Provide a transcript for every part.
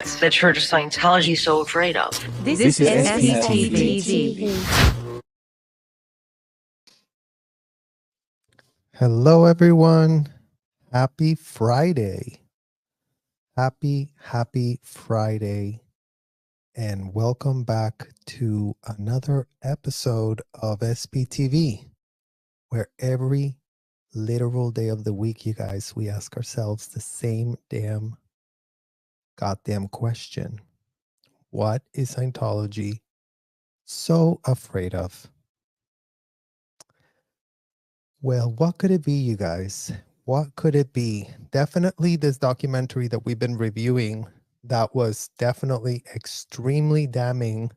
The Church of Scientology is so afraid of. This is SPTV. Hello, everyone. Happy Friday. Happy Friday. And welcome back to another episode of SPTV, where every literal day of the week, you guys, we ask ourselves the same goddamn question. What is Scientology so afraid of? Well, what could it be, you guys? What could it be? Definitely this documentary that we've been reviewing that was definitely extremely damning,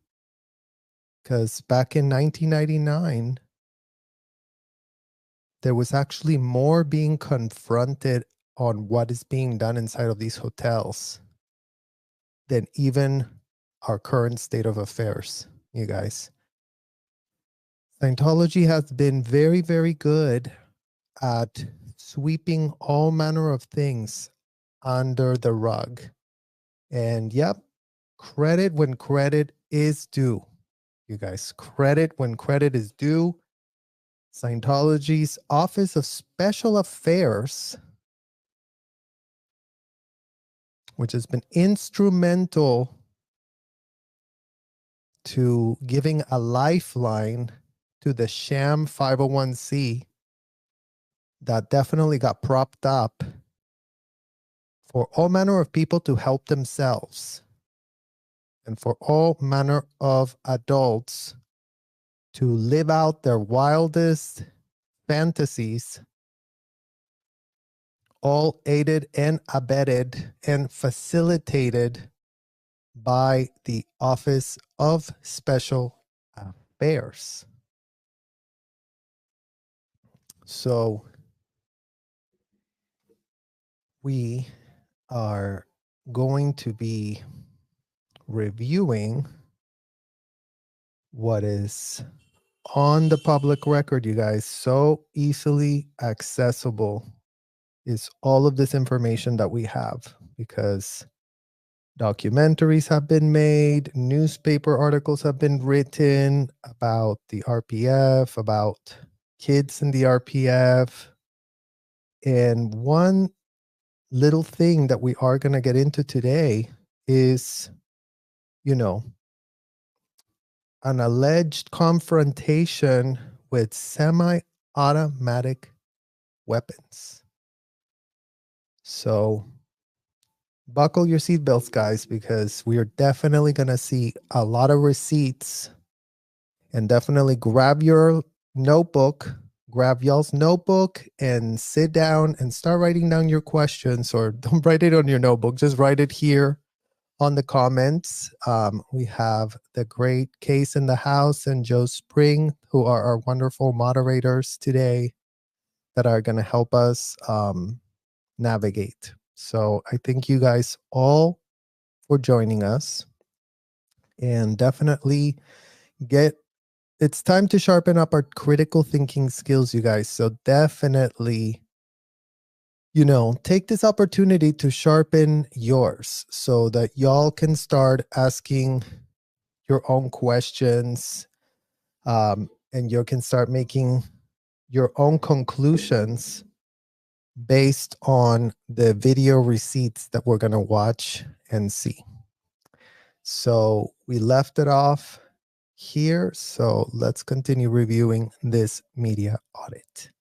because back in 1999, there was actually more being confronted on what is being done inside of these hotels than even our current state of affairs, you guys. Scientology has been very, very good at sweeping all manner of things under the rug. And yep, credit when credit is due. You guys, credit when credit is due. Scientology's Office of Special Affairs, which has been instrumental to giving a lifeline to the sham 501c that definitely got propped up for all manner of people to help themselves and for all manner of adults to live out their wildest fantasies, all aided and abetted and facilitated by the Office of Special Affairs. So we are going to be reviewing what is on the public record, you guys. So easily accessible is all of this information that we have, because documentaries have been made, newspaper articles have been written about the RPF, about kids in the RPF. And one little thing that we are going to get into today is, an alleged confrontation with semi-automatic weapons. So buckle your seatbelts, guys, because we are definitely going to see a lot of receipts. And definitely grab your notebook, grab y'all's notebook and sit down and start writing down your questions, or don't write it on your notebook, just write it here on the comments. We have the great Case in the house and Joe Spring, who are our wonderful moderators today that are going to help us navigate. So I thank you guys all for joining us, and definitely it's time to sharpen up our critical thinking skills, you guys. So definitely, take this opportunity to sharpen yours so that y'all can start asking your own questions, and you can start making your own conclusions based on the video receipts that we're going to watch and see. So we left it off here, so let's continue reviewing this media audit.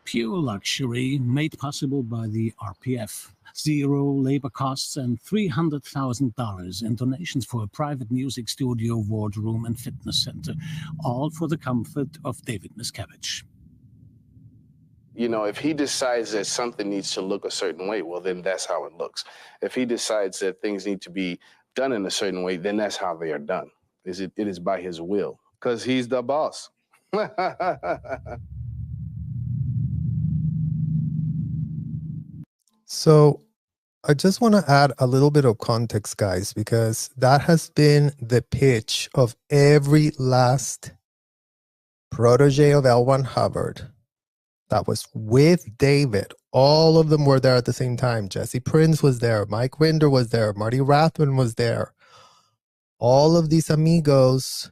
Pure luxury made possible by the RPF. Zero labor costs and $300,000 in donations for a private music studio, wardroom, and fitness center, all for the comfort of David Miscavige. If he decides that something needs to look a certain way, well, then that's how it looks. If he decides that things need to be done in a certain way, then that's how they are done. It is by his will, because he's the boss. So I just want to add a little bit of context, guys, because that has been the pitch of every last protege of L. Ron Hubbard, that was with David. All of them were there at the same time. Jesse Prince was there. Mike Rinder was there. Marty Rathman was there. All of these amigos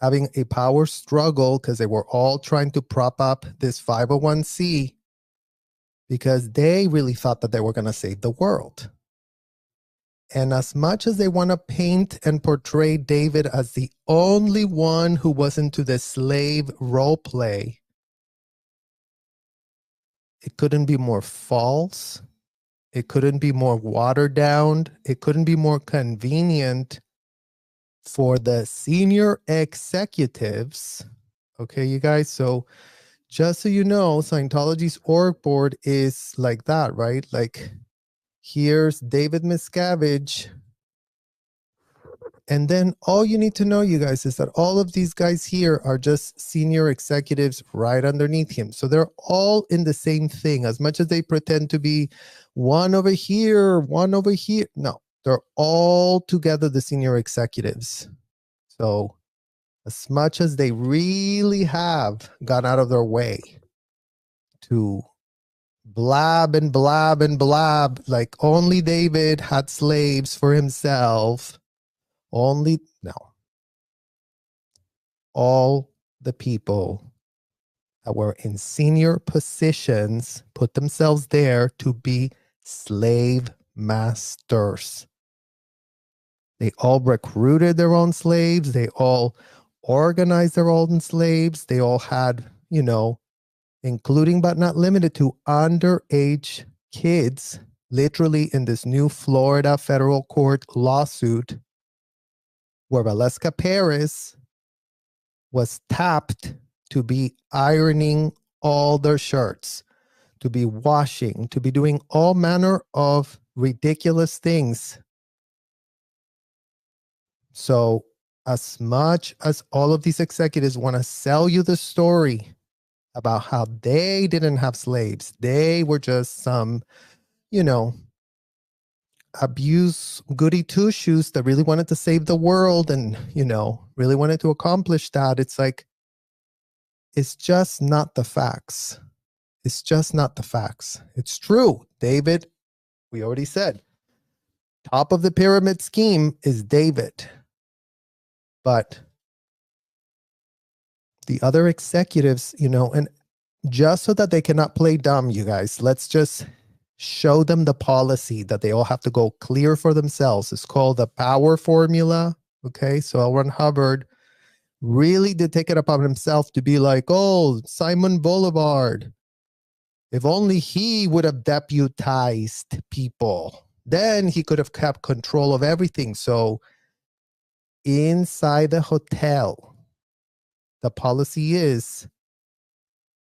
having a power struggle because they were all trying to prop up this 501c because they really thought that they were going to save the world. And as much as they want to paint and portray David as the only one who was into the slave role play, it couldn't be more false. It couldn't be more watered down. It couldn't be more convenient for the senior executives. Okay, you guys. So just so you know, Scientology's org board is like that, right? Like here's David Miscavige. And then all you need to know, you guys, is that all of these guys here are just senior executives right underneath him. So they're all in the same thing. As much as they pretend to be one over here, one over here. No, they're all together the senior executives. So as much as they really have gone out of their way to blab and blab and blab, like only David had slaves for himself. Only, no. All the people that were in senior positions put themselves there to be slave masters. They all recruited their own slaves. They all organized their own slaves. They all had, you know, including but not limited to underage kids, literally in this new Florida federal court lawsuit where Valeska Paris was tapped to be ironing all their shirts, to be washing, to be doing all manner of ridiculous things. So as much as all of these executives want to sell you the story about how they didn't have slaves, they were just some, you know, abuse goody two shoes that really wanted to save the world and, you know, really wanted to accomplish that. It's like, it's just not the facts. It's just not the facts. It's true. David, we already said, top of the pyramid scheme is David. But the other executives, you know, and just so that they cannot play dumb, you guys, let's just show them the policy that they all have to go clear for themselves. It's called the power formula. Okay, so L. Ron Hubbard really did take it upon himself to be like, oh, Simon Boulevard, if only he would have deputized people, then he could have kept control of everything. So inside the hotel, the policy is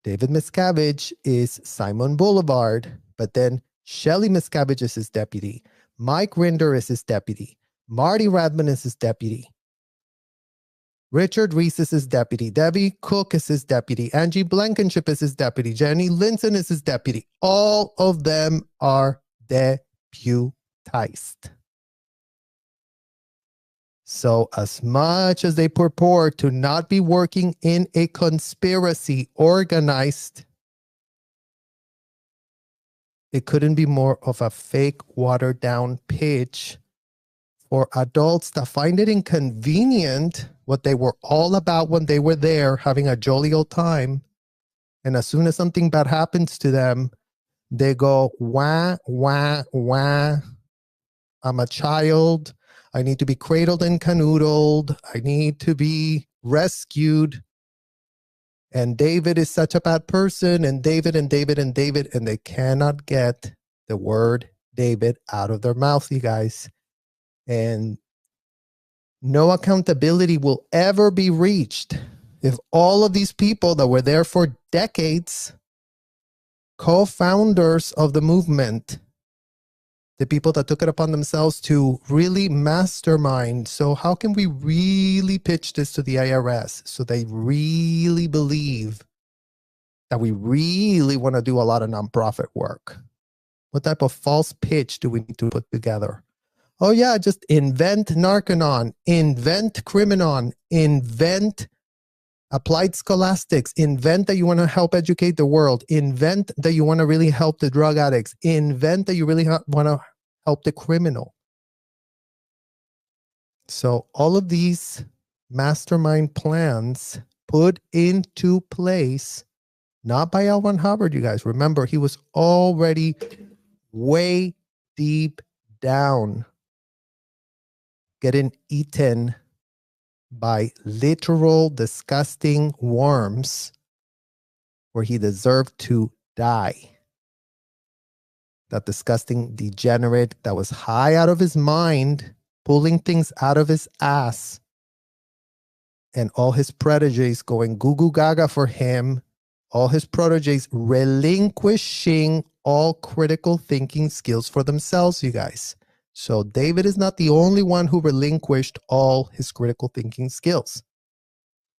David Miscavige is Simon Boulevard, but then Shelly Miscavige is his deputy. Mike Rinder is his deputy. Marty Rathman is his deputy. Richard Reese is his deputy. Debbie Cook is his deputy. Angie Blankenship is his deputy. Jenny Linson is his deputy. All of them are deputized. So as much as they purport to not be working in a conspiracy organized, it couldn't be more of a fake, watered down pitch for adults that find it inconvenient what they were all about when they were there having a jolly old time. And as soon as something bad happens to them, they go, wah, wah, wah. I'm a child. I need to be cradled and canoodled. I need to be rescued. And David is such a bad person. And David and David and David. And they cannot get the word David out of their mouth, you guys. And no accountability will ever be reached if all of these people that were there for decades, co-founders of the movement, the people that took it upon themselves to really mastermind. So how can we really pitch this to the IRS so they really believe that we really want to do a lot of nonprofit work? What type of false pitch do we need to put together? Oh yeah, just invent Narcanon, invent Criminon, invent Applied scholastics, invent that you want to help educate the world. Invent that you want to really help the drug addicts. Invent that you really want to help the criminal. So all of these mastermind plans put into place, not by L. Ron Hubbard, you guys. Remember, he was already way deep down, getting eaten by literal disgusting worms where he deserved to die. That disgusting degenerate that was high out of his mind, pulling things out of his ass, and all his proteges going goo goo gaga for him, all his proteges relinquishing all critical thinking skills for themselves, you guys. So David is not the only one who relinquished all his critical thinking skills.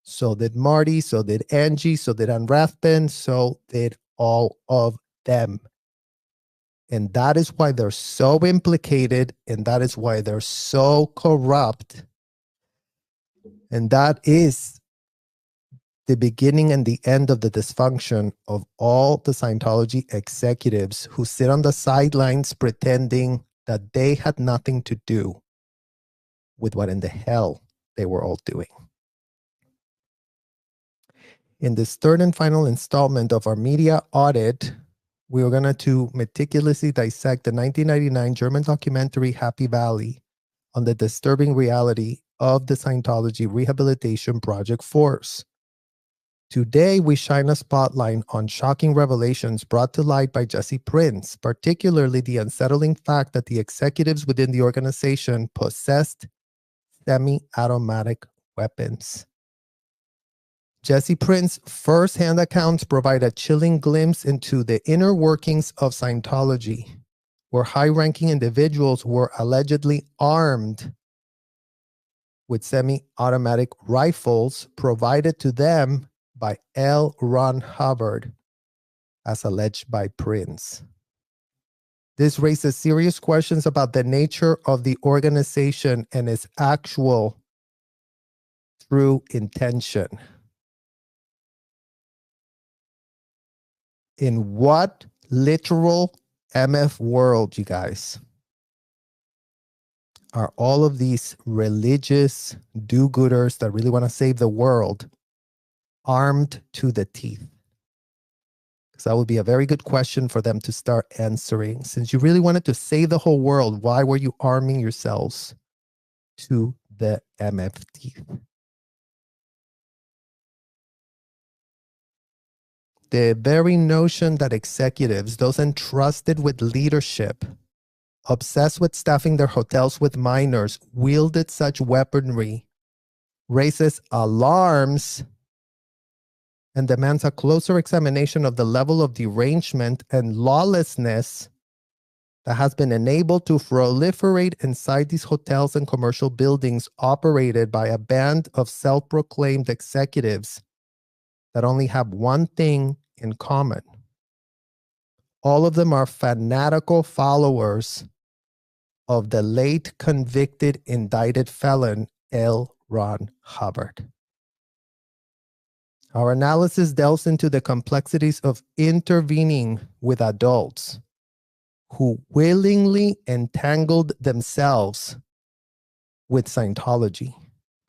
So did Marty, so did Angie, so did Ann Rathbun, so did all of them. And that is why they're so implicated, and that is why they're so corrupt. And that is the beginning and the end of the dysfunction of all the Scientology executives who sit on the sidelines pretending that they had nothing to do with what in the hell they were all doing. In this third and final installment of our media audit, we are going to meticulously dissect the 1999 German documentary Happy Valley on the disturbing reality of the Scientology Rehabilitation Project Force. Today, we shine a spotlight on shocking revelations brought to light by Jesse Prince, particularly the unsettling fact that the executives within the organization possessed semi-automatic weapons. Jesse Prince's first-hand accounts provide a chilling glimpse into the inner workings of Scientology, where high-ranking individuals were allegedly armed with semi-automatic rifles provided to them by L. Ron Hubbard, as alleged by Prince. This raises serious questions about the nature of the organization and its actual true intention. In what literal MF world, you guys, are all of these religious do-gooders that really want to save the world armed to the teeth? Because that would be a very good question for them to start answering. Since you really wanted to save the whole world, why were you arming yourselves to the MF teeth? The very notion that executives, those entrusted with leadership, obsessed with staffing their hotels with minors, wielded such weaponry, raises alarms and demands a closer examination of the level of derangement and lawlessness that has been enabled to proliferate inside these hotels and commercial buildings operated by a band of self-proclaimed executives that only have one thing in common. All of them are fanatical followers of the late convicted indicted felon L. Ron Hubbard. Our analysis delves into the complexities of intervening with adults who willingly entangled themselves with Scientology,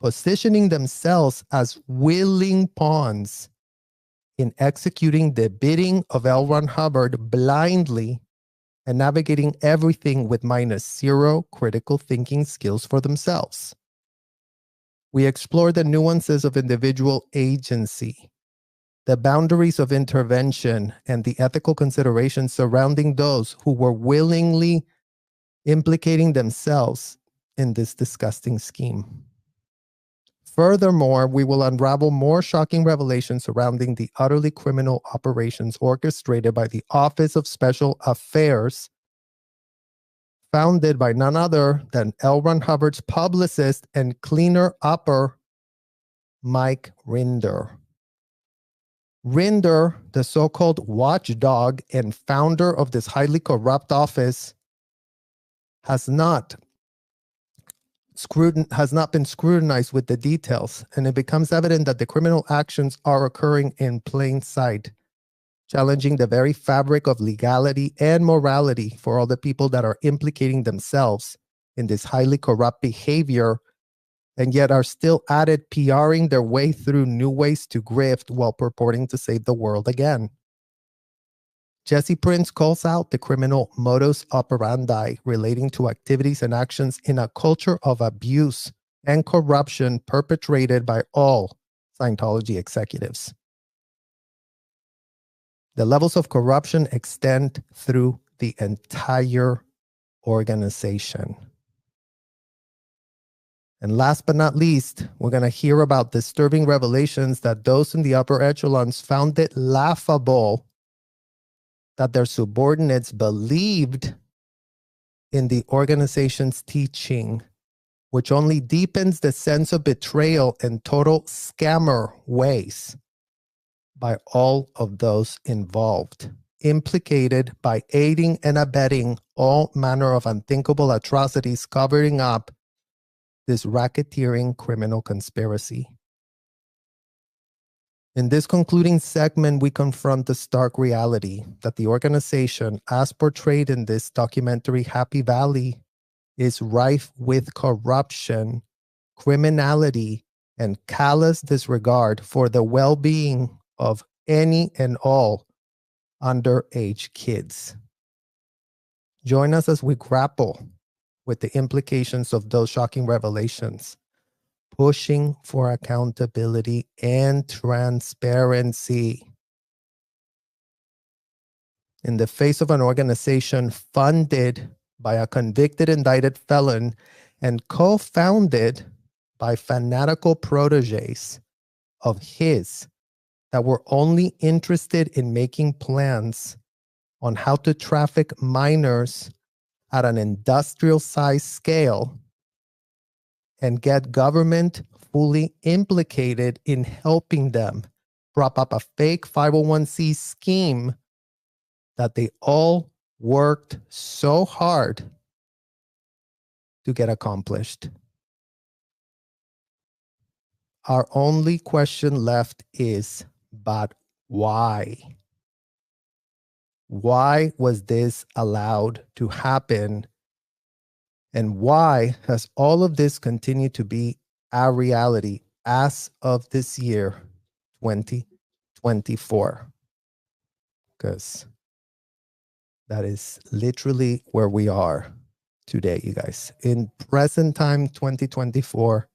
positioning themselves as willing pawns in executing the bidding of L. Ron Hubbard blindly and navigating everything with -0 critical thinking skills for themselves. We explore the nuances of individual agency, the boundaries of intervention, and the ethical considerations surrounding those who were willingly implicating themselves in this disgusting scheme. Furthermore, we will unravel more shocking revelations surrounding the utterly criminal operations orchestrated by the Office of Special Affairs, founded by none other than L. Ron Hubbard's publicist and cleaner-upper, Mike Rinder. Rinder, the so-called watchdog and founder of this highly corrupt office, has not has not been scrutinized with the details, and it becomes evident that the criminal actions are occurring in plain sight, challenging the very fabric of legality and morality for all the people that are implicating themselves in this highly corrupt behavior, and yet are still at it, PRing their way through new ways to grift while purporting to save the world again. Jesse Prince calls out the criminal modus operandi relating to activities and actions in a culture of abuse and corruption perpetrated by all Scientology executives. The levels of corruption extend through the entire organization. And last but not least, we're going to hear about disturbing revelations that those in the upper echelons found it laughable that their subordinates believed in the organization's teaching, which only deepens the sense of betrayal and total scammer ways by all of those involved, implicated by aiding and abetting all manner of unthinkable atrocities, covering up this racketeering criminal conspiracy. In this concluding segment, we confront the stark reality that the organization, as portrayed in this documentary Happy Valley, is rife with corruption, criminality, and callous disregard for the well-being of any and all underage kids. Join us as we grapple with the implications of those shocking revelations, pushing for accountability and transparency. In the face of an organization funded by a convicted indicted felon and co-founded by fanatical proteges of his that were only interested in making plans on how to traffic minors at an industrial-sized scale and get government fully implicated in helping them prop up a fake 501c scheme that they all worked so hard to get accomplished. Our only question left is, but why? Why was this allowed to happen? And why has all of this continued to be our reality as of this year, 2024? Because that is literally where we are today, you guys. In present time, 2024,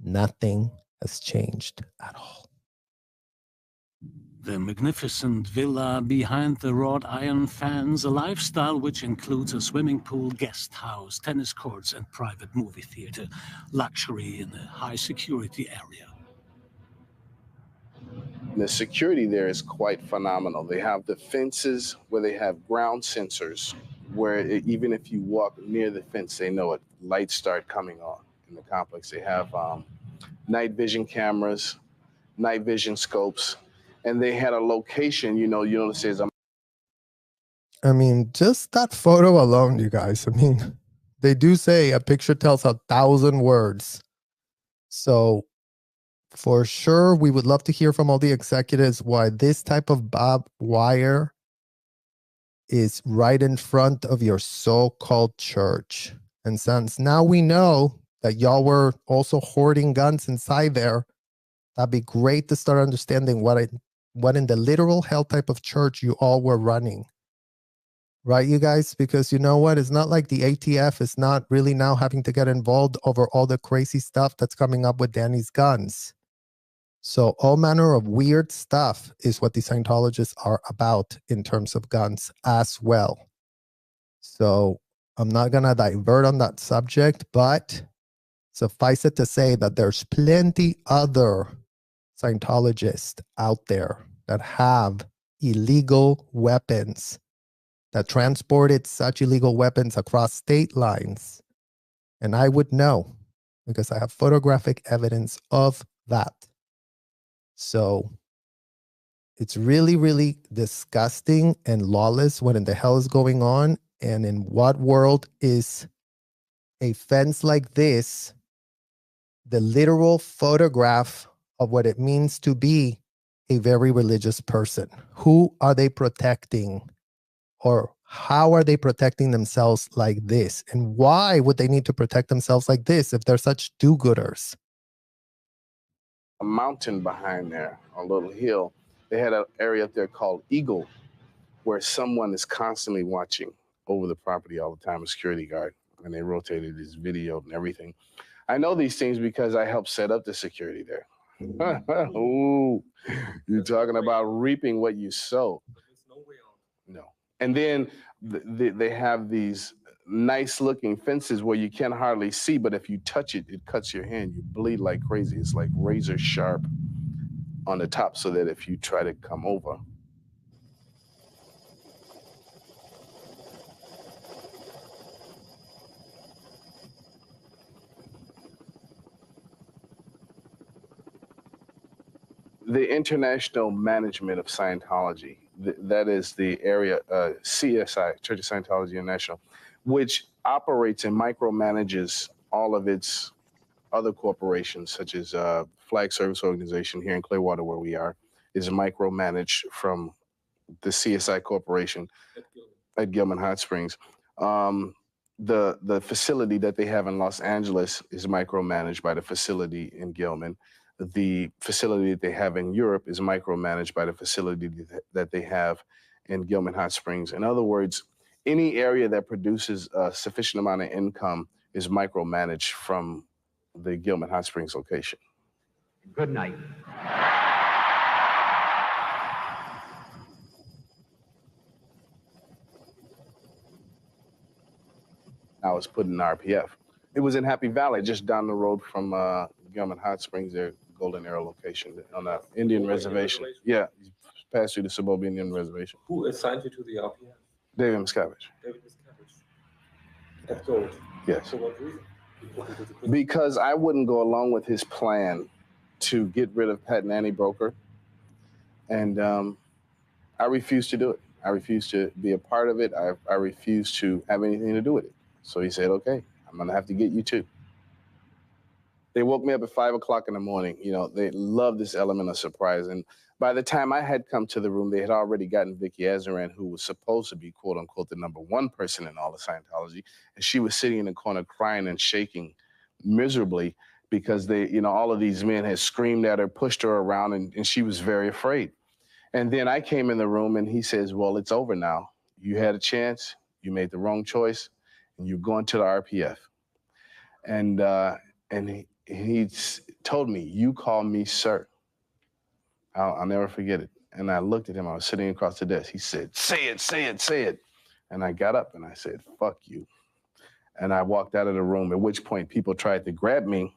nothing has changed at all. The magnificent villa behind the wrought iron fans, a lifestyle which includes a swimming pool, guest house, tennis courts, and private movie theater. Luxury in a high security area. The security there is quite phenomenal. They have the fences where they have ground sensors, where even if you walk near the fence, they know it. Lights start coming on in the complex. They have night vision cameras, night vision scopes, and they had a location, you know, that says, I mean, just that photo alone, you guys. I mean, they do say a picture tells 1,000 words. So for sure, we would love to hear from all the executives why this type of barbed wire is right in front of your so-called church. And since now we know that y'all were also hoarding guns inside there, that'd be great to start understanding what in the literal hell type of church you all were running. Right, you guys? Because you know what? It's not like the ATF is not really now having to get involved over all the crazy stuff that's coming up with Danny's guns. So all manner of weird stuff is what the Scientologists are about in terms of guns as well. So I'm not going to divert on that subject, but suffice it to say that there's plenty other Scientologists out there that have illegal weapons, that transported such illegal weapons across state lines. And I would know because I have photographic evidence of that. So it's really, really disgusting and lawless what in the hell is going on, and in what world is a fence like this, the literal photograph of what it means to be a very religious person. Who are they protecting? Or how are they protecting themselves like this? And why would they need to protect themselves like this if they're such do-gooders? A mountain behind there, a little hill. They had an area up there called Eagle, where someone is constantly watching over the property all the time, a security guard, and they rotated his video and everything. I know these things because I helped set up the security there. Ooh, you're talking about reaping what you sow. No. And then they have these nice looking fences where you can hardly see, but if you touch it, it cuts your hand. You bleed like crazy. It's like razor sharp on the top, so that if you try to come over. The international management of Scientology, that is the area, CSI, Church of Scientology International, which operates and micromanages all of its other corporations, such as Flag Service Organization here in Clearwater, where we are, is micromanaged from the CSI Corporation at Gilman Hot Springs. The facility that they have in Los Angeles is micromanaged by the facility in Gilman. The facility that they have in Europe is micromanaged by the facility that they have in Gilman Hot Springs. In other words, any area that produces a sufficient amount of income is micromanaged from the Gilman Hot Springs location. Good night. I was put in RPF. It was in Happy Valley, just down the road from Gilman Hot Springs, their Golden Arrow location on the Indian reservation. Yeah, passed through the Suburban Indian Reservation. Who assigned you to the RPF? David Miscavige. David Miscavige. At Gold. Yes. For what reason? Because I wouldn't go along with his plan to get rid of Pat Nanny Broker, and I refused to do it. I refused to be a part of it. I refused to have anything to do with it. So he said, okay, I'm gonna have to get you too. They woke me up at 5 o'clock in the morning. You know, they love this element of surprise. And by the time I had come to the room, they had already gotten Vicky Azaran, who was supposed to be, quote unquote, the #1 person in all of Scientology. And she was sitting in the corner crying and shaking miserably because they, you know, all of these men had screamed at her, pushed her around, and she was very afraid. And then I came in the room and he says, well, it's over now. You had a chance, you made the wrong choice, and you're going to the RPF. And he told me, you call me sir. I'll never forget it. And I looked at him, I was sitting across the desk. He said, say it, say it, say it. And I got up and I said, fuck you. And I walked out of the room, at which point people tried to grab me,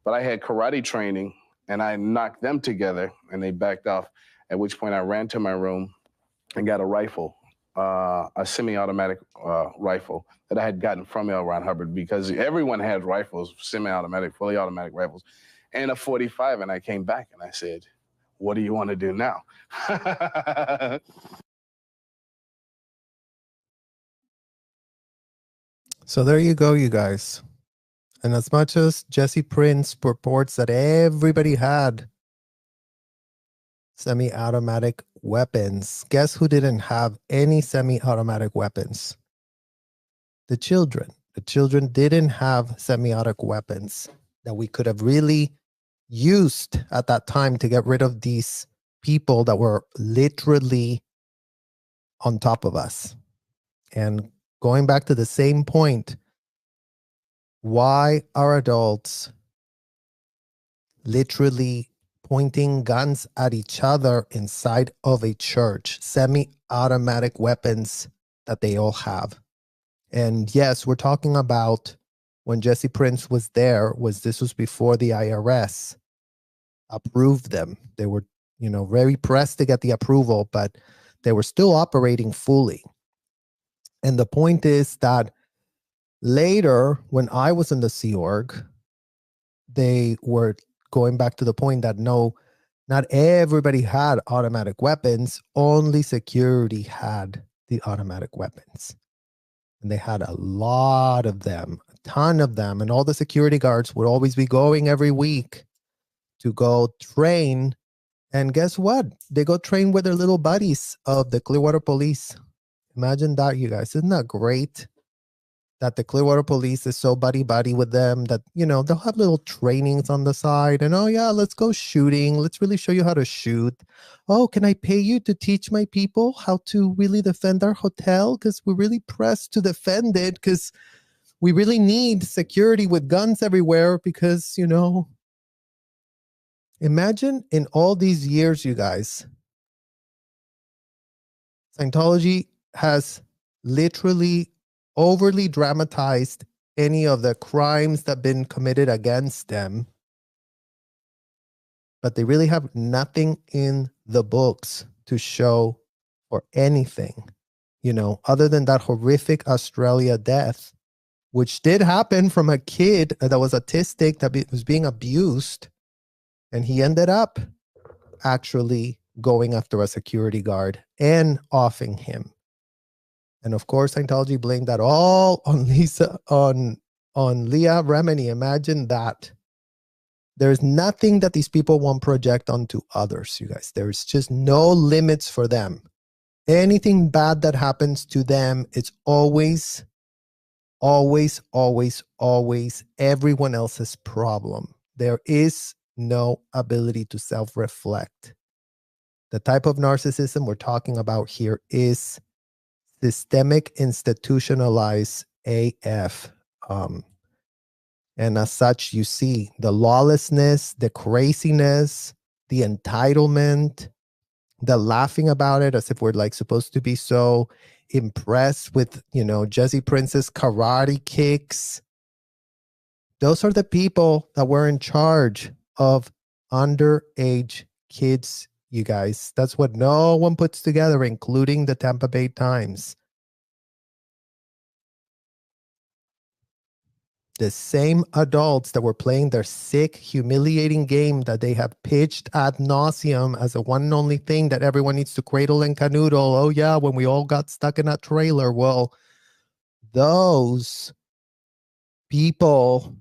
but I had karate training and I knocked them together and they backed off, at which point I ran to my room and got a rifle, a semi-automatic rifle that I had gotten from L. Ron Hubbard, because everyone had rifles, semi-automatic, fully automatic rifles, and a .45. And I came back and I said, what do you want to do now? So there you go, you guys. And as much as Jesse Prince purports that everybody had semi-automatic weapons, guess who didn't have any semi-automatic weapons? The children. The children didn't have semi-automatic weapons that we could have really used at that time to get rid of these people that were literally on top of us. And going back to the same point, why are adults literally pointing guns at each other inside of a church? Semi-automatic weapons that they all have. And yes, we're talking about when Jesse Prince was there, this was before the IRS approved them. They were, you know, very pressed to get the approval, but they were still operating fully. And the point is that later, when I was in the Sea Org, they were going back to the point that no, not everybody had automatic weapons. Only security had the automatic weapons. And they had a lot of them, a ton of them, and all the security guards would always be going every week to go train. And guess what? They go train with their little buddies of the Clearwater Police. Imagine that, you guys. Isn't that great? That the Clearwater Police is so buddy-buddy with them that, you know, they'll have little trainings on the side. And, oh, yeah, let's go shooting. Let's really show you how to shoot. Oh, can I pay you to teach my people how to really defend our hotel? Because we're really pressed to defend it because we really need security with guns everywhere because, you know, imagine in all these years, you guys, Scientology has literally overly dramatized any of the crimes that have been committed against them, but they really have nothing in the books to show for anything, you know, other than that horrific Australia death, which did happen from a kid that was autistic that was being abused, and he ended up actually going after a security guard and offing him. And of course, Scientology blamed that all on Leah Remini. Imagine that. There's nothing that these people won't project onto others, you guys. There's just no limits for them. Anything bad that happens to them, it's always, always, always, always everyone else's problem. There is no ability to self-reflect. The type of narcissism we're talking about here is systemic, institutionalized AF. And as such, you see the lawlessness, the craziness, the entitlement, the laughing about it as if we're like supposed to be so impressed with, you know, Jessie Prince's karate kicks. Those are the people that were in charge of underage kids, you guys. That's what no one puts together, including the Tampa Bay Times. The same adults that were playing their sick, humiliating game that they have pitched ad nauseum as a one and only thing that everyone needs to cradle and canoodle. Oh yeah, when we all got stuck in that trailer. Well, those people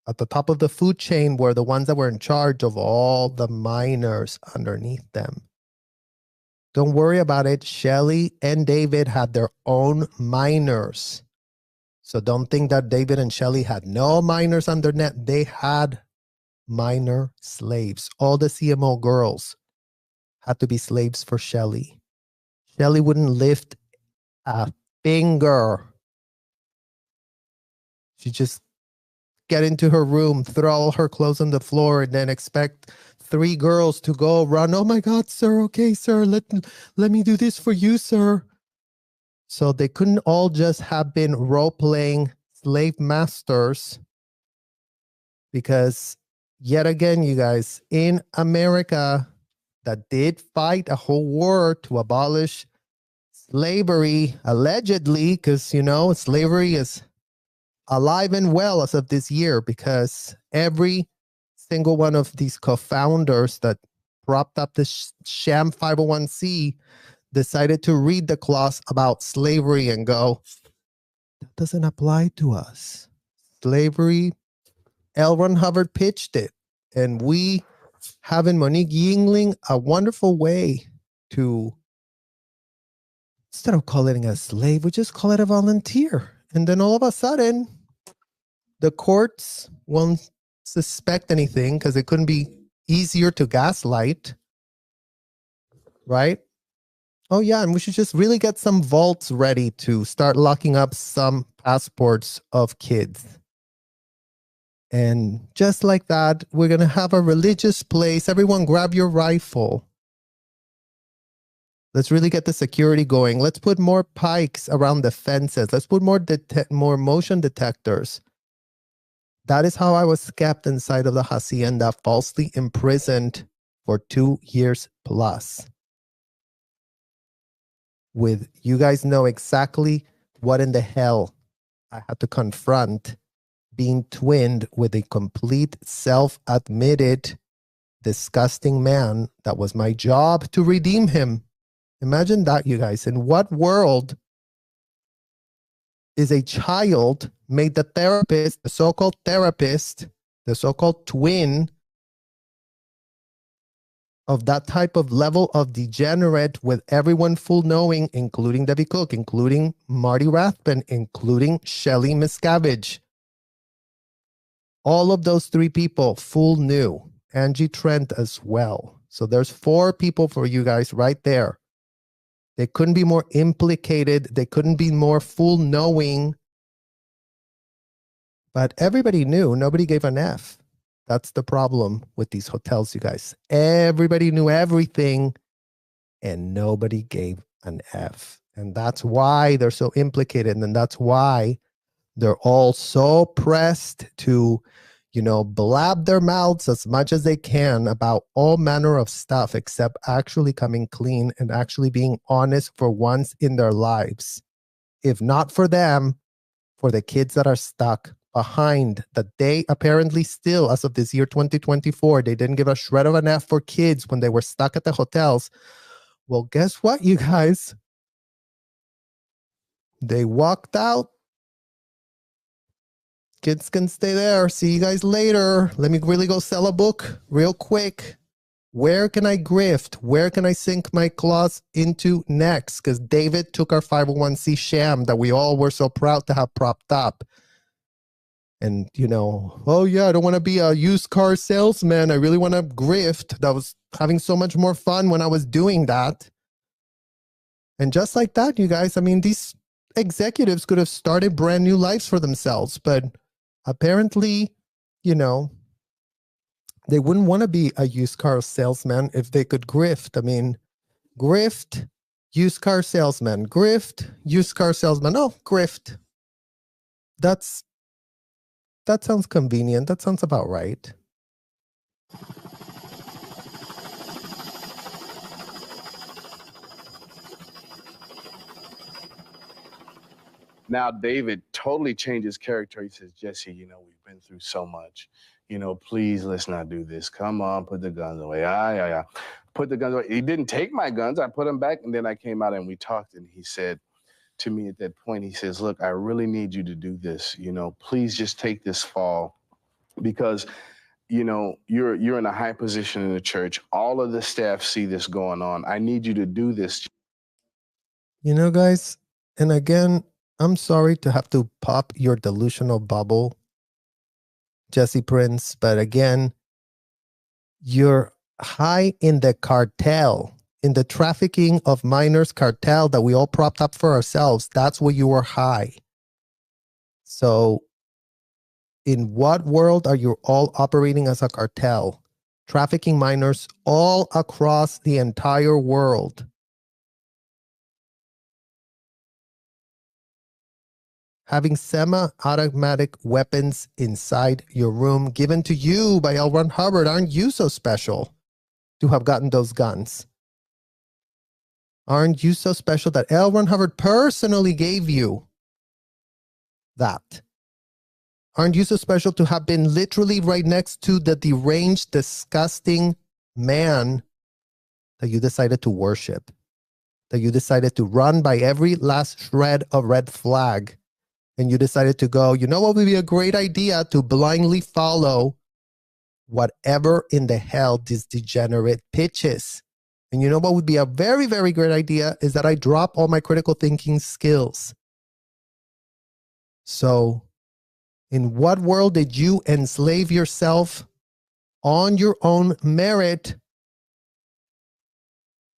at the top of the food chain were the ones that were in charge of all the minors underneath them. Don't worry about it. Shelly and David had their own minors. So don't think that David and Shelly had no minors under net. They had minor slaves. All the CMO girls had to be slaves for Shelly. Shelly wouldn't lift a finger. She'd just get into her room, throw all her clothes on the floor, and then expect 3 girls to go run. Oh my God, sir. Okay, sir. Let me do this for you, sir. So they couldn't all just have been role-playing slave masters, because yet again, you guys, in America that did fight a whole war to abolish slavery, allegedly, because, you know, slavery is alive and well as of this year, because every single one of these co-founders that propped up the sham 501c decided to read the clause about slavery and go, that doesn't apply to us. Slavery, L. Ron Hubbard pitched it, and we have in Monique Yingling a wonderful way to, instead of calling it a slave, we just call it a volunteer. And then all of a sudden, the courts won't suspect anything because it couldn't be easier to gaslight, right? Oh yeah, and we should just really get some vaults ready to start locking up some passports of kids. And just like that, we're going to have a religious place. Everyone grab your rifle. Let's really get the security going. Let's put more pikes around the fences. Let's put more motion detectors. That is how I was kept inside of the hacienda, falsely imprisoned for 2 years plus. With you guys know exactly what in the hell I had to confront, being twinned with a complete self-admitted disgusting man that was my job to redeem him. Imagine that, you guys. In what world is a child made the therapist, the so-called therapist, the so-called twin of that type of level of degenerate with everyone full knowing, including Debbie Cook, including Marty Rathbun, including Shelly Miscavige. All of those three people full knew. Angie Trent as well. So there's 4 people for you guys right there. They couldn't be more implicated. They couldn't be more full knowing. But everybody knew. Nobody gave an F. That's the problem with these hotels, you guys. Everybody knew everything and nobody gave an F. And that's why they're so implicated. And that's why they're all so pressed to, blab their mouths as much as they can about all manner of stuff, except actually coming clean and actually being honest for once in their lives. If not for them, for the kids that are stuck behind, that they apparently still, as of this year 2024, they didn't give a shred of an F for kids when they were stuck at the hotels. Well, guess what, you guys? They walked out. Kids can stay there. See you guys later. Let me really go sell a book real quick. Where can I grift? Where can I sink my claws into next? Because David took our 501c sham that we all were so proud to have propped up. And, oh yeah, I don't want to be a used car salesman. I really want to grift. That was having so much more fun when I was doing that. And just like that, you guys, these executives could have started brand new lives for themselves. But apparently, they wouldn't want to be a used car salesman if they could grift. Grift, used car salesman. Grift, used car salesman. Oh, grift. That sounds convenient. That sounds about right. Now, David totally changed his character. He says, Jesse, we've been through so much. Please, let's not do this. Come on, put the guns away. Yeah. Put the guns away. He didn't take my guns. I put them back, and then I came out and we talked, and he said to me at that point, he says, look, I really need you to do this. Please just take this fall because, you're in a high position in the church. All of the staff see this going on. I need you to do this. Guys, and again, I'm sorry to have to pop your delusional bubble, Jesse Prince, but again, you're high in the cartel, in the trafficking of minors cartel that we all propped up for ourselves. That's where you were high. So in what world are you all operating as a cartel? Trafficking minors all across the entire world. Having semi-automatic weapons inside your room given to you by L. Ron Hubbard. Aren't you so special to have gotten those guns? Aren't you so special that L. Ron Hubbard personally gave you that? Aren't you so special to have been literally right next to the deranged, disgusting man that you decided to worship? That you decided to run by every last shred of red flag? And you decided to go, what would be a great idea? To blindly follow whatever in the hell this degenerate pitches. And what would be a very, very great idea is that I drop all my critical thinking skills. So in what world did you enslave yourself on your own merit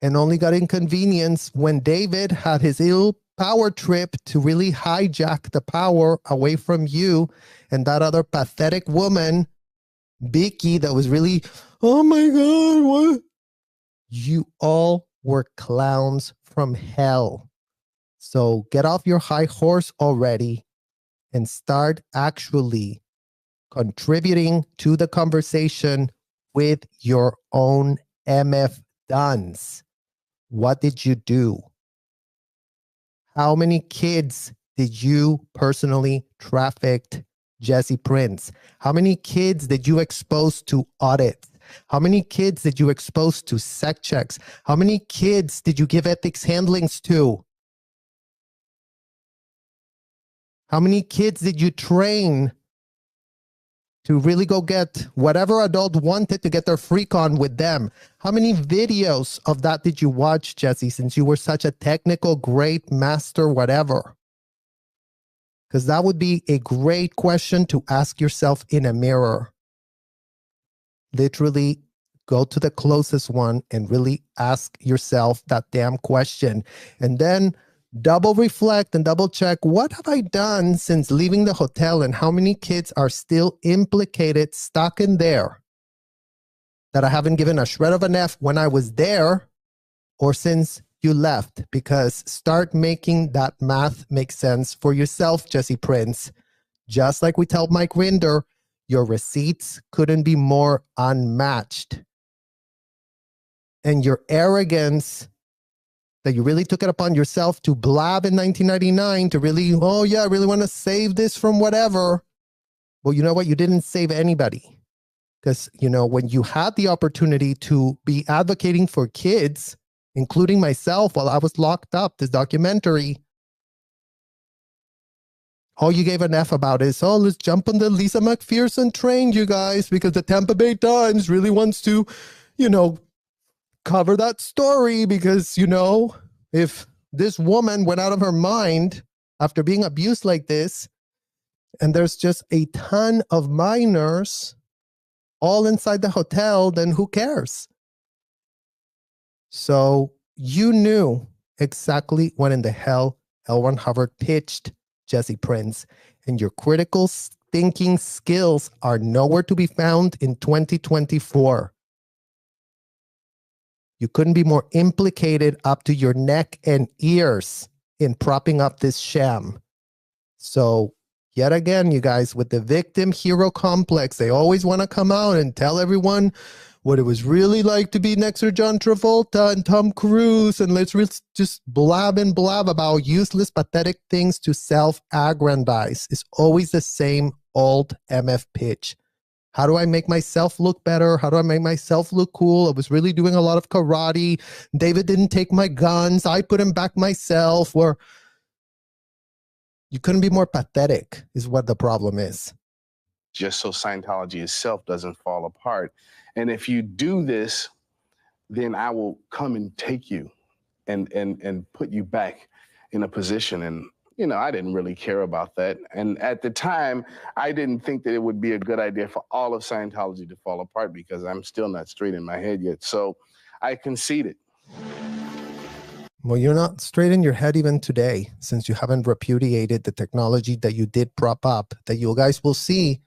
and only got inconvenienced when David had his ill power trip to really hijack the power away from you and that other pathetic woman, Vicky, that was really, oh my God, what? You all were clowns from hell. So get off your high horse already and start actually contributing to the conversation with your own MF Duns. What did you do? How many kids did you personally traffic, Jesse Prince? How many kids did you expose to audits? How many kids did you expose to sec checks? How many kids did you give ethics handlings to? How many kids did you train to really go get whatever adult wanted to get their freak on with them? How many videos of that did you watch, Jesse, since you were such a technical, great master, whatever? Because that would be a great question to ask yourself in a mirror. Literally go to the closest one and really ask yourself that damn question. And then double reflect and double check, what have I done since leaving the hotel, and how many kids are still implicated, stuck in there, that I haven't given a shred of an F when I was there or since you left? Because start making that math make sense for yourself, Jesse Prince. Just like we tell Mike Rinder, your receipts couldn't be more unmatched. And your arrogance that you really took it upon yourself to blab in 1999 to really, oh yeah, I really want to save this from whatever. Well, you know what? You didn't save anybody. Because, you know, when you had the opportunity to be advocating for kids, including myself while I was locked up, this documentary, all you gave an F about is, oh, let's jump on the Lisa McPherson train, you guys, because the Tampa Bay Times really wants to, you know, cover that story because, you know, if this woman went out of her mind after being abused like this, and there's just a ton of minors all inside the hotel, then who cares? So you knew exactly what in the hell L. Ron Hubbard pitched, Jesse Prince, and your critical thinking skills are nowhere to be found in 2024. You couldn't be more implicated up to your neck and ears in propping up this sham. So yet again, you guys, with the victim hero complex, they always want to come out and tell everyone what it was really like to be next to John Travolta and Tom Cruise, and let's just blab and blab about useless, pathetic things to self-aggrandize. It's always the same old MF pitch. How do I make myself look better? How do I make myself look cool? I was really doing a lot of karate. David didn't take my guns. I put him back myself. Or you couldn't be more pathetic is what the problem is. Just so Scientology itself doesn't fall apart. And if you do this, then I will come and take you and put you back in a position. And, you know, I didn't really care about that. And at the time, I didn't think that it would be a good idea for all of Scientology to fall apart because I'm still not straight in my head yet. So I conceded. Well, you're not straight in your head even today, since you haven't repudiated the technology that you did prop up, that you guys will see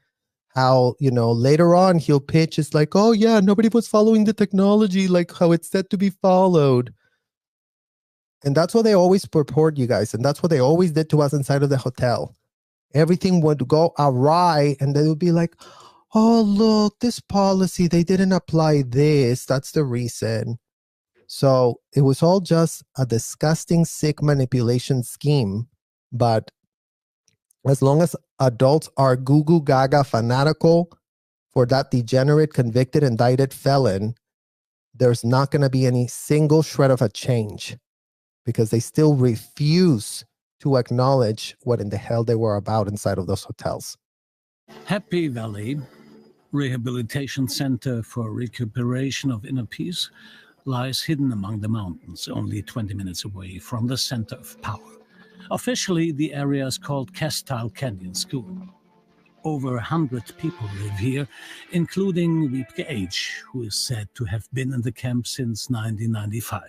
how, you know, later on he'll pitch. It's like, oh yeah, nobody was following the technology like how it's said to be followed. And that's what they always purport, you guys. And that's what they always did to us inside of the hotel. Everything would go awry and they would be like, oh, look, this policy, they didn't apply this. That's the reason. So it was all just a disgusting, sick manipulation scheme. But as long as adults are goo-goo gaga fanatical for that degenerate, convicted, indicted felon, there's not going to be any single shred of a change because they still refuse to acknowledge what in the hell they were about inside of those hotels. Happy Valley Rehabilitation Center for Recuperation of Inner Peace lies hidden among the mountains, only 20 minutes away from the center of power. Officially, the area is called Castile Canyon School. Over 100 people live here, including Miscavige, who is said to have been in the camp since 1995.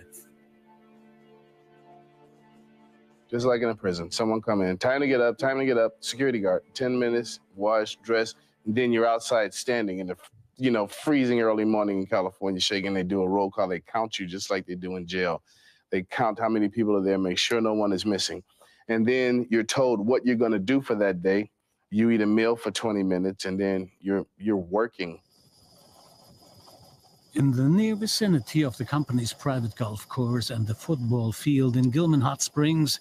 Just like in a prison, someone come in, time to get up, security guard, 10 minutes, wash, dress, and then you're outside standing in the, you know, freezing early morning in California, shaking. They do a roll call, they count you just like they do in jail. They count how many people are there, make sure no one is missing. And then you're told what you're gonna do for that day. You eat a meal for 20 minutes and then you're working. In the near vicinity of the company's private golf course and the football field in Gilman Hot Springs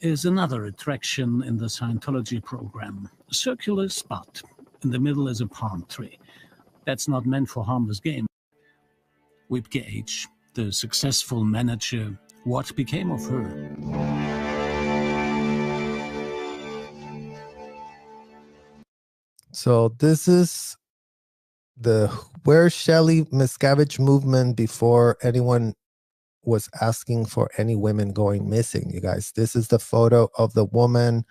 is another attraction in the Scientology program, a circular spot. In the middle is a palm tree. That's not meant for harmless game. Miscavige, the successful manager, what became of her? So this is the Where's Shelly Miscavige movement before anyone was asking for any women going missing, you guys. This is the photo of the woman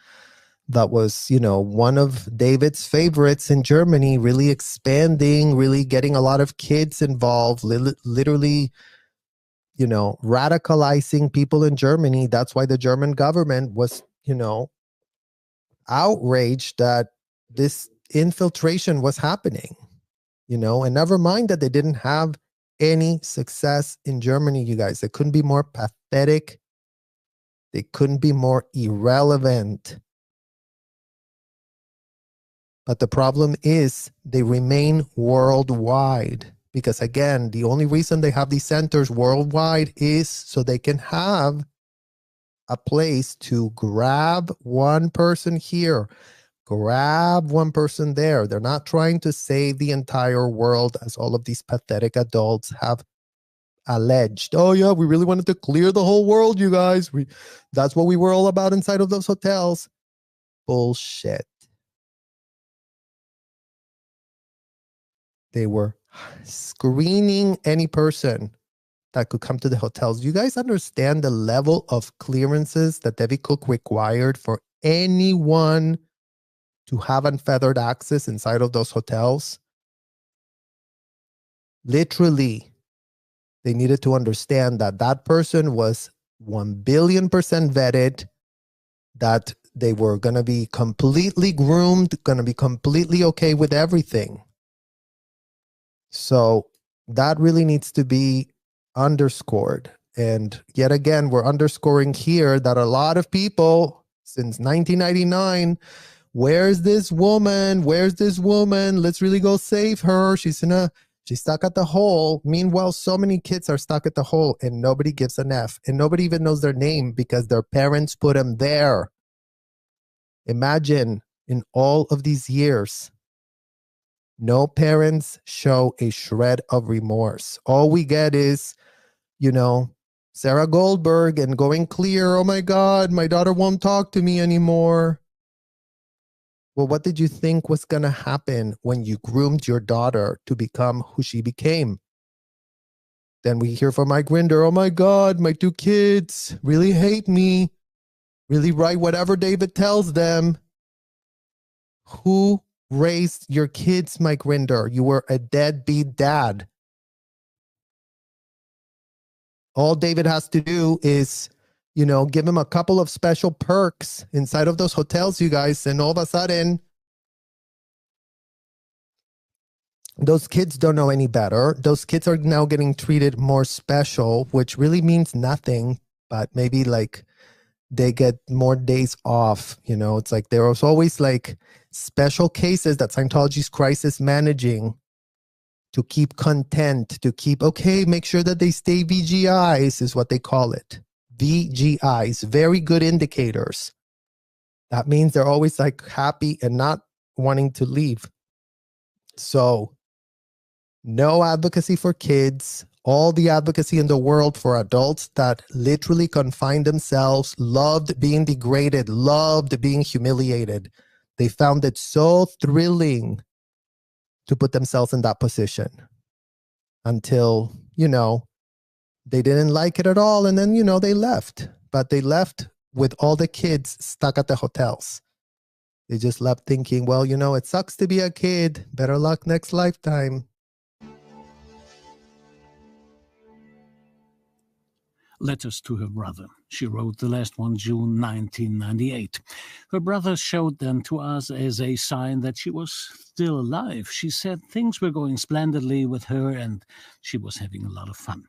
that was, one of David's favorites in Germany, really expanding, really getting a lot of kids involved, literally, radicalizing people in Germany. That's why the German government was, outraged that this infiltration was happening, and never mind that they didn't have any success in Germany, you guys. They couldn't be more pathetic. They couldn't be more irrelevant. But the problem is they remain worldwide because, again, the only reason they have these centers worldwide is so they can have a place to grab one person here, grab one person there. They're not trying to save the entire world as all of these pathetic adults have alleged. Oh yeah, we really wanted to clear the whole world, you guys. That's what we were all about inside of those hotels. Bullshit. They were screening any person that could come to the hotels. You guys understand the level of clearances that David Cook required for anyone to have unfettered access inside of those hotels? Literally, they needed to understand that that person was 1,000,000,000% vetted, that they were going to be completely groomed, going to be completely okay with everything. So that really needs to be underscored. And yet again, we're underscoring here that a lot of people since 1999, where's this woman? Where's this woman? Let's really go save her. She's stuck at the hole. Meanwhile, so many kids are stuck at the hole and nobody gives an F. And nobody even knows their name because their parents put them there. Imagine in all of these years, no parents show a shred of remorse. All we get is, Sarah Goldberg and going clear. Oh my God, my daughter won't talk to me anymore. Well, what did you think was going to happen when you groomed your daughter to become who she became? Then we hear from Mike Grinder, oh my God, my 2 kids really hate me, really write whatever David tells them. Who raised your kids, Mike Grinder? You were a deadbeat dad. All David has to do is, give him a couple of special perks inside of those hotels, you guys, and all of a sudden, those kids don't know any better. Those kids are now getting treated more special, which really means nothing, but maybe like they get more days off. It's like there was always like special cases that Scientology's crisis managing to keep content, to keep, make sure that they stay VGIs is what they call it. VGIs, very good indicators. That means they're always like happy and not wanting to leave. So no advocacy for kids, all the advocacy in the world for adults that literally confined themselves, loved being degraded, loved being humiliated. They found it so thrilling to put themselves in that position until, they didn't like it at all. And then, they left. But they left with all the kids stuck at the hotels. They just left thinking, well, it sucks to be a kid. Better luck next lifetime. Letters to her brother. She wrote the last one June 1998. Her brother showed them to us as a sign that she was still alive. She said things were going splendidly with her and she was having a lot of fun.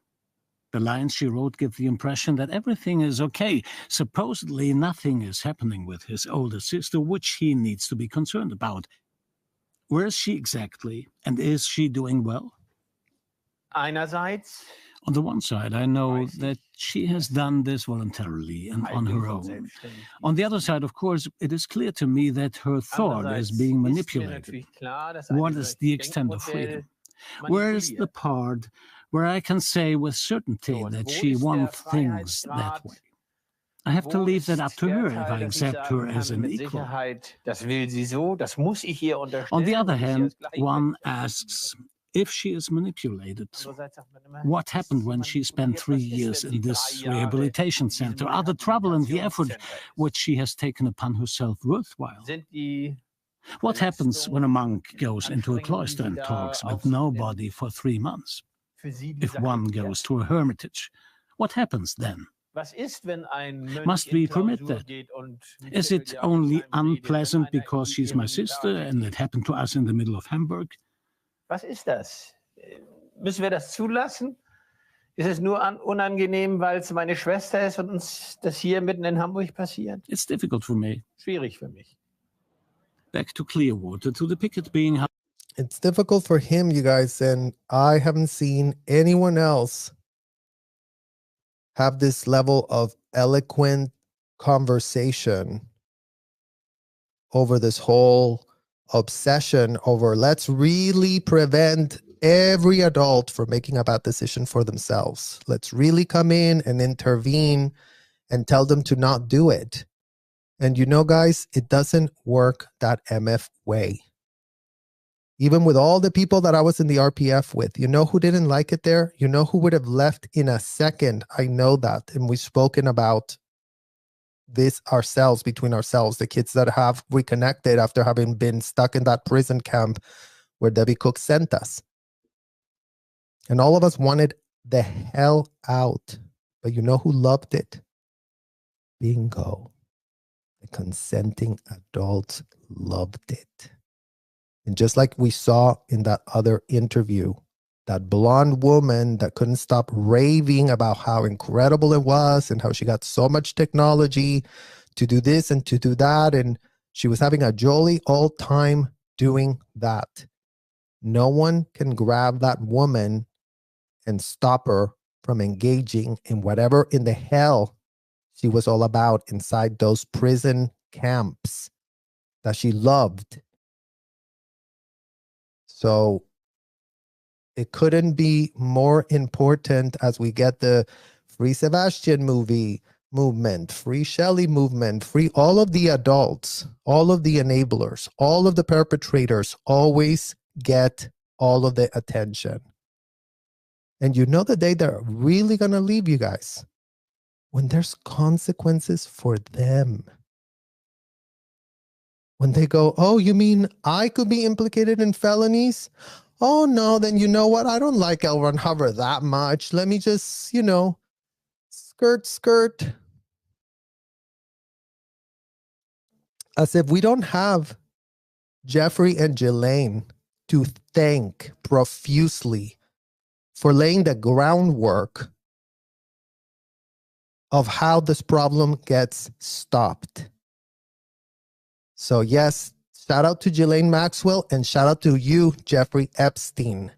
The lines she wrote give the impression that everything is okay. Supposedly nothing is happening with his older sister, which he needs to be concerned about. Where is she exactly? And is she doing well? Einerseits, on the one side, I know that she has done this voluntarily and on her own. On the other side, of course, it is clear to me that her thought is being manipulated. What is the extent of freedom? Where is the part where I can say with certainty that she wants things that way? I have to Wo leave ist that up to der her Teil, if I dass ich accept her sagen as kann, an mit equal. Sicherheit, das will sie so, das muss ich ihr unterstellen. On the other und ich ihr hand, das Gleiche one unterstellen. asks, if she is manipulated, Andererseits sagt man immer, what ist happened when jemand she spent manipuliert? 3 Was ist, years wenn in sie this 3 Jahre rehabilitation in diesem center? Are the trouble and the effort Rehabilitationscenter ist? which she has taken upon herself worthwhile? Sind die What happens when a monk goes into a Anstrengungen, die cloister sie and da talks with auf sich nobody nehmen, for 3 months? für sie die If Sache one wert? goes to a hermitage, what happens then? Was ist, wenn ein Mönch Must in we permit Klausur that? geht und ein Is it Vierteljahr mit only keinem redet, wenn unpleasant einer because in she's my ihrem sister Laden and it ist? happened to us in the middle of Hamburg? Was ist das? Müssen wir das zulassen? Ist es nur unangenehm, weil es meine Schwester ist und uns das hier mitten in Hamburg passiert? It's difficult for me. Schwierig für mich. Back to Clearwater, to the picket being held. It's difficult for him, you guys, and I haven't seen anyone else have this level of eloquent conversation over this whole obsession over let's really prevent every adult from making a bad decision for themselves. Let's really come in and intervene and tell them to not do it. And you know, guys, it doesn't work that MF way. Even with all the people that I was in the RPF with, you know who didn't like it there? You know who would have left in a second? I know that. And we've spoken about this ourselves, between ourselves, the kids that have reconnected after having been stuck in that prison camp where Debbie Cook sent us. And all of us wanted the hell out. But you know who loved it? Bingo. The consenting adults loved it. And just like we saw in that other interview, that blonde woman that couldn't stop raving about how incredible it was and how she got so much technology to do this and to do that. And she was having a jolly old time doing that. No one can grab that woman and stop her from engaging in whatever in the hell she was all about inside those prison camps that she loved. So it couldn't be more important as we get the Free Sebastian movement, Free Shelley movement, free all of the adults, all of the enablers, all of the perpetrators always get all of the attention. And you know the day they're really going to leave, you guys, when there's consequences for them. When they go, oh, you mean I could be implicated in felonies? Oh, no, then you know what? I don't like L. Ron Hubbard that much. Let me just, skirt. As if we don't have Jeffrey and Ghislaine to thank profusely for laying the groundwork of how this problem gets stopped. So yes, shout out to Ghislaine Maxwell and shout out to you, Jeffrey Epstein,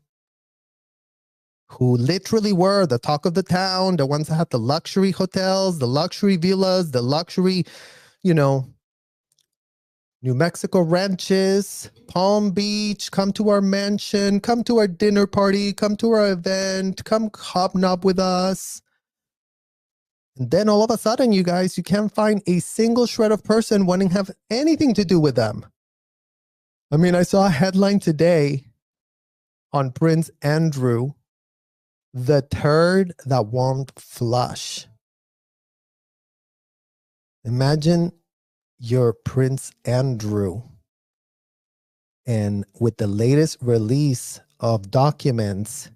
who literally were the talk of the town, the ones that had the luxury hotels, the luxury villas, the luxury, New Mexico ranches, Palm Beach, come to our mansion, come to our dinner party, come to our event, come hobnob with us. And then all of a sudden, you guys, you can't find a single shred of person wanting to have anything to do with them. I mean, I saw a headline today on Prince Andrew, the turd that won't flush. Imagine you're Prince Andrew, and with the latest release of documents,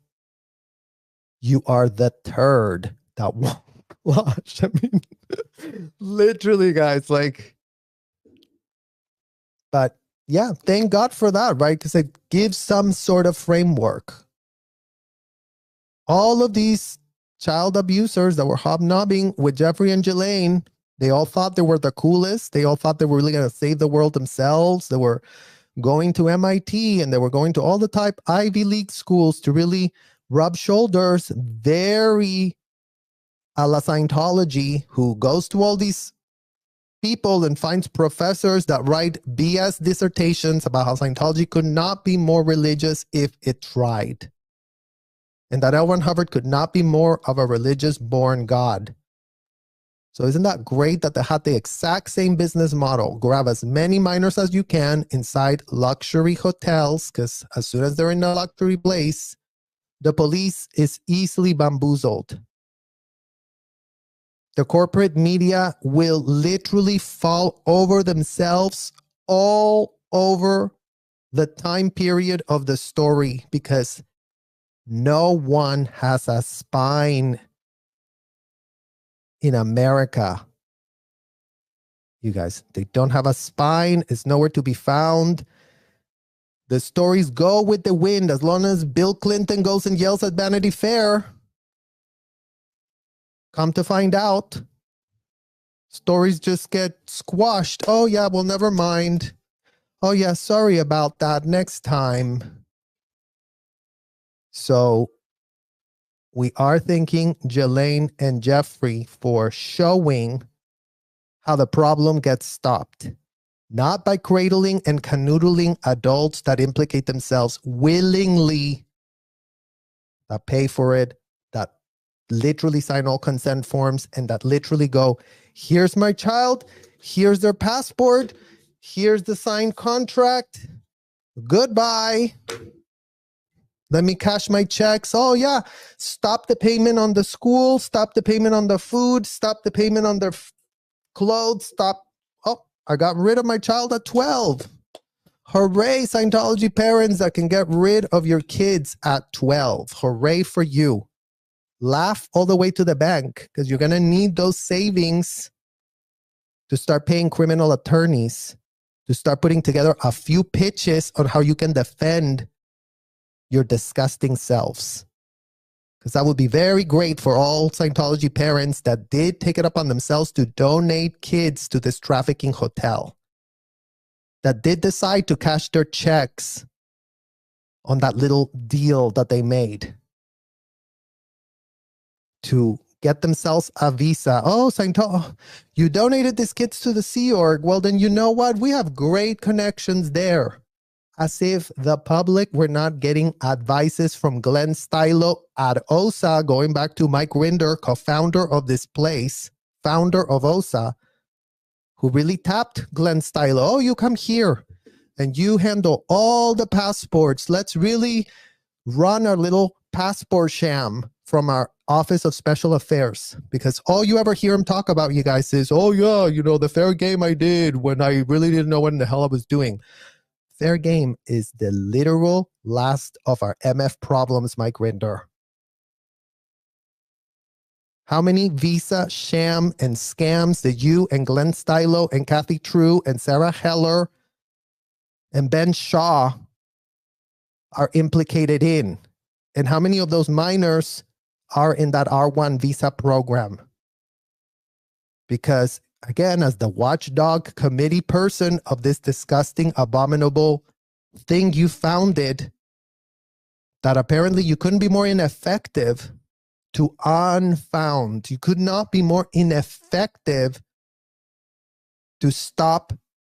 you are the turd that won't flush. I mean, literally, guys, but yeah, thank God for that, right? Because it gives some sort of framework. All of these child abusers that were hobnobbing with Jeffrey and Ghislaine, they all thought they were the coolest. They all thought they were really going to save the world themselves. They were going to MIT and they were going to all the type Ivy League schools to really rub shoulders. Very a la Scientology, who goes to all these people and finds professors that write BS dissertations about how Scientology could not be more religious if it tried. And that L. Ron Hubbard could not be more of a religious born God. So isn't that great that they had the exact same business model? Grab as many minors as you can inside luxury hotels, because as soon as they're in a luxury place, the police is easily bamboozled. The corporate media will literally fall over themselves all over the time period of the story because no one has a spine in America. You guys, they don't have a spine. It's nowhere to be found. The stories go with the wind as long as Bill Clinton goes and yells at Vanity Fair. Come to find out, stories just get squashed. Oh, yeah, well, never mind. Oh, yeah, sorry about that. Next time. So we are thanking Jelaine and Jeffrey for showing how the problem gets stopped. Not by cradling and canoodling adults that implicate themselves willingly, that pay for it, that literally sign all consent forms, and that literally go, here's my child, here's their passport, here's the signed contract, goodbye. Let me cash my checks. Oh, yeah, stop the payment on the school, stop the payment on the food, stop the payment on their clothes, stop. Oh, I got rid of my child at 12. Hooray, Scientology parents that can get rid of your kids at 12. Hooray for you. Laugh all the way to the bank because you're going to need those savings to start paying criminal attorneys, to start putting together a few pitches on how you can defend your disgusting selves. Because that would be very great for all Scientology parents that did take it up on themselves to donate kids to this trafficking hotel, that did decide to cash their checks on that little deal that they made to get themselves a visa. Oh, Scientology, you donated these kids to the Sea Org. Well, then you know what? We have great connections there. As if the public were not getting advices from Glenn Stylo at OSA, going back to Mike Rinder, co-founder of this place, founder of OSA, who really tapped Glenn Stylo. Oh, you come here and you handle all the passports. Let's really run our little passport sham from our Office of Special Affairs. Because all you ever hear him talk about, you guys, is, oh yeah, you know, the fair game I did when I really didn't know what in the hell I was doing. Fair game is the literal last of our MF problems, Mike Rinder. How many visa sham and scams did you and Glenn Stylo and Kathy True and Sarah Heller and Ben Shaw are implicated in? And how many of those minors are in that R1 visa program? Because again, as the watchdog committee person of this disgusting, abominable thing you founded, that apparently you couldn't be more ineffective to unfound. You could not be more ineffective to stop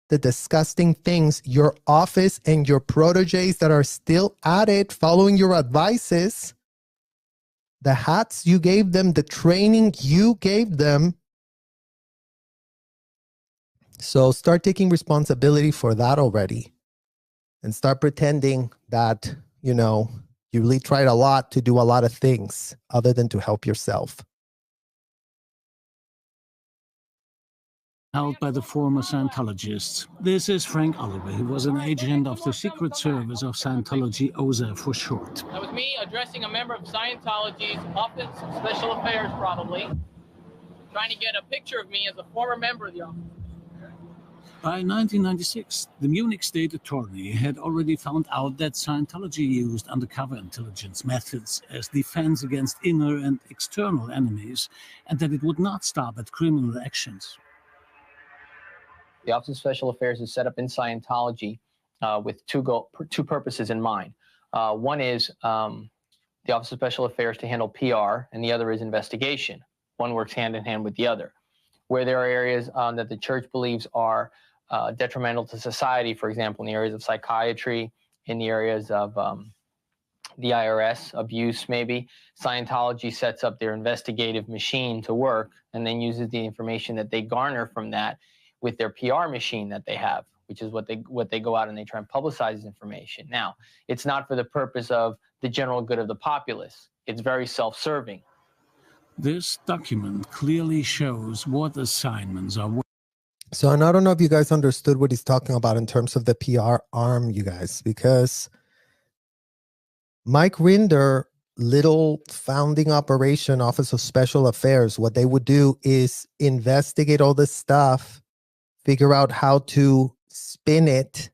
the disgusting things your office and your proteges that are still at it, following your advices, the hats you gave them, the training you gave them. So start taking responsibility for that already and start pretending that, you know, you really tried a lot to do a lot of things other than to help yourself. Held by the former Scientologists. This is Frank Oliver, who was an agent of the Secret Service of Scientology, OSA for short. That was me addressing a member of Scientology's Office of Special Affairs, probably, trying to get a picture of me as a former member of the office. By 1996, the Munich state attorney had already found out that Scientology used undercover intelligence methods as defense against inner and external enemies, and that it would not stop at criminal actions. The Office of Special Affairs is set up in Scientology with two purposes in mind. One is the Office of Special Affairs to handle PR, and the other is investigation. One works hand in hand with the other. Where there are areas that the church believes are detrimental to society, for example, in the areas of psychiatry, in the areas of the IRS, abuse maybe. Scientology sets up their investigative machine to work and then uses the information that they garner from that with their PR machine that they have, which is what they go out and they try and publicize this information. Now, it's not for the purpose of the general good of the populace. It's very self-serving. This document clearly shows what assignments are. So, and I don't know if you guys understood what he's talking about in terms of the PR arm, you guys, because Mike Rinder, little founding operation, Office of Special Affairs, what they would do is investigate all this stuff, figure out how to spin it,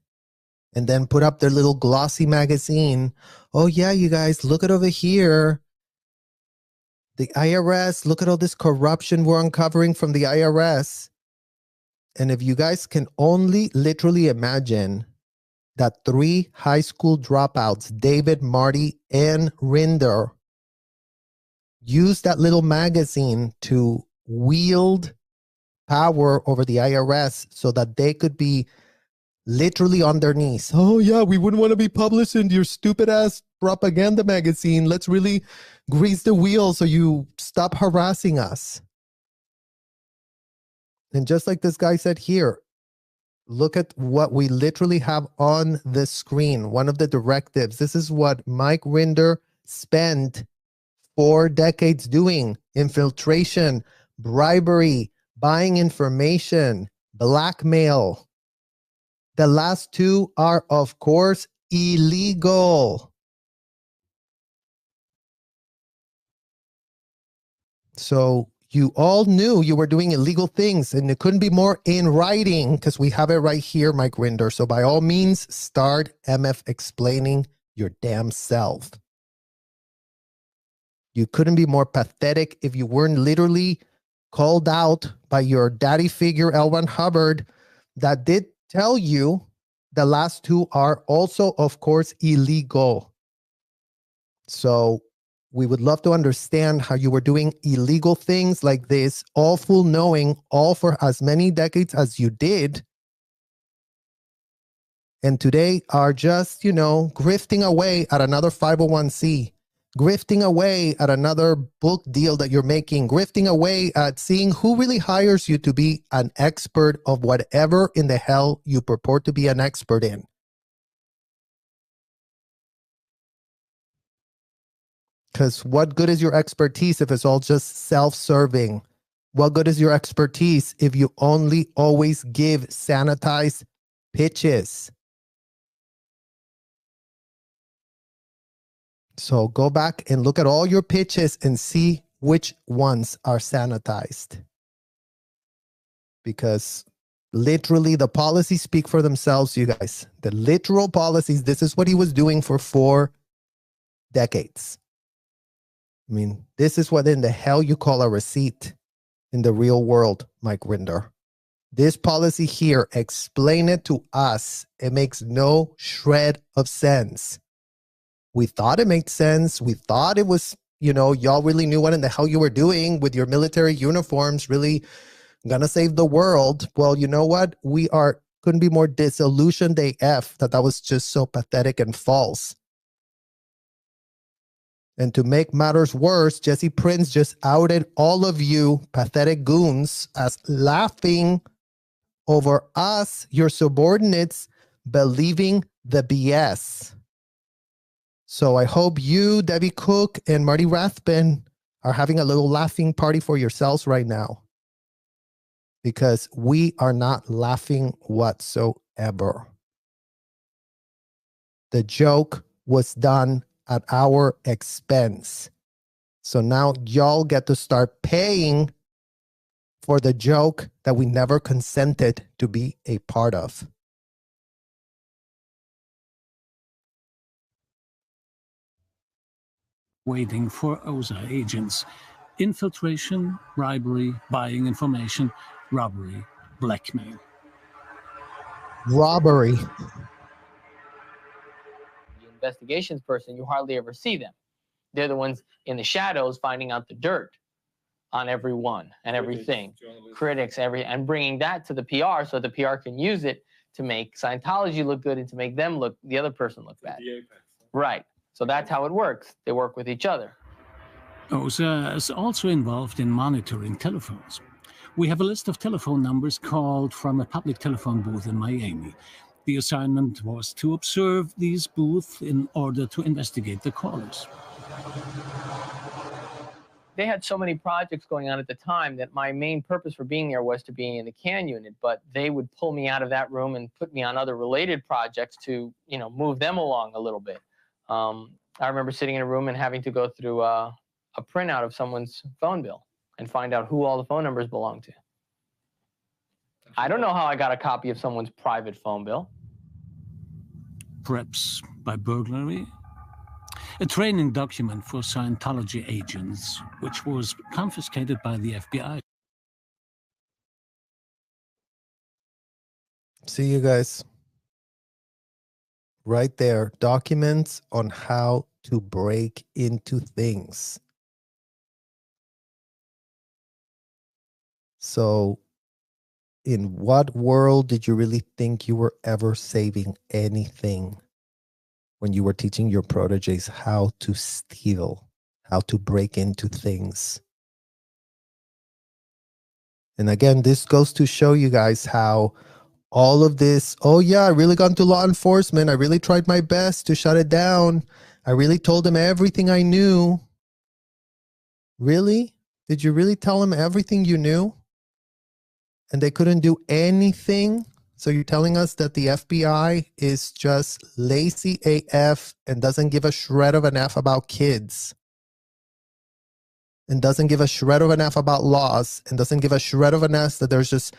and then put up their little glossy magazine. Oh yeah, you guys, look at over here. The IRS, look at all this corruption we're uncovering from the IRS. And if you guys can only literally imagine that 3 high school dropouts, David, Marty, and Rinder, used that little magazine to wield power over the IRS so that they could be literally on their knees. Oh yeah, we wouldn't want to be published in your stupid ass propaganda magazine. Let's really grease the wheel so you stop harassing us. And just like this guy said here, look at what we literally have on the screen. One of the directives. This is what Mike Rinder spent 4 decades doing. Infiltration, bribery, buying information, blackmail. The last 2 are, of course, illegal. So you all knew you were doing illegal things, and it couldn't be more in writing because we have it right here, Mike Rinder. So by all means, start MF explaining your damn self. You couldn't be more pathetic if you weren't literally called out by your daddy figure, L. Ron Hubbard, that did tell you the last 2 are also, of course, illegal. So we would love to understand how you were doing illegal things like this, all full knowing, all for as many decades as you did. And today are just, grifting away at another 501c, grifting away at another book deal that you're making, grifting away at seeing who really hires you to be an expert of whatever in the hell you purport to be an expert in. Because what good is your expertise if it's all just self-serving? What good is your expertise if you only always give sanitized pitches? So go back and look at all your pitches and see which ones are sanitized. Because literally the policies speak for themselves, you guys. The literal policies, this is what he was doing for 4 decades. I mean, this is what in the hell you call a receipt in the real world, Mike Rinder. This policy here, explain it to us. It makes no shred of sense. We thought it made sense. We thought it was, y'all really knew what in the hell you were doing with your military uniforms, really gonna save the world. Well, you know what? Couldn't be more disillusioned AF that was just so pathetic and false. And to make matters worse, Jesse Prince just outed all of you pathetic goons as laughing over us, your subordinates, believing the BS. So I hope you, Debbie Cook, and Marty Rathbun are having a little laughing party for yourselves right now. Because we are not laughing whatsoever. The joke was done at our expense. So now y'all get to start paying for the joke that we never consented to be a part of. Waiting for OSA agents. Infiltration, bribery, buying information, robbery, blackmail. Robbery. Investigations person, you hardly ever see them. They're the ones in the shadows finding out the dirt on everyone and everything. Critics, and bringing that to the PR so the PR can use it to make Scientology look good and to make them look, the other person look bad. Right. So that's how it works. They work with each other. OSA is also involved in monitoring telephones. We have a list of telephone numbers called from a public telephone booth in Miami. The assignment was to observe these booths in order to investigate the callers. They had so many projects going on at the time that my main purpose for being there was to be in the CAN unit, but they would pull me out of that room and put me on other related projects to, move them along a little bit. I remember sitting in a room and having to go through a printout of someone's phone bill and find out who all the phone numbers belong to. I don't know how I got a copy of someone's private phone bill. Perhaps by burglary? A training document for Scientology agents, which was confiscated by the FBI. See you guys. Right there. Documents on how to break into things. So, in what world did you really think you were ever saving anything when you were teaching your proteges how to steal, how to break into things? And again, this goes to show you guys how all of this, oh yeah, I really got into law enforcement. I really tried my best to shut it down. I really told them everything I knew. Really? Did you really tell them everything you knew? And they couldn't do anything? So you're telling us that the FBI is just lazy AF and doesn't give a shred of an F about kids, and doesn't give a shred of an F about laws, and doesn't give a shred of an F that there's just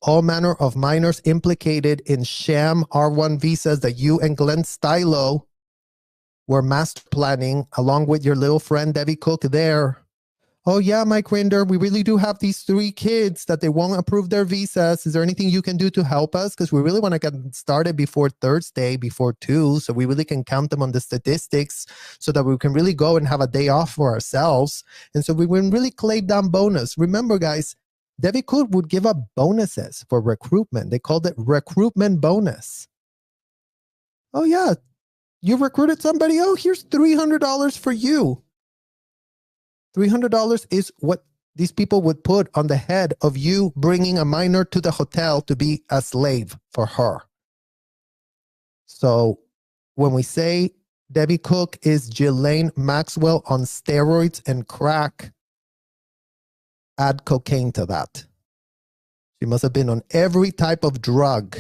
all manner of minors implicated in sham R1 visas that you and Glenn Stylo were master planning along with your little friend Debbie Cook there. Oh yeah, Mike Rinder, we really do have these 3 kids that they won't approve their visas. Is there anything you can do to help us? Because we really want to get started before Thursday, before 2, so we really can count them on the statistics so that we can really go and have a day off for ourselves. And so we can really claim down bonus. Remember, guys, Debbie Cook would give up bonuses for recruitment. They called it recruitment bonus. Oh yeah, you recruited somebody. Oh, here's $300 for you. $300 is what these people would put on the head of you bringing a minor to the hotel to be a slave for her. So when we say Debbie Cook is Ghislaine Maxwell on steroids and crack, add cocaine to that. She must have been on every type of drug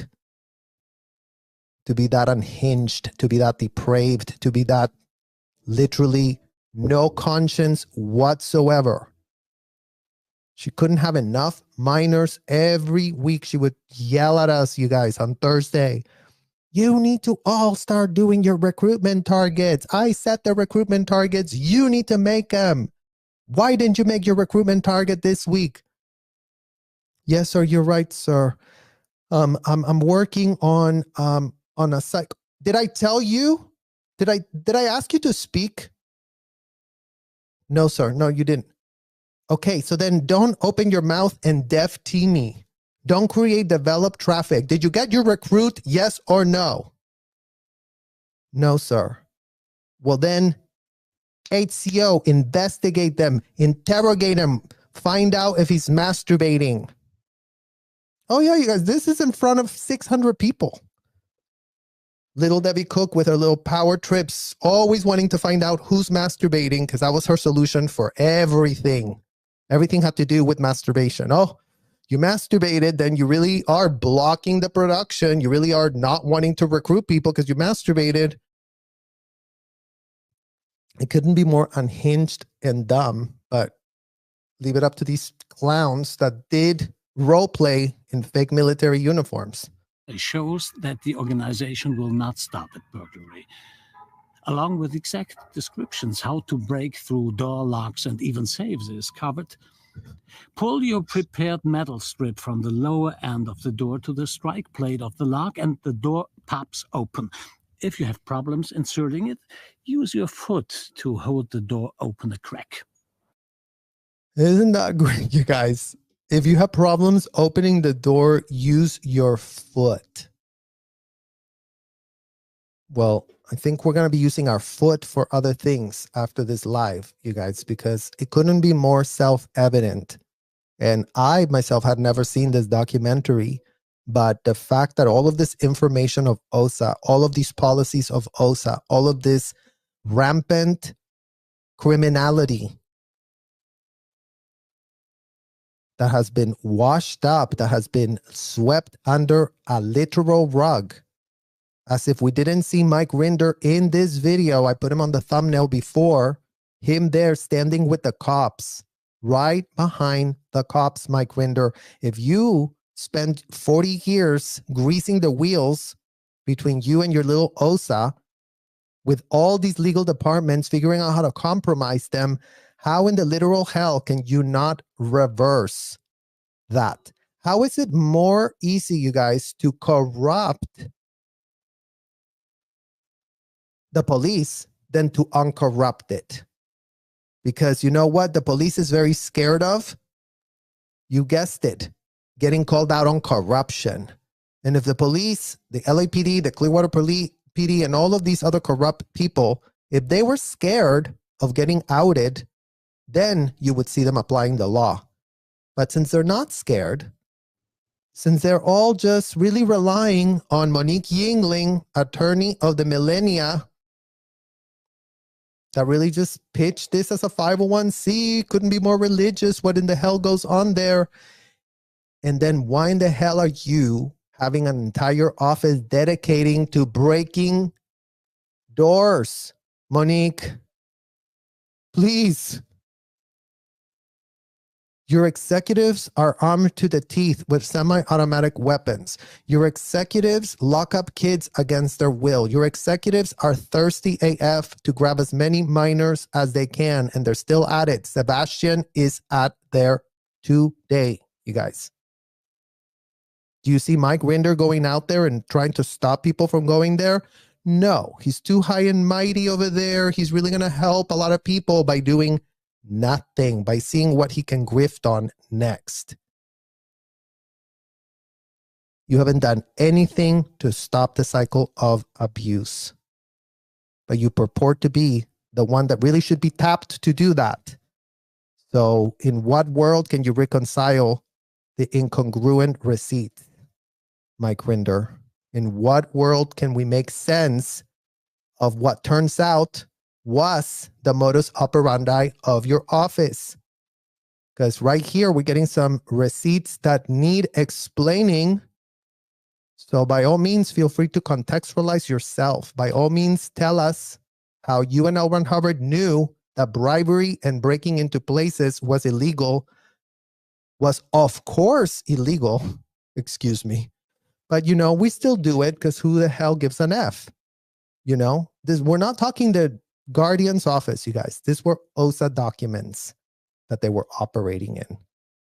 to be that unhinged, to be that depraved, to be that literally no conscience whatsoever. She couldn't have enough minors. Every week she would yell at us, you guys, on Thursday. You need to all start doing your recruitment targets. I set the recruitment targets. You need to make them. Why didn't you make your recruitment target this week? Yes, sir, you're right, sir. I'm working on a psych. Did I tell you? Did I ask you to speak? No, sir. No, you didn't. Okay, so then don't open your mouth and deaf T me. Don't create developed traffic. Did you get your recruit? Yes or no? No, sir. Well then, HCO, investigate them, interrogate him, find out if he's masturbating. Oh yeah, you guys, this is in front of 600 people. Little Debbie Cook with her little power trips, always wanting to find out who's masturbating, because that was her solution for everything. Everything had to do with masturbation. Oh, you masturbated, then you really are blocking the production. You really are not wanting to recruit people because you masturbated. It couldn't be more unhinged and dumb, but leave it up to these clowns that did role play in fake military uniforms. It shows that the organization will not stop at burglary. Along with exact descriptions how to break through door locks and even safes is covered. Pull your prepared metal strip from the lower end of the door to the strike plate of the lock and the door pops open. If you have problems inserting it, use your foot to hold the door open a crack. Isn't that great, you guys? If you have problems opening the door, use your foot. Well, I think we're going to be using our foot for other things after this live, you guys, because it couldn't be more self-evident. And I myself had never seen this documentary, but the fact that all of this information of OSA, all of these policies of OSA, all of this rampant criminality that has been washed up, that has been swept under a literal rug, as if we didn't see Mike Rinder in this video. I put him on the thumbnail before, him there standing with the cops, right behind the cops, Mike Rinder. If you spend 40 years greasing the wheels between you and your little OSA, with all these legal departments figuring out how to compromise them, how in the literal hell can you not reverse that? How is it more easy, you guys, to corrupt the police than to uncorrupt it? Because you know what the police is very scared of? You guessed it, getting called out on corruption. And if the police, the LAPD, the Clearwater Police, PD, and all of these other corrupt people, if they were scared of getting outed, then you would see them applying the law. But since they're not scared, since they're all just really relying on Monique Yingling, attorney of the millennia, that really just pitched this as a 501c, couldn't be more religious, what in the hell goes on there? And then why in the hell are you having an entire office dedicating to breaking doors? Monique, please. Your executives are armed to the teeth with semi-automatic weapons. Your executives lock up kids against their will. Your executives are thirsty AF to grab as many minors as they can, and they're still at it. Sebastian is at there today, you guys. Do you see Mike Rinder going out there and trying to stop people from going there? No, he's too high and mighty over there. He's really going to help a lot of people by doing nothing, by seeing what he can grift on next. You haven't done anything to stop the cycle of abuse, but you purport to be the one that really should be tapped to do that. So in what world can you reconcile the incongruent receipt, Mike Rinder? In what world can we make sense of what turns out was the modus operandi of your office? Because right here, we're getting some receipts that need explaining. So by all means, feel free to contextualize yourself. By all means, tell us how you and L. Ron Hubbard knew that bribery and breaking into places was illegal, was of course illegal, excuse me. But, you know, we still do it because who the hell gives an F? You know, we're not talking the Guardian's office, you guys. These were OSA documents that they were operating in.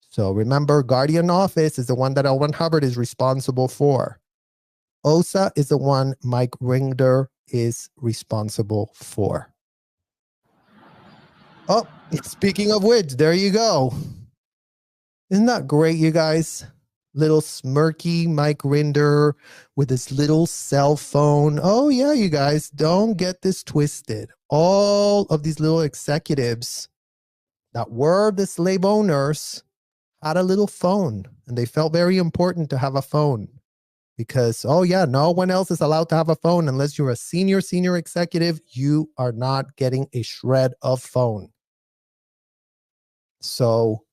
So remember, Guardian office is the one that L. Ron Hubbard is responsible for. OSA is the one Mike Rinder is responsible for. Oh, speaking of which, there you go. Isn't that great, you guys? Little smirky Mike Rinder with his little cell phone. Oh yeah, you guys, don't get this twisted. All of these little executives that were the slave owners had a little phone, and they felt very important to have a phone because, oh yeah, no one else is allowed to have a phone unless you're a senior executive. You are not getting a shred of phone. So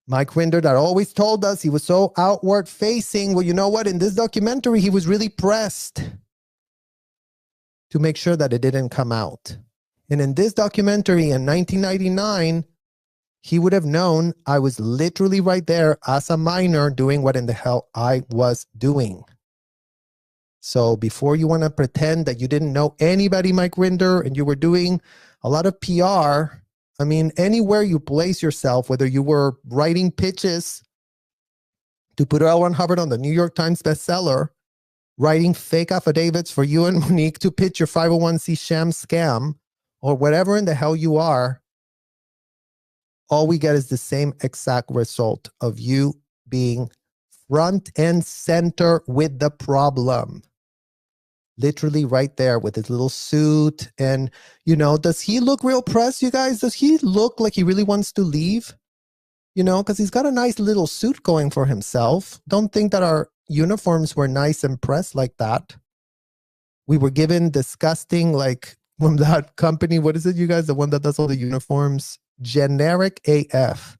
Mike Rinder that always told us he was so outward facing. Well, you know what? In this documentary, he was really pressed to make sure that it didn't come out. And in this documentary in 1999, he would have known I was literally right there as a minor doing what in the hell I was doing. So before you want to pretend that you didn't know anybody, Mike Rinder, and you were doing a lot of PR, I mean, anywhere you place yourself, whether you were writing pitches to put L. Ron Hubbard on the New York Times bestseller, writing fake affidavits for you and Monique to pitch your 501c sham scam, or whatever in the hell you are, all we get is the same exact result of you being front and center with the problem. literally right there with his little suit. And, you know, does he look real pressed, you guys? Does he look like he really wants to leave? You know, because he's got a nice little suit going for himself. Don't think that our uniforms were nice and pressed like that. We were given disgusting, like from that company. What is it, you guys? The one that does all the uniforms? Generic AF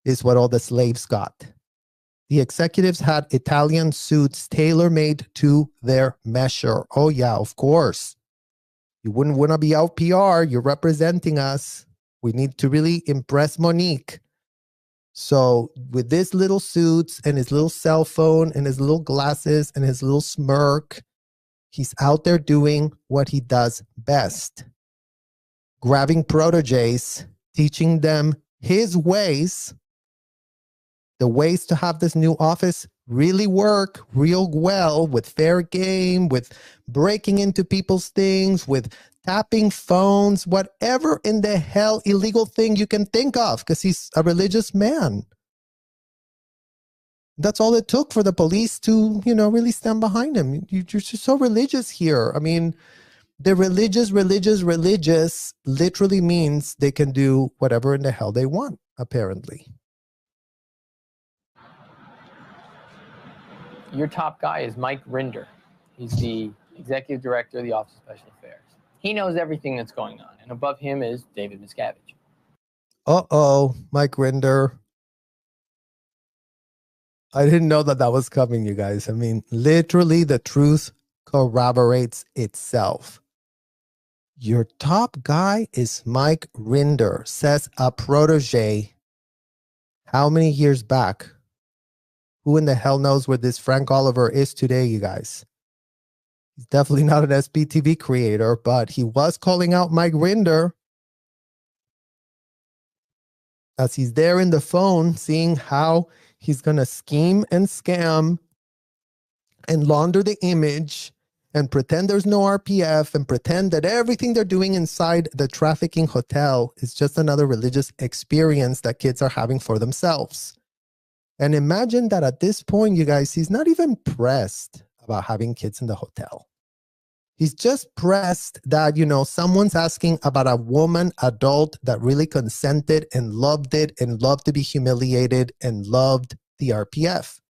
is what all the slaves got. The executives had Italian suits tailor-made to their measure. Oh, yeah, of course. You wouldn't want to be out PR. You're representing us. We need to really impress Monique. So with this little suits and his little cell phone and his little glasses and his little smirk, he's out there doing what he does best. Grabbing proteges, teaching them his ways, the ways to have this new office really work real well, with fair game, with breaking into people's things, with tapping phones, whatever in the hell illegal thing you can think of, because he's a religious man. That's all it took for the police to, you know, really stand behind him. You're just so religious here. I mean, the religious literally means they can do whatever in the hell they want, apparently. Your top guy is Mike Rinder. He's the executive director of the Office of Special Affairs. He knows everything that's going on. And above him is David Miscavige. Uh-oh, Mike Rinder. I didn't know that was coming, you guys. I mean, literally the truth corroborates itself. Your top guy is Mike Rinder, says a protege. How many years back? Who in the hell knows where this Frank Oliver is today, you guys? He's definitely not an SBTV creator, but he was calling out Mike Rinder as he's there in the phone, seeing how he's going to scheme and scam and launder the image and pretend there's no RPF and pretend that everything they're doing inside the trafficking hotel is just another religious experience that kids are having for themselves. And imagine that at this point, you guys, he's not even pressed about having kids in the hotel. He's just pressed that, you know, someone's asking about a woman, adult, that really consented and loved it and loved to be humiliated and loved the RPF.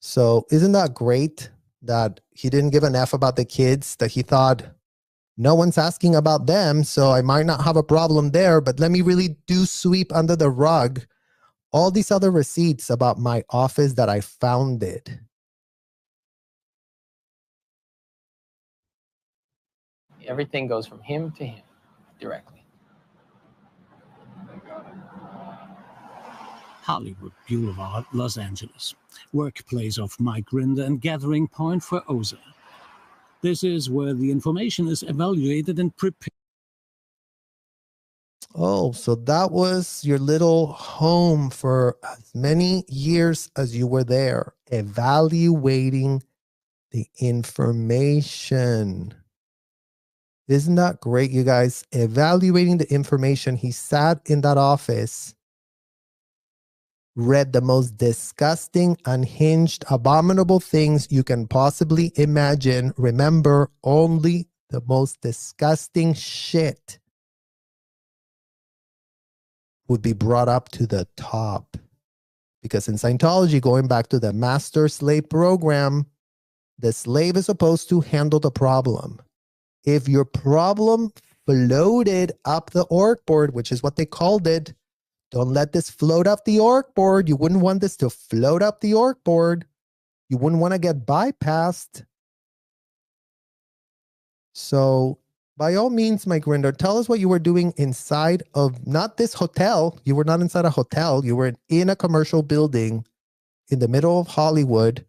So isn't that great that he didn't give an F about the kids, that he thought, no one's asking about them, so I might not have a problem there, but let me really do sweep under the rug all these other receipts about my office that I founded. Everything goes from him to him directly. Hollywood Boulevard, Los Angeles. Workplace of Mike Rinder and gathering point for Oza. This is where the information is evaluated and prepared. Oh, so that was your little home for as many years as you were there, evaluating the information. Isn't that great, you guys? Evaluating the information. He sat in that office, read the most disgusting, unhinged, abominable things you can possibly imagine. Remember, only the most disgusting shit would be brought up to the top. Because in Scientology, going back to the master-slave program, the slave is supposed to handle the problem. If your problem floated up the org board, which is what they called it, don't let this float up the org board. You wouldn't want this to float up the org board. You wouldn't want to get bypassed. So by all means, Mike Rinder, tell us what you were doing inside of, not this hotel. You were not inside a hotel. You were in a commercial building in the middle of Hollywood,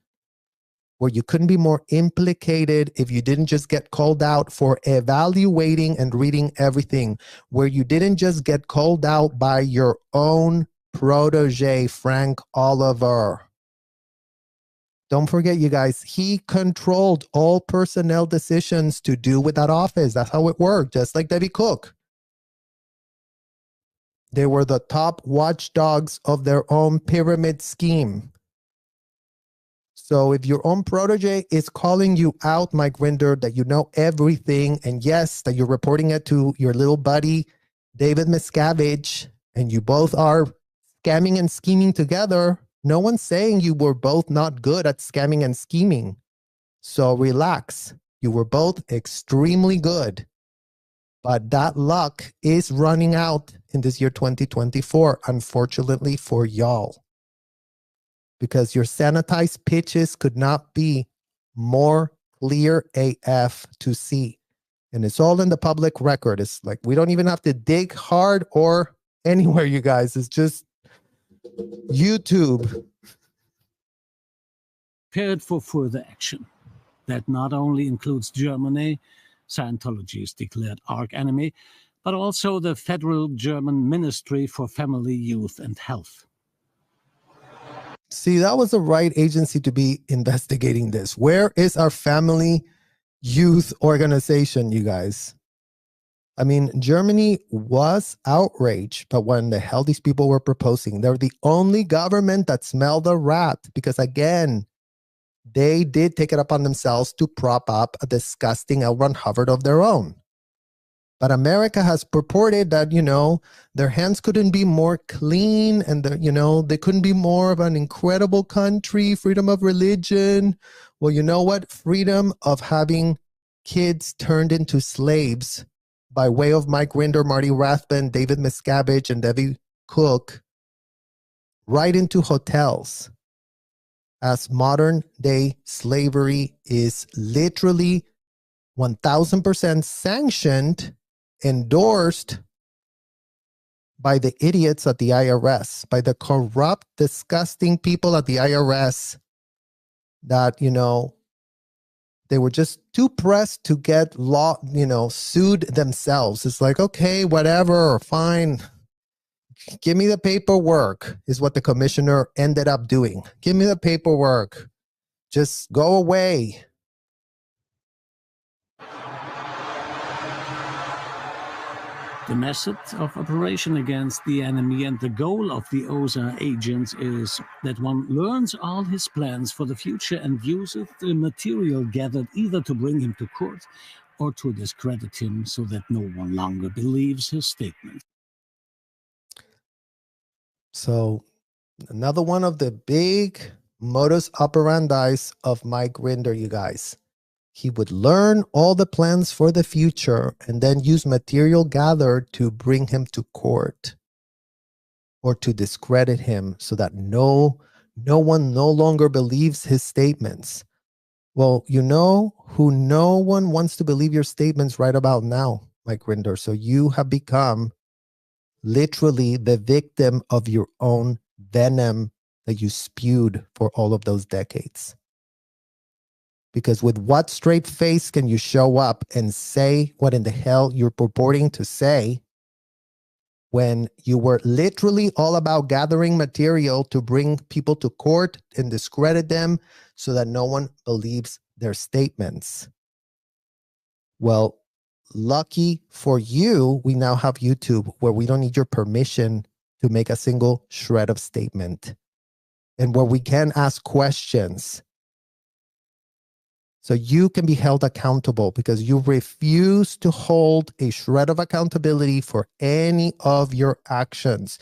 where you couldn't be more implicated if you didn't just get called out for evaluating and reading everything, where you didn't just get called out by your own protege, Frank Oliver. Don't forget, you guys, he controlled all personnel decisions to do with that office. That's how it worked, just like Debbie Cook. They were the top watchdogs of their own pyramid scheme. So if your own protege is calling you out, Mike Rinder, that you know everything, and yes, that you're reporting it to your little buddy, David Miscavige, and you both are scamming and scheming together, no one's saying you were both not good at scamming and scheming. So relax. You were both extremely good. But that luck is running out in this year 2024, unfortunately for y'all. Because your sanitized pitches could not be more clear AF to see. And it's all in the public record. It's like we don't even have to dig hard or anywhere, you guys. It's just YouTube. Prepared for further action. That not only includes Germany, Scientology's declared arch-enemy, but also the Federal German Ministry for Family, Youth and Health. See, that was the right agency to be investigating this. Where is our family youth organization, you guys? I mean, Germany was outraged, but when the hell these people were proposing, they're the only government that smelled a rat because, again, they did take it upon themselves to prop up a disgusting L. Ron Hubbard of their own. But America has purported that, you know, their hands couldn't be more clean and, you know, they couldn't be more of an incredible country, freedom of religion. Well, you know what? Freedom of having kids turned into slaves by way of Mike Rinder, Marty Rathbun, David Miscavige, and Debbie Cook right into hotels. As modern day slavery is literally 1000% sanctioned, endorsed by the idiots at the IRS, by the corrupt, disgusting people at the IRS that, you know, they were just too pressed to get law, you know, sued themselves. It's like, okay, whatever, fine. Give me the paperwork is what the commissioner ended up doing. Give me the paperwork. Just go away. The method of operation against the enemy and the goal of the OSA agents is that one learns all his plans for the future and uses the material gathered either to bring him to court or to discredit him so that no one longer believes his statement. So another one of the big modus operandi of Mike Rinder, you guys. He would learn all the plans for the future and then use material gathered to bring him to court or to discredit him so that no one no longer believes his statements. Well, you know who no one wants to believe your statements right about now, Mike Rinder. So you have become literally the victim of your own venom that you spewed for all of those decades. Because with what straight face can you show up and say what in the hell you're purporting to say when you were literally all about gathering material to bring people to court and discredit them so that no one believes their statements? Well, lucky for you, we now have YouTube where we don't need your permission to make a single shred of statement and where we can ask questions. So you can be held accountable because you refuse to hold a shred of accountability for any of your actions.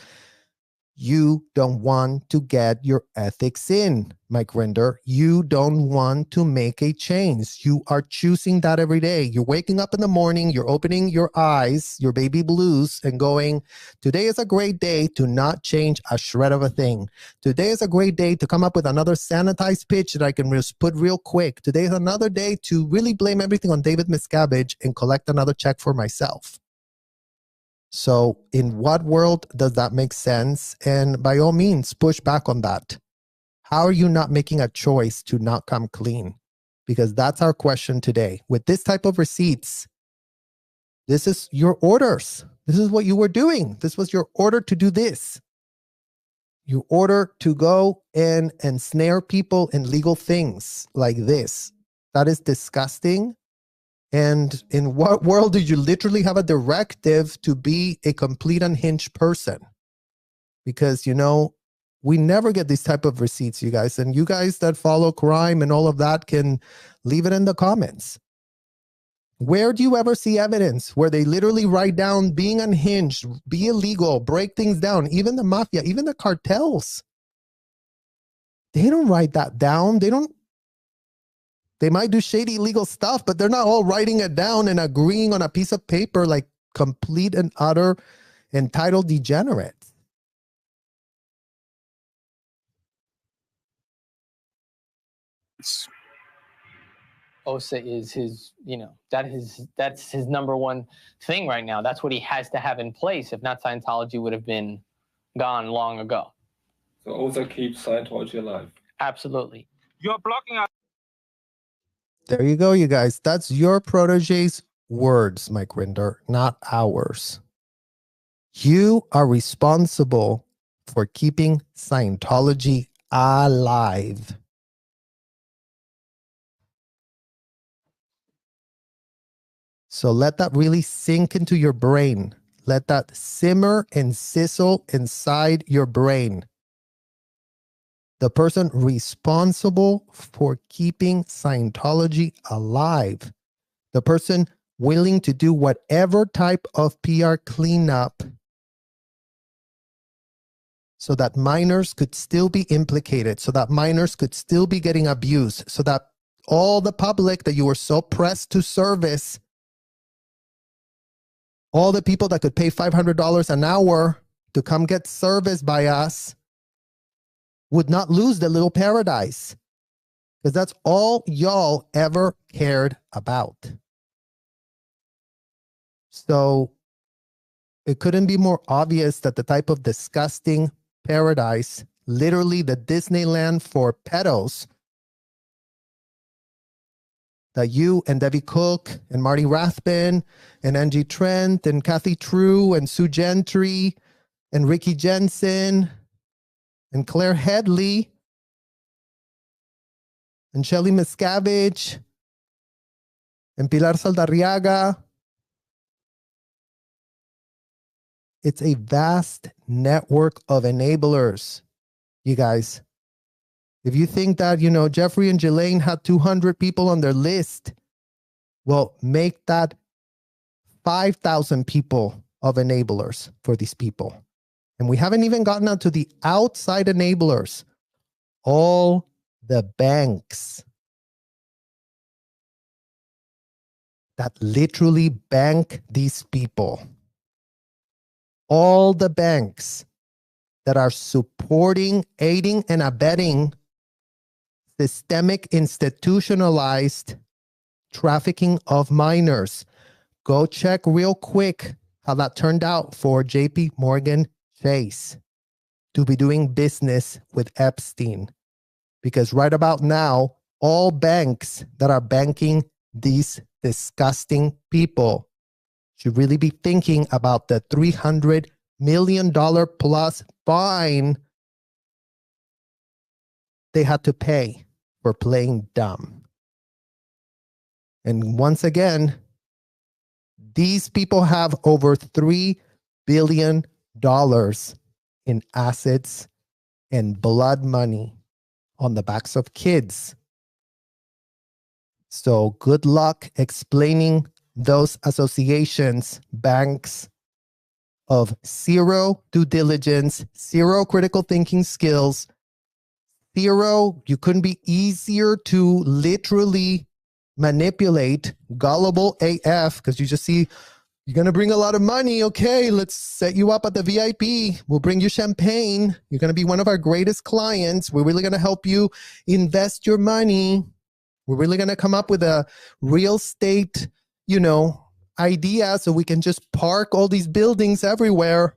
You don't want to get your ethics in, Mike Rinder. You don't want to make a change. You are choosing that every day. You're waking up in the morning, you're opening your eyes, your baby blues, and going, today is a great day to not change a shred of a thing. Today is a great day to come up with another sanitized pitch that I can just put real quick. Today is another day to really blame everything on David Miscavige and collect another check for myself. So in what world does that make sense? And by all means, push back on that. How are you not making a choice to not come clean? Because that's our question today. With this type of receipts, this is your orders. This is what you were doing. This was your order to do this. Your order to go and ensnare people in legal things like this. That is disgusting. And in what world do you literally have a directive to be a complete unhinged person? Because, you know, We never get these type of receipts, you guys. And you guys that follow crime and all of that can leave it in the comments. Where do you ever see evidence where they literally write down being unhinged, be illegal, break things down? Even the mafia, even the cartels, they don't write that down. They might do shady illegal stuff, but they're not all writing it down and agreeing on a piece of paper like complete and utter entitled degenerates. OSA is his, that's his number one thing right now. That's what he has to have in place. If not, Scientology would have been gone long ago. So OSA keeps Scientology alive. Absolutely. You're blocking us. There you go, you guys. That's your protege's words, Mike Rinder, not ours. You are responsible for keeping Scientology alive. So let that really sink into your brain. Let that simmer and sizzle inside your brain. The person responsible for keeping Scientology alive. The person willing to do whatever type of PR cleanup so that minors could still be implicated, so that minors could still be getting abused, so that all the public that you were so pressed to service, all the people that could pay $500 an hour to come get service by us would not lose their little paradise. Because that's all y'all ever cared about. So it couldn't be more obvious that the type of disgusting paradise, literally the Disneyland for pedos, that you and Debbie Cook and Marty Rathbun and Angie Trent and Kathy True and Sue Gentry and Ricky Jensen and Claire Headley and Shelly Miscavige and Pilar Saldarriaga. It's a vast network of enablers, you guys. If you think that, Jeffrey and Jelaine had 200 people on their list, well, make that 5,000 people of enablers for these people. And we haven't even gotten out to the outside enablers. All the banks that literally bank these people. All the banks that are supporting, aiding, and abetting systemic, institutionalized trafficking of minors. Go check real quick how that turned out for JP Morgan Chase to be doing business with Epstein. Because right about now, all banks that are banking these disgusting people should really be thinking about the $300 million plus fine they had to pay for playing dumb. And once again, these people have over $3 billion in assets and blood money on the backs of kids. So good luck explaining those associations, banks of zero due diligence, zero critical thinking skills, zero, you couldn't be easier to literally manipulate, gullible AF, because you just see, you're going to bring a lot of money. Okay, let's set you up at the VIP. We'll bring you champagne. You're going to be one of our greatest clients. We're really going to help you invest your money. We're really going to come up with a real estate, idea so we can just park all these buildings everywhere.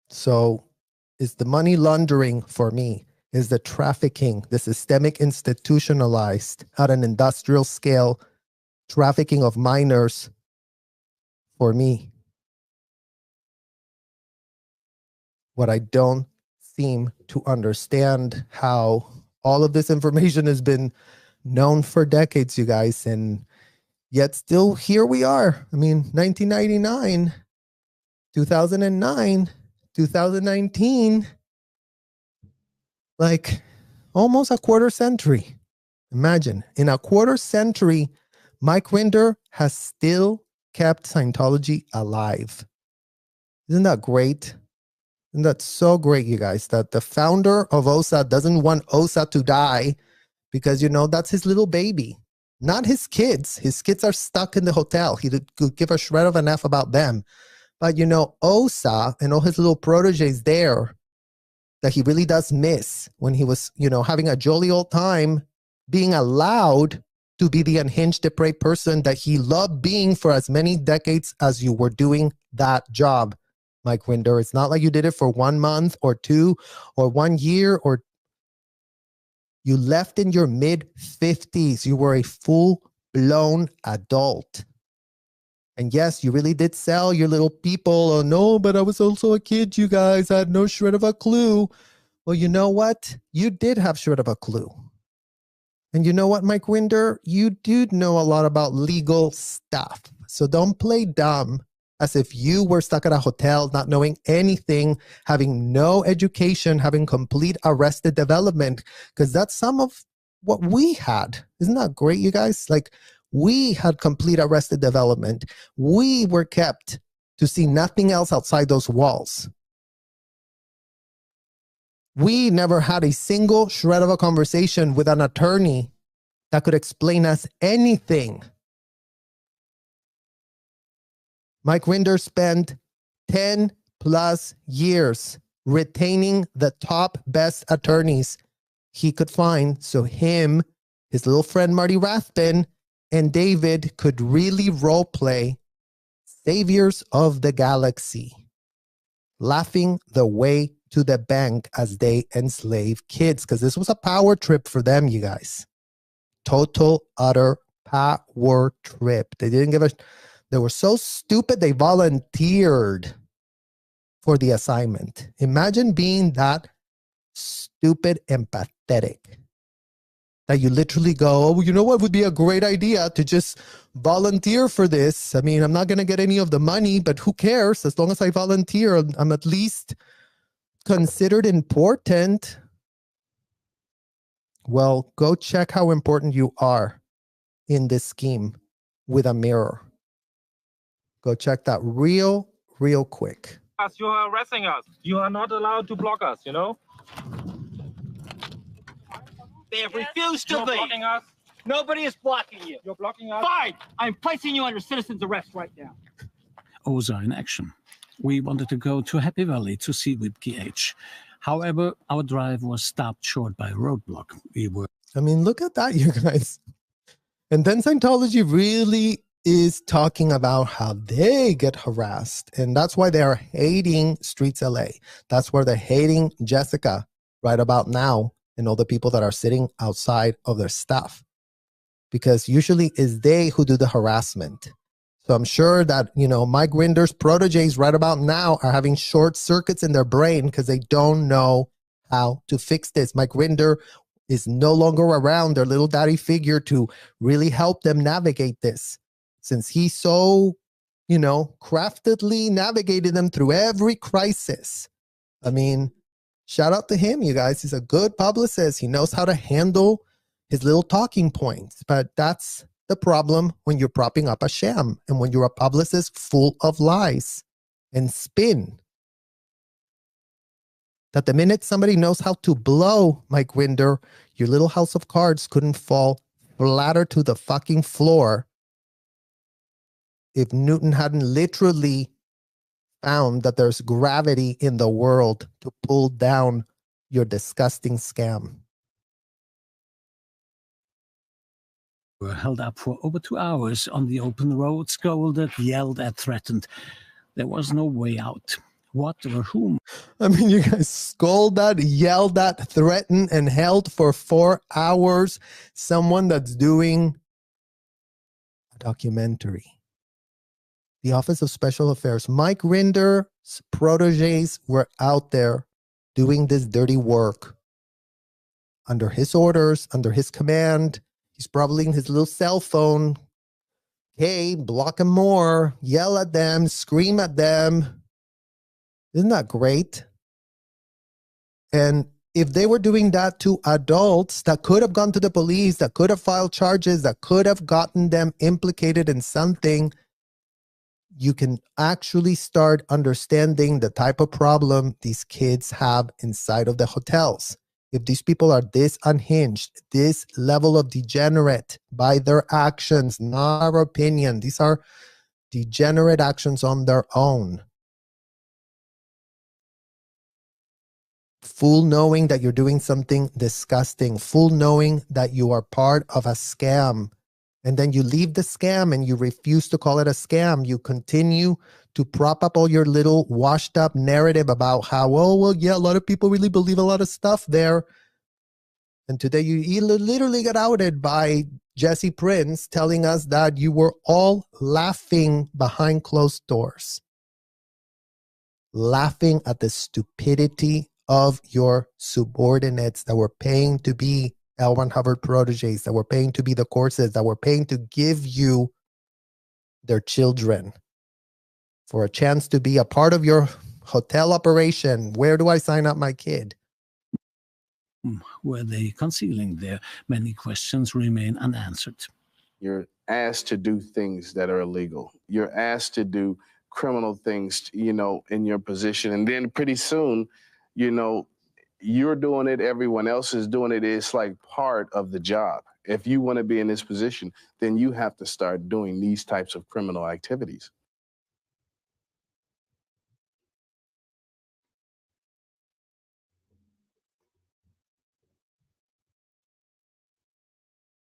So is the money laundering for me, is the trafficking, the systemic institutionalized at an industrial scale trafficking of minors for me. What I don't seem to understand how all of this information has been known for decades, you guys. And, Yet still here we are. I mean, 1999, 2009, 2019, like almost a quarter century. Imagine, in a quarter century, Mike Rinder has still kept Scientology alive. Isn't that great? Isn't that so great, you guys, that the founder of OSA doesn't want OSA to die because, you know, that's his little baby, not his kids. His kids are stuck in the hotel. He could give a shred of an F about them. But, you know, OSA and all his little proteges there that he really does miss when he was, you know, having a jolly old time being allowed to be the unhinged, depraved person that he loved being for as many decades as you were doing that job, Mike Rinder. It's not like you did it for 1 month or 2 or 1 year, or you left in your mid-50s. You were a full-blown adult. And yes, you really did sell your little people. Oh, no, but I was also a kid, you guys. I had no shred of a clue. Well, you know what? You did have shred of a clue. And you know what, Mike Rinder? You do know a lot about legal stuff. So don't play dumb as if you were stuck at a hotel, not knowing anything, having no education, having complete arrested development, because that's some of what we had. Isn't that great, you guys? Like, we had complete arrested development. We were kept to see nothing else outside those walls. We never had a single shred of a conversation with an attorney that could explain us anything. Mike Rinder spent 10 plus years retaining the top best attorneys he could find, so him, his little friend Marty Rathbun, and David could really role play saviors of the galaxy, laughing the way to the bank as they enslave kids, because this was a power trip for them, you guys. Total, utter power trip. They didn't give a... They were so stupid, they volunteered for the assignment. Imagine being that stupid and pathetic that you literally go, oh, you know what would be a great idea to just volunteer for this. I mean, I'm not going to get any of the money, but who cares? As long as I volunteer, I'm at least considered important. Well, go check how important you are in this scheme with a mirror. Go check that real quick. You are harassing us. You are not allowed to block us, you know? They have refused to You're leave. blocking us. Nobody is blocking you. You're blocking us. Fine. I'm placing you under citizen's arrest right now. OSA in action. We wanted to go to Happy Valley to see with GH. However, our drive was stopped short by a roadblock. I mean, look at that, you guys. And then Scientology really is talking about how they get harassed. And that's why they are hating Streets LA. That's where they're hating Jessica right about now and all the people that are sitting outside of their stuff. Because usually it's they who do the harassment. So I'm sure that, you know, Mike Rinder's proteges right about now are having short circuits in their brain because they don't know how to fix this. Mike Rinder is no longer around, their little daddy figure, to really help them navigate this. Since he so, you know, craftedly navigated them through every crisis. I mean, shout out to him, you guys. He's a good publicist. He knows how to handle his little talking points. But that's the problem when you're propping up a sham and when you're a publicist full of lies and spin. That the minute somebody knows how to blow Mike Rinder, your little house of cards couldn't fall flatter to the fucking floor if Newton hadn't literally found that there's gravity in the world to pull down your disgusting scam. We were held up for over 2 hours on the open road, scolded, yelled at, threatened. There was no way out. What or whom? I mean, you guys scolded, yelled at, threatened, and held for 4 hours someone that's doing a documentary. The Office of Special Affairs. Mike Rinder's proteges were out there doing this dirty work under his orders, under his command. He's probably in his little cell phone Okay, block them more, yell at them, scream at them. Isn't that great? And if they were doing that to adults that could have gone to the police, that could have filed charges, that could have gotten them implicated in something, you can actually start understanding the type of problem these kids have inside of the hotels. If these people are this unhinged, this level of degenerate by their actions, not our opinion, these are degenerate actions on their own. Full knowing that you're doing something disgusting, full knowing that you are part of a scam, and then you leave the scam and you refuse to call it a scam. You continue to prop up all your little washed up narrative about how, oh, well, yeah, a lot of people really believe a lot of stuff there. And today you literally got outed by Jesse Prince telling us that you were all laughing behind closed doors, laughing at the stupidity of your subordinates that were paying to be L. Ron Hubbard proteges, that were paying to be the courses, that were paying to give you their children for a chance to be a part of your hotel operation. Where do I sign up my kid? Were they concealing there? Many questions remain unanswered. You're asked to do things that are illegal. You're asked to do criminal things, in your position. And then pretty soon, you're doing it, everyone else is doing it. It's like part of the job. If you want to be in this position, then you have to start doing these types of criminal activities.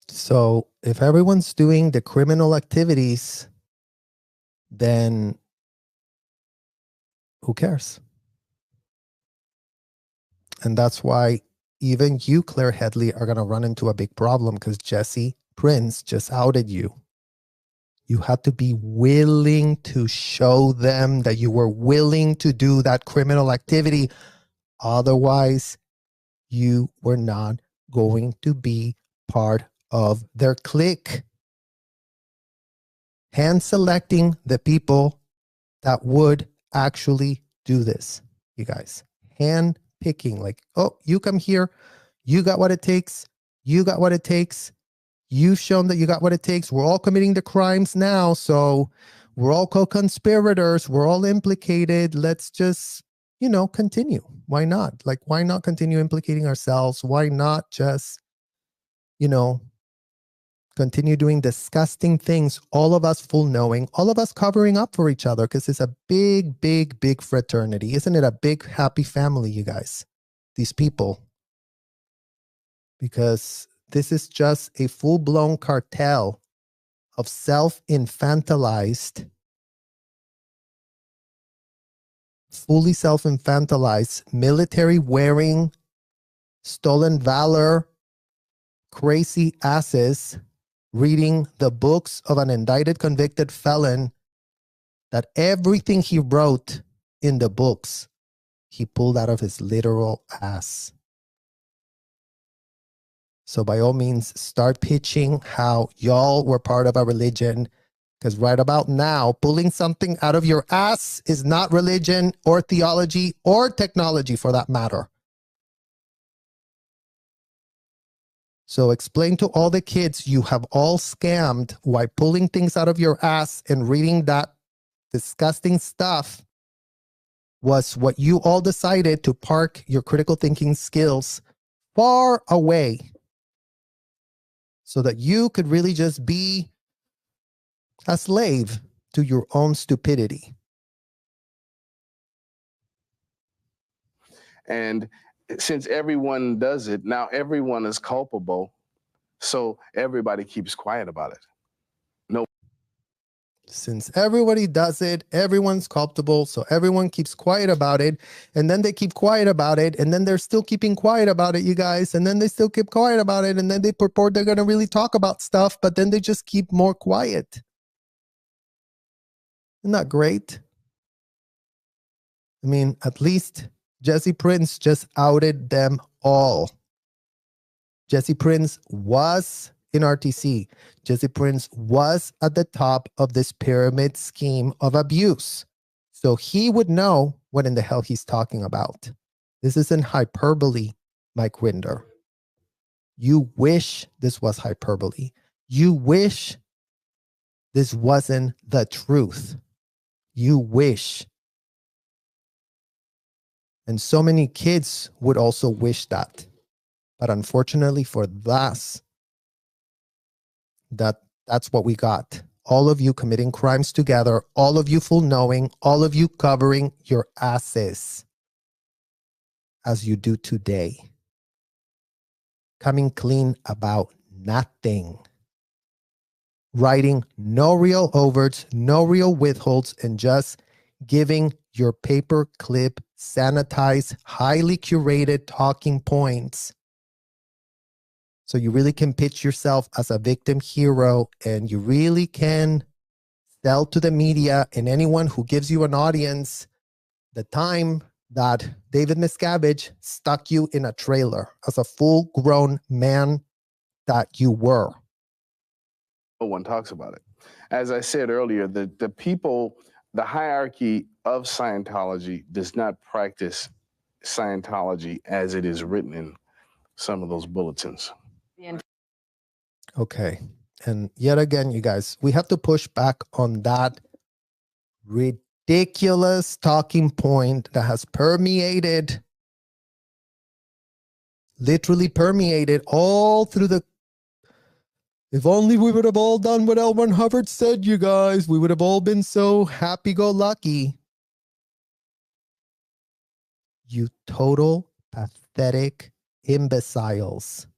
So if everyone's doing the criminal activities, then who cares? And that's why even you, Claire Headley, are going to run into a big problem because Jesse Prince just outed you. You had to be willing to show them that you were willing to do that criminal activity. Otherwise, you were not going to be part of their clique. Hand selecting the people that would actually do this, you guys. Hand picking, like, oh, you come here, you got what it takes, you got what it takes, you've shown that you got what it takes, we're all committing the crimes now, so we're all co-conspirators, we're all implicated, let's just, continue. Why not? Like, why not continue implicating ourselves? Why not just, continue doing disgusting things, all of us full knowing, all of us covering up for each other, because it's a big, big, big fraternity. Isn't it a big, happy family, you guys? These people. Because this is just a full-blown cartel of self-infantilized, fully self-infantilized, military-wearing, stolen valor, crazy asses reading the books of an indicted convicted felon that everything he wrote in the books, he pulled out of his literal ass. So by all means, start pitching how y'all were part of a religion, because right about now, pulling something out of your ass is not religion or theology or technology for that matter. So explain to all the kids you have all scammed why pulling things out of your ass and reading that disgusting stuff was what you all decided to park your critical thinking skills far away so that you could really just be a slave to your own stupidity. And since everyone does it, now everyone is culpable. So everybody keeps quiet about it. No. Since everybody does it, everyone's culpable, so everyone keeps quiet about it, and then they keep quiet about it, and then they're still keeping quiet about it, you guys, and then they still keep quiet about it, and then they purport they're going to really talk about stuff, but then they just keep more quiet. Isn't that great? I mean, at least Jesse Prince just outed them all. Jesse Prince was in RTC, Jesse Prince was at the top of this pyramid scheme of abuse. So he would know what in the hell he's talking about. This isn't hyperbole, Mike Rinder. You wish this was hyperbole. You wish this wasn't the truth. You wish. And so many kids would also wish that. But unfortunately for us, that's what we got. All of you committing crimes together, all of you full knowing, all of you covering your asses as you do today. Coming clean about nothing. Writing no real overts, no real withholds, and just giving your paperclip, sanitized, highly curated talking points. So you really can pitch yourself as a victim hero, and you really can sell to the media and anyone who gives you an audience the time that David Miscavige stuck you in a trailer as a full-grown man that you were. No one talks about it. As I said earlier, the people, the hierarchy of Scientology does not practice Scientology as it is written in some of those bulletins. Okay. And yet again, you guys, we have to push back on that ridiculous talking point that has permeated, literally permeated all through the. If only we would have all done what L. Ron Hubbard said, you guys, we would have all been so happy-go-lucky. You total pathetic imbeciles.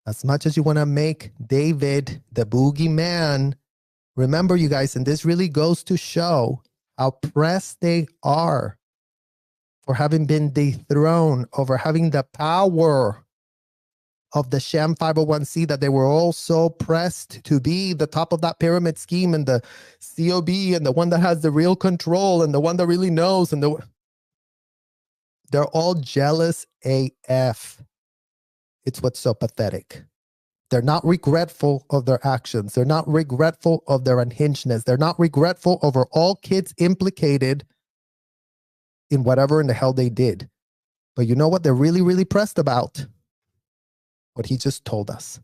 As much as you want to make David the boogeyman, remember, you guys, and this really goes to show how pressed they are for having been dethroned, over having the power of the sham 501c that they were all so pressed to be the top of that pyramid scheme, and the COB, and the one that has the real control, and the one that really knows, and they're all jealous AF. It's what's so pathetic. They're not regretful of their actions. They're not regretful of their unhingedness. They're not regretful over all kids implicated in whatever in the hell they did. But you know what they're really, really pressed about? What he just told us.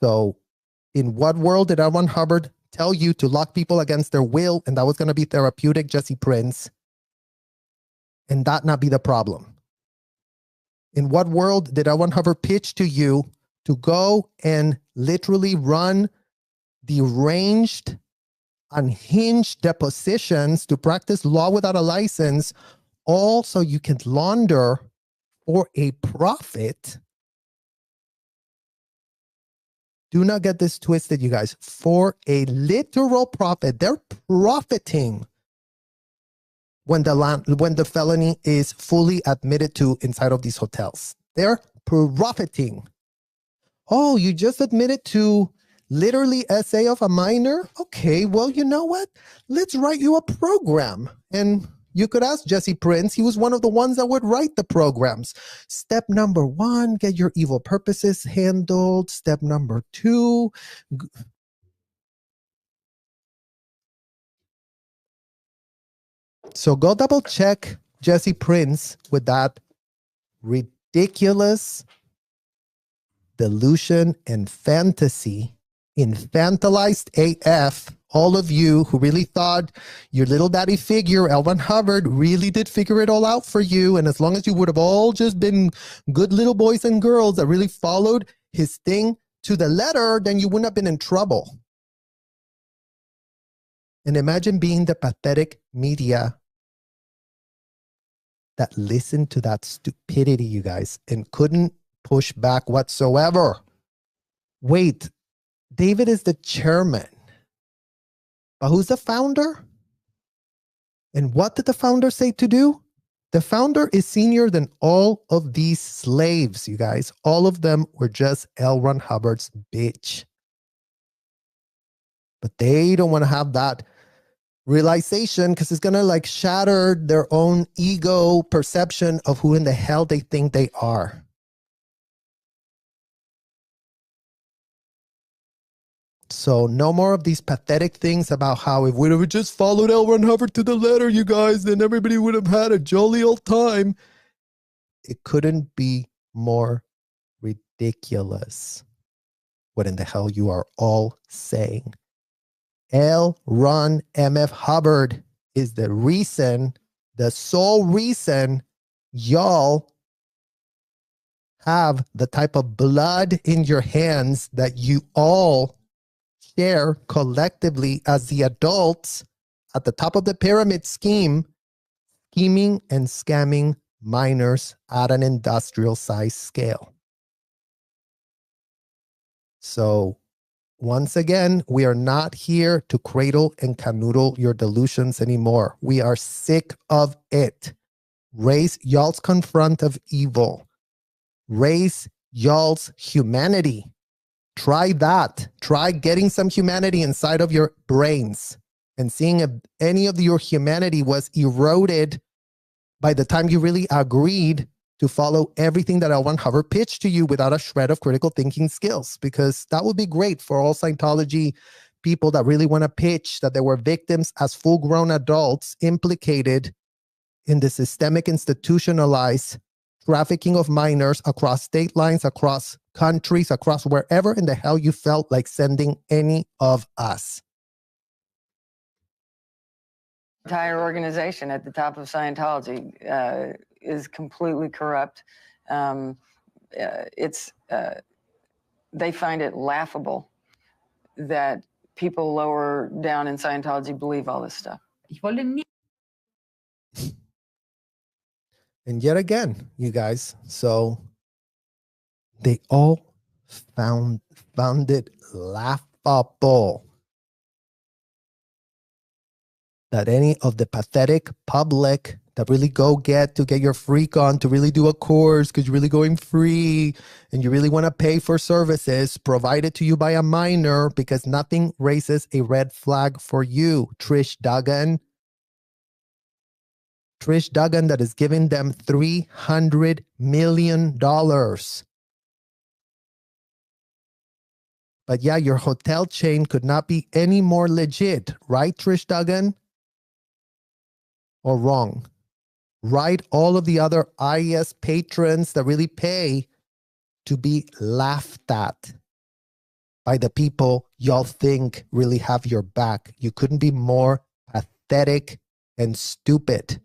So in what world did L. Ron Hubbard tell you to lock people against their will, and that was going to be therapeutic, Jesse Prince, and that not be the problem? In what world did L. Ron Hubbard pitch to you to go and literally run deranged, unhinged depositions to practice law without a license, all so you can launder for a profit? Do not get this twisted, you guys. For a literal profit. They're profiting when the felony is fully admitted to inside of these hotels. They're profiting. Oh, you just admitted to literally SA of a minor? Okay, well, you know what? Let's write you a program. And you could ask Jesse Prince. He was one of the ones that would write the programs. Step number 1, get your evil purposes handled. Step number 2, so go double check Jesse Prince with that ridiculous delusion and fantasy, infantilized AF. All of you who really thought your little daddy figure, L. Ron Hubbard, really did figure it all out for you. And as long as you would have all just been good little boys and girls that really followed his thing to the letter, then you wouldn't have been in trouble. And imagine being the pathetic media that listened to that stupidity, you guys, and couldn't push back whatsoever. Wait, David is the chairman. But who's the founder? And what did the founder say to do? The founder is senior than all of these slaves, you guys. All of them were just L. Ron Hubbard's bitch. But they don't want to have that realization because it's going to like shatter their own ego perception of who in the hell they think they are. So no more of these pathetic things about how if we would have just followed L. Ron Hubbard to the letter, you guys, then everybody would have had a jolly old time. It couldn't be more ridiculous. What in the hell you are all saying? L. Ron M.F. Hubbard is the reason, the sole reason y'all have the type of blood in your hands that you all share collectively as the adults at the top of the pyramid scheme, scheming and scamming minors at an industrial size scale. So once again, we are not here to cradle and canoodle your delusions anymore. We are sick of it. Raise y'all's confront of evil. Raise y'all's humanity. Try that. Try getting some humanity inside of your brains and seeing if any of your humanity was eroded by the time you really agreed to follow everything that L. Ron Hubbard pitched to you without a shred of critical thinking skills, because that would be great for all Scientology people that really want to pitch that they were victims as full-grown adults implicated in the systemic institutionalized trafficking of minors across state lines, across countries, across wherever in the hell you felt like sending any of us. Entire organization at the top of Scientology is completely corrupt. They find it laughable that people lower down in Scientology believe all this stuff. And yet again, you guys, so they all found it laughable that any of the pathetic public that really go get your freak on to really do a course because you're really going free and you really want to pay for services provided to you by a minor because nothing raises a red flag for you, Trish Duggan. Trish Duggan that is giving them $300 million. But yeah, your hotel chain could not be any more legit, right, Trish Duggan? Or wrong? Right, all of the other IES patrons that really pay to be laughed at by the people y'all think really have your back. You couldn't be more pathetic and stupid.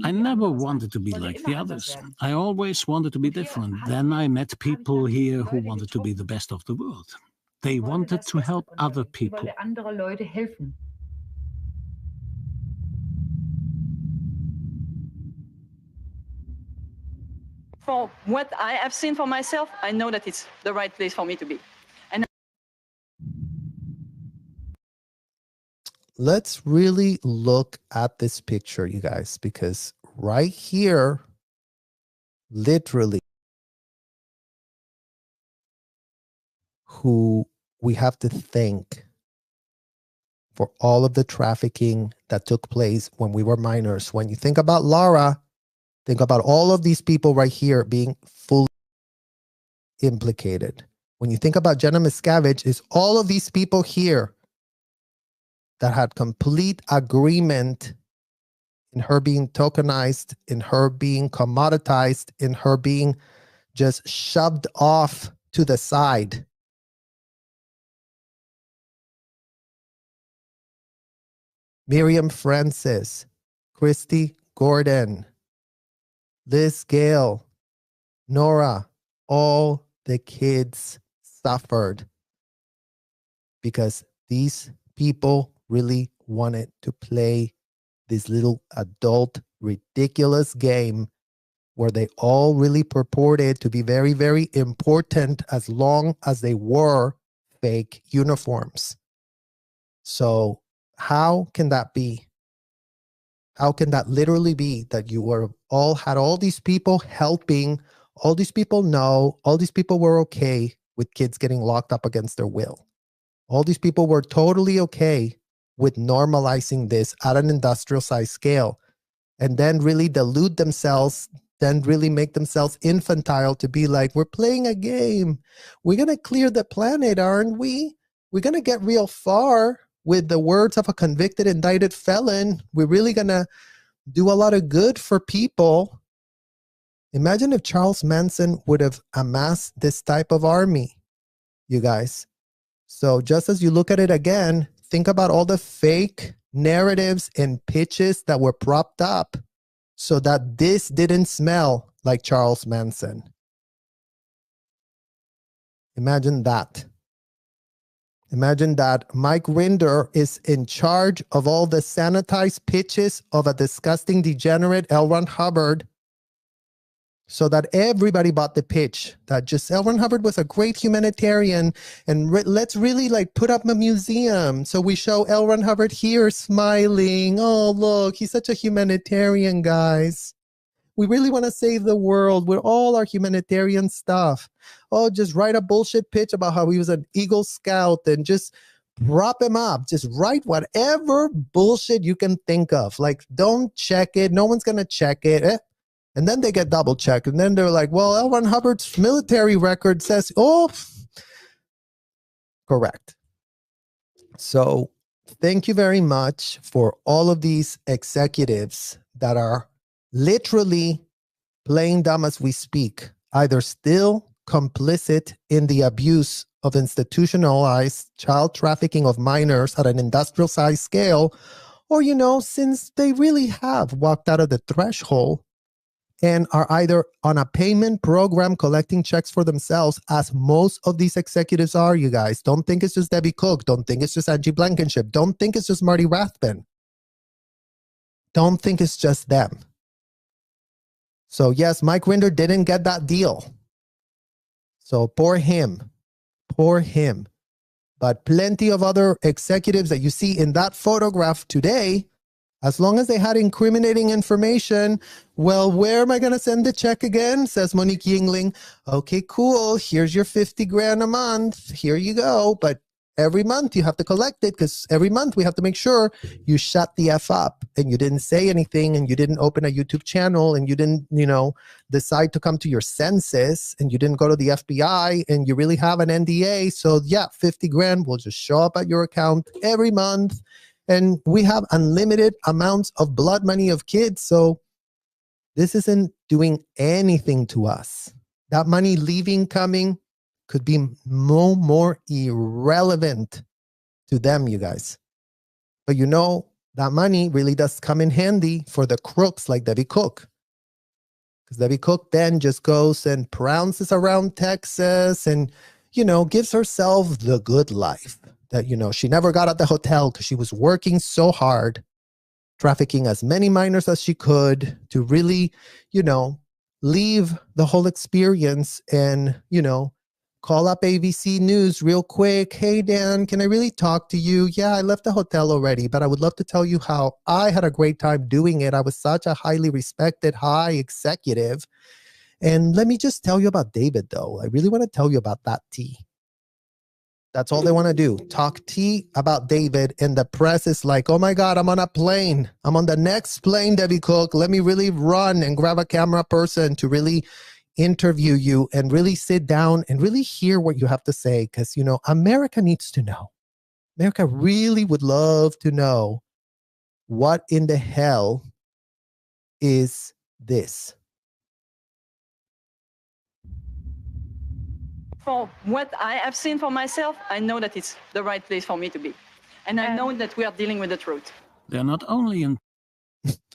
I never wanted to be like the others. I always wanted to be different. Then I met people here who wanted to be the best of the world. They wanted to help other people. For what I have seen for myself, I know that it's the right place for me to be. And let's really look at this picture, you guys, because right here, literally, who we have to thank for all of the trafficking that took place when we were minors. When you think about Laura, think about all of these people right here being fully implicated. When you think about David Miscavige, it's all of these people here that had complete agreement in her being tokenized, in her being commoditized, in her being just shoved off to the side. Miriam Francis, Christy Gordon, Liz Gale, Nora, all the kids suffered because these people really wanted to play this little adult ridiculous game where they all really purported to be very, very important as long as they wore fake uniforms. So how can that be? How can that literally be that you were all had all these people helping, all these people know, all these people were okay with kids getting locked up against their will. All these people were totally okay with normalizing this at an industrial size scale and then really delude themselves then really make themselves infantile to be like, we're playing a game. We're going to clear the planet, aren't we? We're going to get real far with the words of a convicted, indicted felon. We're really going to do a lot of good for people. Imagine if Charles Manson would have amassed this type of army, you guys. So just as you look at it again, think about all the fake narratives and pitches that were propped up so that this didn't smell like Charles Manson. Imagine that. Imagine that Mike Rinder is in charge of all the sanitized pitches of a disgusting degenerate L. Ron Hubbard, so that everybody bought the pitch that just L. Ron Hubbard was a great humanitarian, and let's really like put up a museum. So we show L. Ron Hubbard here smiling. Oh, look, he's such a humanitarian, guys. We really want to save the world with all our humanitarian stuff. Oh, just write a bullshit pitch about how he was an Eagle Scout and just prop him up. Just write whatever bullshit you can think of. Like, don't check it. No one's going to check it. And then they get double checked. And then they're like, well, L. Ron Hubbard's military record says, oh, correct. So thank you very much for all of these executives that are literally playing dumb as we speak, either still complicit in the abuse of institutionalized child trafficking of minors at an industrial size scale, or, you know, since they really have walked out of the threshold and are either on a payment program collecting checks for themselves, as most of these executives are, you guys. Don't think it's just Debbie Cook. Don't think it's just Angie Blankenship. Don't think it's just Marty Rathbun. Don't think it's just them. So yes, Mike Rinder didn't get that deal. So poor him. Poor him. But plenty of other executives that you see in that photograph today, as long as they had incriminating information, well, where am I going to send the check again? Says Monique Yingling. Okay, cool. Here's your 50 grand a month. Here you go. But every month you have to collect it, because every month we have to make sure you shut the F up and you didn't say anything and you didn't open a YouTube channel and you didn't, you know, decide to come to your senses and you didn't go to the FBI and you really have an NDA. So yeah, 50 grand will just show up at your account every month. And we have unlimited amounts of blood money of kids. So this isn't doing anything to us. That money leaving, coming, could be no more irrelevant to them, you guys. But you know, that money really does come in handy for the crooks like Debbie Cook. Because Debbie Cook then just goes and prounces around Texas and, you know, gives herself the good life that, you know, she never got at the hotel because she was working so hard, trafficking as many minors as she could to really, you know, leave the whole experience and, you know, call up ABC News real quick. Hey, Dan, can I really talk to you? Yeah, I left the hotel already, but I would love to tell you how I had a great time doing it. I was such a highly respected, high executive. And let me just tell you about David, though. I really want to tell you about that tea. That's all they want to do. Talk tea about David. And the press is like, oh my God, I'm on a plane. I'm on the next plane, Debbie Cook. Let me really run and grab a camera person to really interview you and really sit down and really hear what you have to say. Because, you know, America needs to know. America really would love to know what in the hell is this. For what I have seen for myself, I know that it's the right place for me to be. And I know that we are dealing with the truth. They're not only in...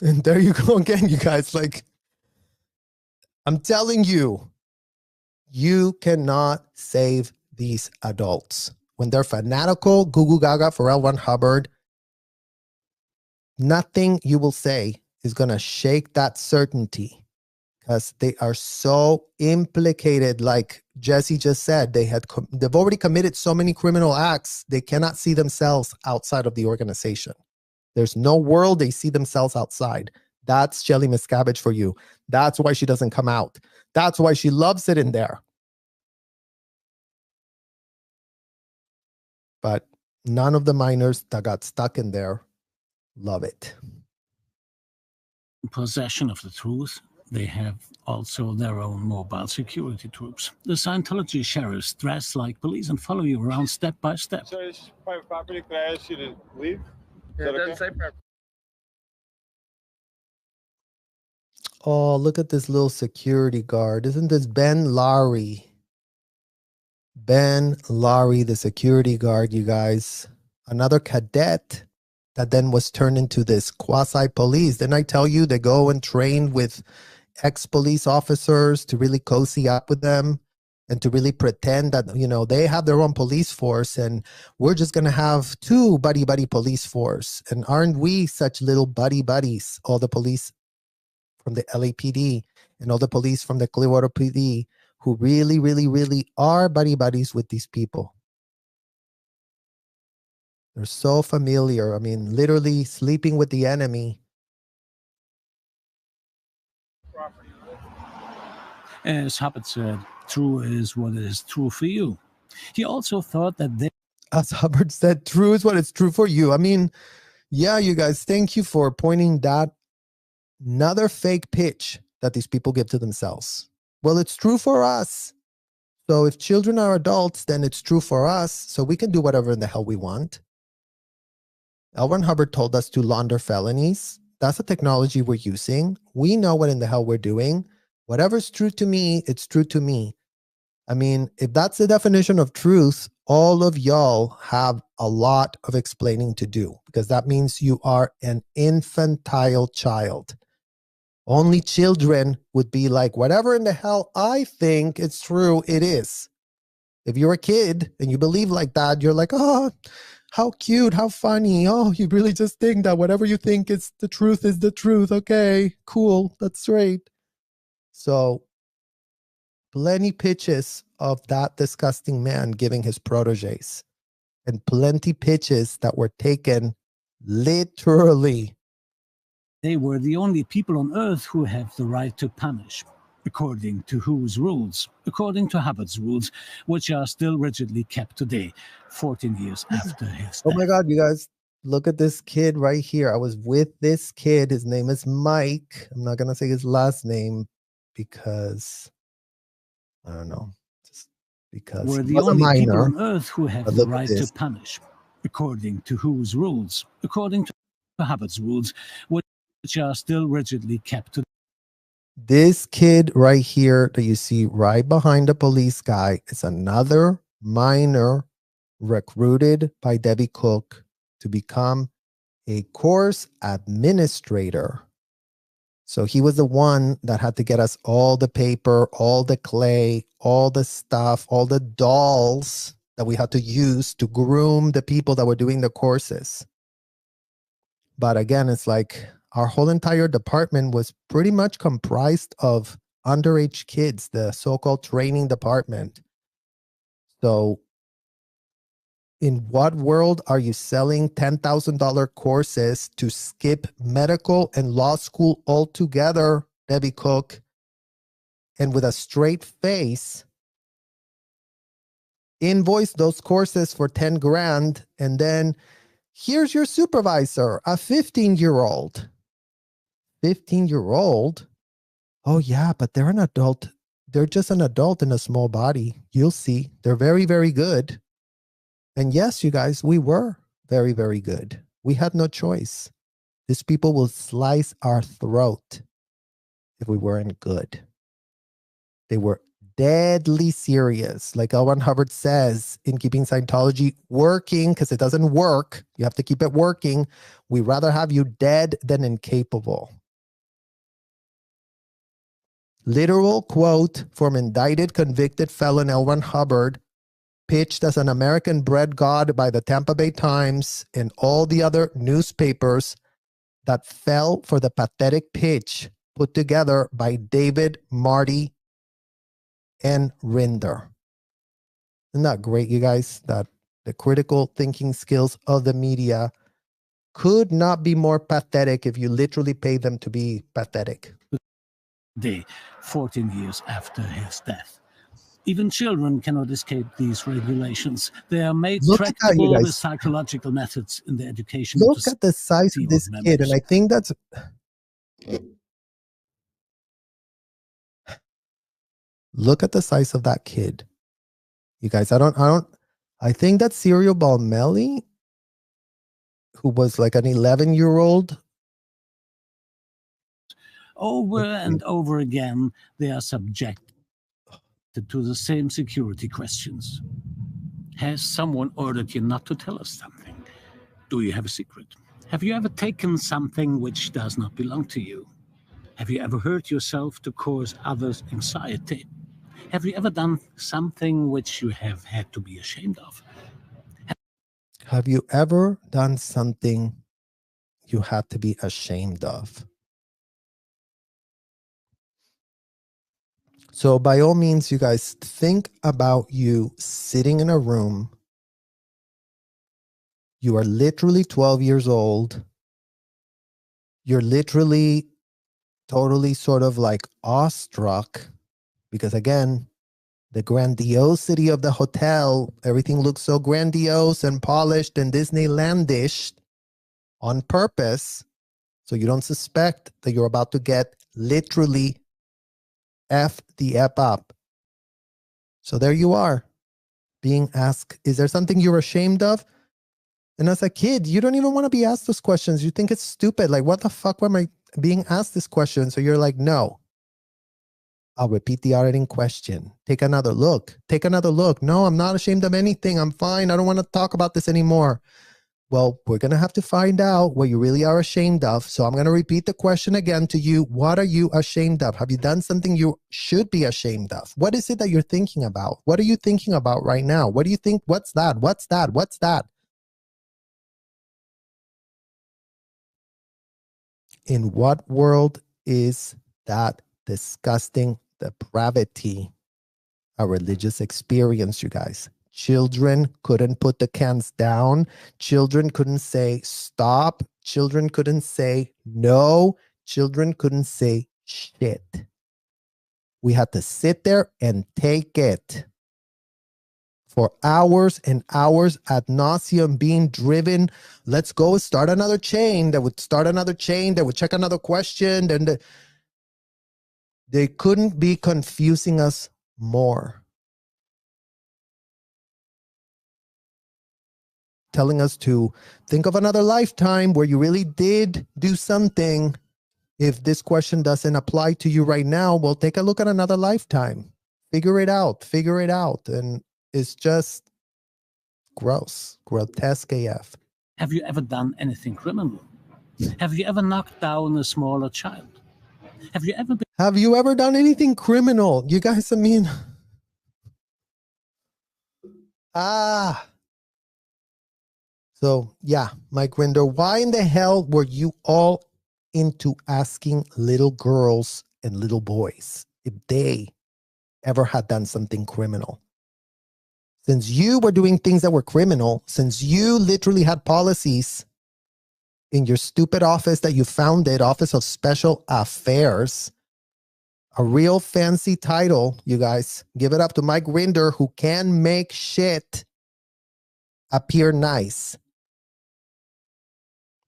And there you go again, you guys. Like, I'm telling you, you cannot save these adults. When they're fanatical, goo goo gaga for L. Ron Hubbard, nothing you will say is going to shake that certainty. Because they are so implicated, like Jesse just said, they've already committed so many criminal acts, they cannot see themselves outside of the organization. There's no world they see themselves outside. That's Shelly Miscavige for you. That's why she doesn't come out. That's why she loves it in there. But none of the minors that got stuck in there love it. Possession of the truth, They have also their own mobile security troops. The Scientology sheriffs dress like police and follow you around step by step. Sir, it's private property. Could I ask you to leave? Yeah, it doesn't say private. Oh, look at this little security guard. Isn't this Ben Lowry? Ben Lowry, the security guard, you guys. Another cadet that then was turned into this quasi-police. Didn't I tell you they go and train with ex-police officers to really cozy up with them and to really pretend that, you know, they have their own police force and we're just going to have two buddy-buddy police force. And aren't we such little buddy-buddies, all the police from the LAPD and all the police from the Clearwater PD who really, really, really are buddy-buddies with these people. They're so familiar. I mean, literally sleeping with the enemy. As Hubbard said, true is what is true for you. He also thought that they... As Hubbard said, true is what is true for you. I mean, yeah, you guys, thank you for pointing that another fake pitch that these people give to themselves. Well, it's true for us. So if children are adults, then it's true for us. So we can do whatever in the hell we want. L. Ron Hubbard told us to launder felonies. That's the technology we're using. We know what in the hell we're doing. Whatever's true to me, it's true to me. I mean, if that's the definition of truth, all of y'all have a lot of explaining to do because that means you are an infantile child. Only children would be like, whatever in the hell I think it's true, it is. If you're a kid and you believe like that, you're like, oh, how cute, how funny. Oh, you really just think that whatever you think is the truth is the truth. Okay, cool, that's great. So plenty pitches of that disgusting man giving his proteges and plenty pitches that were taken literally. They were the only people on earth who have the right to punish. According to whose rules? According to Hubbard's rules, which are still rigidly kept today, 14 years after his death. Oh my God, you guys, look at this kid right here. I was with this kid. His name is Mike. I'm not going to say his last name because, I don't know, just because we're he the was a only people minor. on earth who have the right to punish. According to whose rules? According to Hubbard's rules, which are still rigidly kept today. This kid right here that you see right behind the police guy is another minor recruited by Debbie Cook to become a course administrator. So he was the one that had to get us all the paper, all the clay, all the stuff, all the dolls that we had to use to groom the people that were doing the courses. But again, it's like our whole entire department was pretty much comprised of underage kids, the so-called training department. So in what world are you selling $10,000 courses to skip medical and law school altogether, Debbie Cook, and with a straight face, invoice those courses for 10 grand, and then here's your supervisor, a 15-year-old. 15-year-old? Oh yeah, but they're an adult. They're just an adult in a small body. You'll see. They're very, very good. And yes, you guys, we were very, very good. We had no choice. These people will slice our throat if we weren't good. They were deadly serious. Like L. Ron Hubbard says in Keeping Scientology working, because it doesn't work. You have to keep it working. We'd rather have you dead than incapable. Literal quote from indicted convicted felon L. Ron Hubbard, pitched as an American-bred god by the Tampa Bay Times and all the other newspapers that fell for the pathetic pitch put together by David, Marty, and Rinder. Isn't that great, you guys? That the critical thinking skills of the media could not be more pathetic if you literally pay them to be pathetic. Day, 14 years after his death. Even children cannot escape these regulations. They are made tractable with psychological methods in the education. Look at the size of this kid, and I think that's Look at the size of that kid. You guys, I think that Serial Ball Melly, who was like an 11-year-old. Over and over again, they are subjected to the same security questions. Has someone ordered you not to tell us something? Do you have a secret? Have you ever taken something which does not belong to you? Have you ever hurt yourself to cause others anxiety? Have you ever done something which you have had to be ashamed of? Have you ever done something you had to be ashamed of? So by all means, you guys, think about you sitting in a room. You are literally 12 years old. You're literally totally sort of like awestruck because, again, the grandiosity of the hotel, everything looks so grandiose and polished and Disneylandish on purpose. So you don't suspect that you're about to get literally F the F up. So there you are, being asked, is there something you're ashamed of? And as a kid, you don't even want to be asked those questions. You think it's stupid. Like, what the fuck am I being asked this question? So you're like, no. I'll repeat the auditing question. Take another look. Take another look. No, I'm not ashamed of anything. I'm fine. I don't want to talk about this anymore. Well, we're going to have to find out what you really are ashamed of. So I'm going to repeat the question again to you. What are you ashamed of? Have you done something you should be ashamed of? What is it that you're thinking about? What are you thinking about right now? What do you think? What's that? What's that? What's that? In what world is that disgusting depravity a religious experience, you guys? Children couldn't put the cans down. Children couldn't say stop. Children couldn't say no. Children couldn't say shit. We had to sit there and take it for hours and hours ad nauseum, being driven. Let's go start another chain. That would start another chain. That would check another question. And they couldn't be confusing us more. Telling us to think of another lifetime where you really did do something. If this question doesn't apply to you right now, well, take a look at another lifetime. Figure it out. Figure it out. And it's just gross, grotesque AF. Have you ever done anything criminal? Have you ever knocked down a smaller child? Have you ever done anything criminal? You guys, I mean, So yeah, Mike Rinder, why in the hell were you all into asking little girls and little boys if they ever had done something criminal? Since you were doing things that were criminal, since you literally had policies in your stupid office that you founded, Office of Special Affairs, a real fancy title, you guys. Give it up to Mike Rinder, who can make shit appear nice.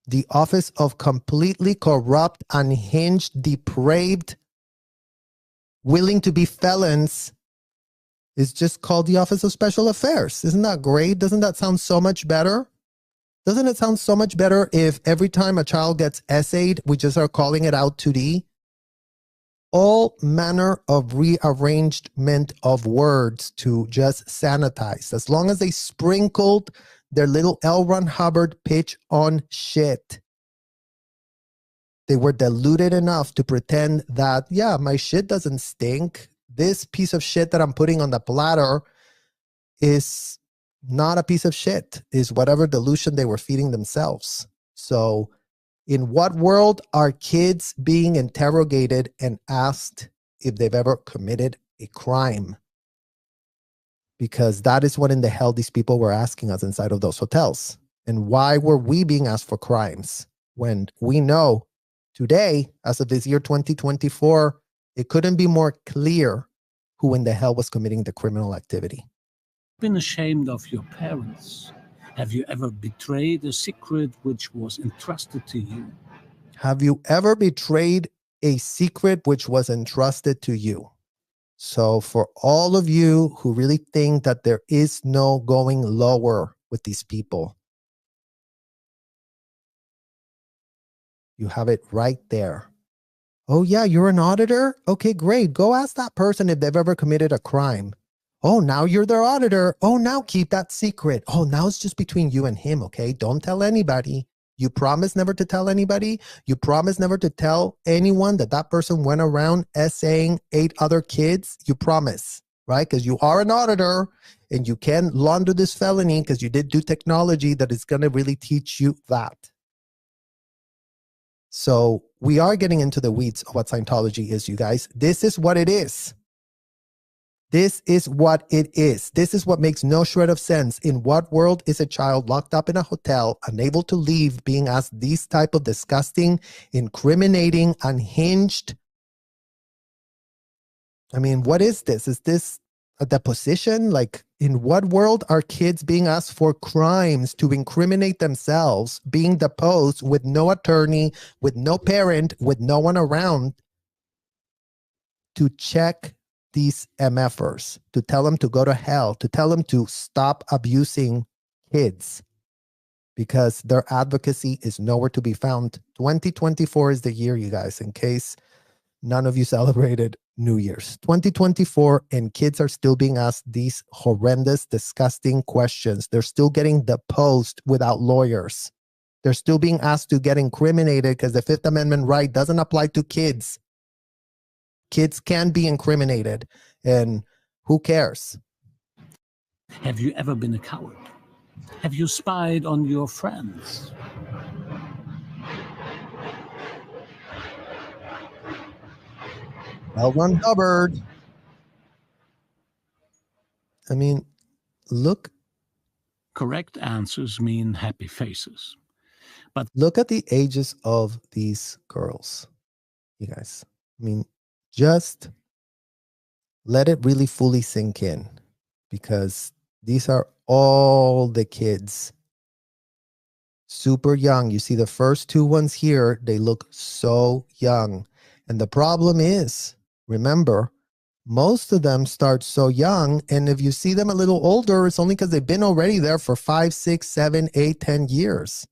The Office of Completely Corrupt, Unhinged, Depraved, Willing to be Felons is just called the Office of Special Affairs. Isn't that great? Doesn't that sound so much better? Doesn't it sound so much better if every time a child gets essayed, we just are calling it out 2D? All manner of rearrangement of words to just sanitize. As long as they sprinkled their little L. Ron Hubbard pitch on shit, they were diluted enough to pretend that, yeah, my shit doesn't stink. This piece of shit that I'm putting on the platter is not a piece of shit, is whatever delusion they were feeding themselves. So in what world are kids being interrogated and asked if they've ever committed a crime? Because that is what in the hell these people were asking us inside of those hotels. And why were we being asked for crimes when we know today, as of this year 2024, it couldn't be more clear who in the hell was committing the criminal activity? Been ashamed of your parents? Have you ever betrayed a secret which was entrusted to you? Have you ever betrayed a secret which was entrusted to you? So for all of you who really think that there is no going lower with these people, you have it right there. Oh yeah, you're an auditor? Okay, great. Go ask that person if they've ever committed a crime. Oh, now you're their auditor. Oh, now keep that secret. Oh, now it's just between you and him, okay? Don't tell anybody. You promise never to tell anybody. You promise never to tell anyone that that person went around essaying 8 other kids. You promise, right? Because you are an auditor and you can launder this felony because you did do technology that is going to really teach you that. So we are getting into the weeds of what Scientology is, you guys. This is what it is. This is what it is. This is what makes no shred of sense. In what world is a child locked up in a hotel, unable to leave, being asked these type of disgusting, incriminating, unhinged? I mean, what is this? Is this a deposition? Like, in what world are kids being asked for crimes to incriminate themselves, being deposed with no attorney, with no parent, with no one around to check these MFers, to tell them to go to hell, to tell them to stop abusing kids because their advocacy is nowhere to be found? 2024 is the year, you guys, in case none of you celebrated New Year's. 2024, and kids are still being asked these horrendous, disgusting questions. They're still getting deposed without lawyers. They're still being asked to get incriminated because the Fifth Amendment right doesn't apply to kids. Kids can be incriminated, and who cares? Have you ever been a coward? Have you spied on your friends? L. Ron Hubbard. I mean, look. Correct answers mean happy faces. But look at the ages of these girls, you guys. I mean, just let it really fully sink in, because these are all the kids. Super young. You see the first 2 ones here, they look so young. And the problem is, remember, most of them start so young, and if you see them a little older, it's only because they've been already there for 5, 6, 7, 8, 10 years.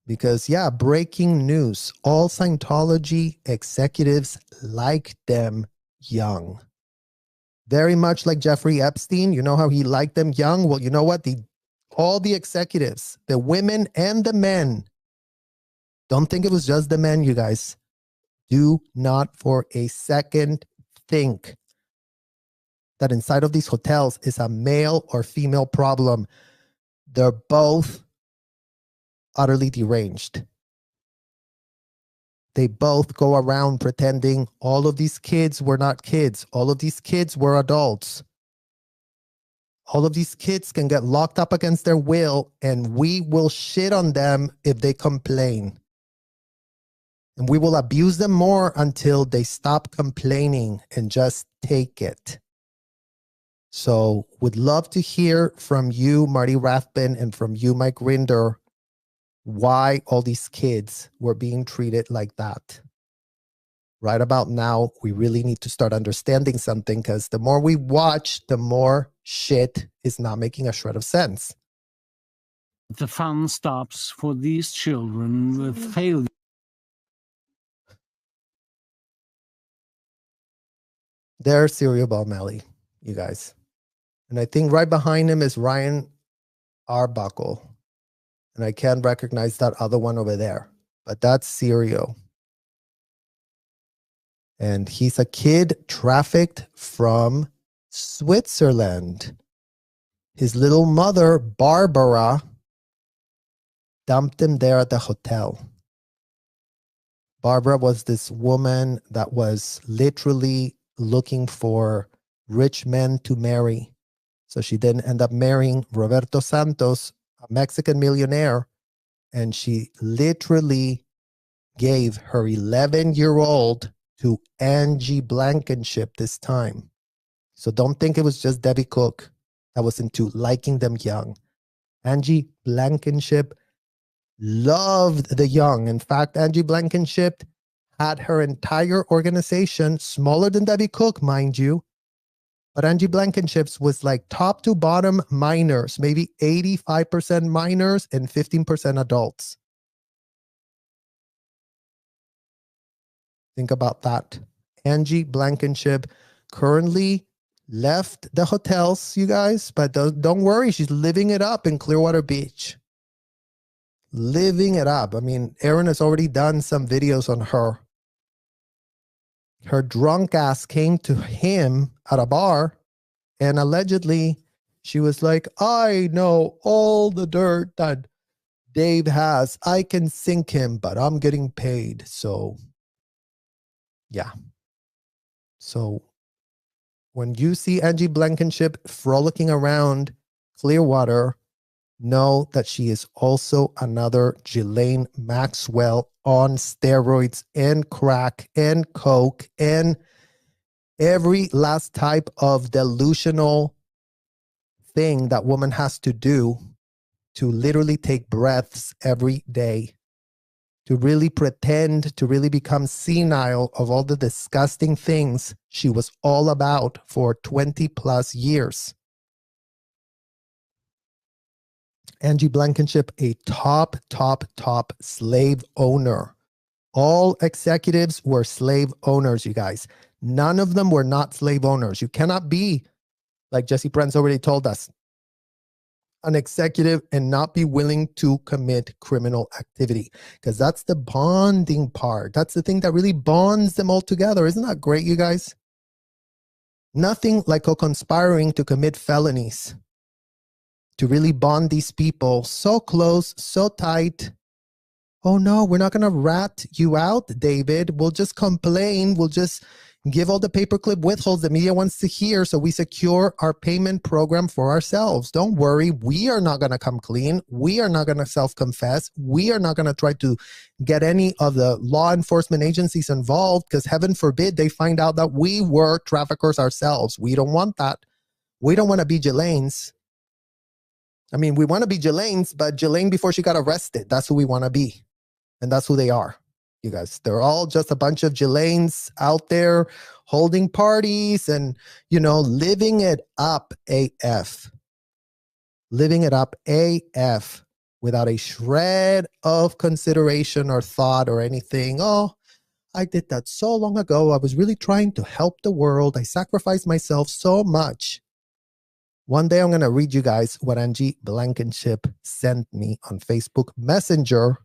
Because, yeah, breaking news, all Scientology executives like them young. Very much like Jeffrey Epstein. You know how he liked them young? Well, you know what? All the executives, the women and the men, don't think it was just the men, you guys. Do not for a second think that inside of these hotels is a male or female problem. They're both utterly deranged. They both go around pretending all of these kids were not kids. All of these kids were adults. All of these kids can get locked up against their will, and we will shit on them if they complain. And we will abuse them more until they stop complaining and just take it. So would love to hear from you, Marty Rathbun, and from you, Mike Rinder, why all these kids were being treated like that. Right about now, we really need to start understanding something, because the more we watch, the more shit is not making a shred of sense. the fun stops for these children with failure. There's Serial Ball Melly, you guys. And I think right behind him is Ryan Arbuckle. And I can't recognize that other one over there. But that's Serial. And he's a kid trafficked from Switzerland. His little mother, Barbara, dumped him there at the hotel. Barbara was this woman that was literally looking for rich men to marry. So she then ended up marrying Roberto Santos, a Mexican millionaire, and she literally gave her 11-year-old to Angie Blankenship this time. So don't think it was just Debbie Cook that was into liking them young. Angie Blankenship loved the young. In fact, Angie Blankenship had her entire organization, smaller than Debbie Cook, mind you. But Angie Blankenship's was like top to bottom minors, maybe 85% minors and 15% adults. Think about that. Angie Blankenship currently left the hotels, you guys, but don't worry, she's living it up in Clearwater Beach. Living it up. I mean, Aaron has already done some videos on her. Her drunk ass came to him at a bar, and allegedly she was like, I know all the dirt that Dave has. I can sink him, but I'm getting paid. So, yeah. So, when you see Angie Blankenship frolicking around Clearwater, know that she is also another Ghislaine Maxwell on steroids and crack and coke and every last type of delusional thing that woman has to do to literally take breaths every day, to really pretend, to really become senile of all the disgusting things she was all about for 20 plus years. Angie Blankenship, a top slave owner. All executives were slave owners, you guys. None of them were not slave owners. You cannot be, like Jesse Prince already told us, an executive and not be willing to commit criminal activity, because that's the bonding part. That's the thing that really bonds them all together. Isn't that great, you guys? Nothing like conspiring to commit felonies to really bond these people so close, so tight. Oh no, we're not going to rat you out, David. We'll just complain. We'll just give all the paperclip withholds the media wants to hear, so we secure our payment program for ourselves. Don't worry. We are not going to come clean. We are not going to self-confess. We are not going to try to get any of the law enforcement agencies involved, because heaven forbid they find out that we were traffickers ourselves. We don't want that. We don't want to be Ghislaine's. I mean, we want to be Ghislaine's, but Ghislaine before she got arrested, that's who we want to be. And that's who they are, you guys. They're all just a bunch of Ghislaine's out there holding parties and, you know, living it up AF. Living it up AF without a shred of consideration or thought or anything. Oh, I did that so long ago. I was really trying to help the world. I sacrificed myself so much. One day I'm going to read you guys what Angie Blankenship sent me on Facebook Messenger,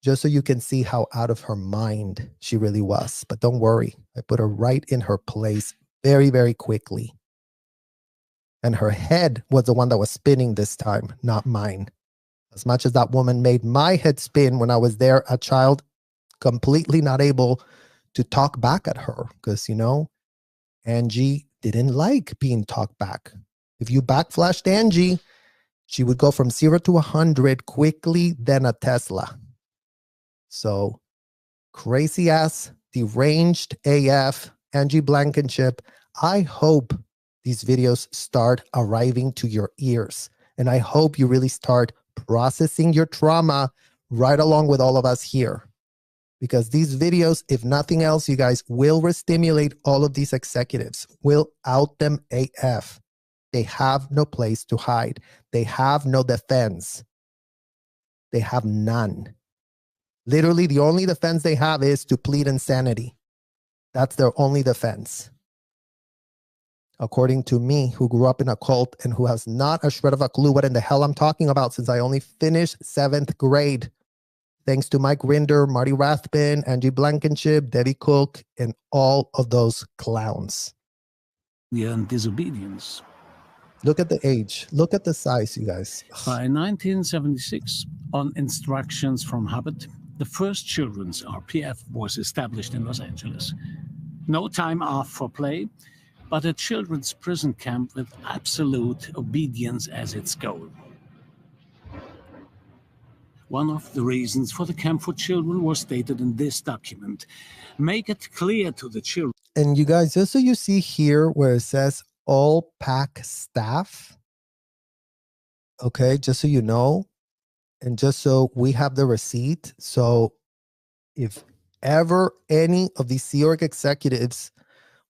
just so you can see how out of her mind she really was. But don't worry, I put her right in her place very, very quickly. And her head was the one that was spinning this time, not mine. As much as that woman made my head spin when I was there, a child, completely not able to talk back at her. Because, you know, Angie didn't like being talked back. If you backflashed Angie, she would go from 0 to 100 quickly than a Tesla. So crazy ass, deranged AF, Angie Blankenship. I hope these videos start arriving to your ears. And I hope you really start processing your trauma right along with all of us here. Because these videos, if nothing else, you guys, will re-stimulate all of these executives, will out them AF. They have no place to hide. They have no defense. They have none. Literally, the only defense they have is to plead insanity. That's their only defense. According to me, who grew up in a cult and who has not a shred of a clue what in the hell I'm talking about since I only finished 7th grade. Thanks to Mike Rinder, Marty Rathbun, Angie Blankenship, Debbie Cook, and all of those clowns. Yeah, and disobedience. Look at the age. Look at the size, you guys. By 1976, on instructions from Hubbard, the first children's RPF was established in Los Angeles. No time off for play, but a children's prison camp with absolute obedience as its goal. One of the reasons for the camp for children was stated in this document. Make it clear to the children. And you guys, just so you see here where it says all PAC staff, okay, just so you know, and just so we have the receipt. So if ever any of these Sea Org executives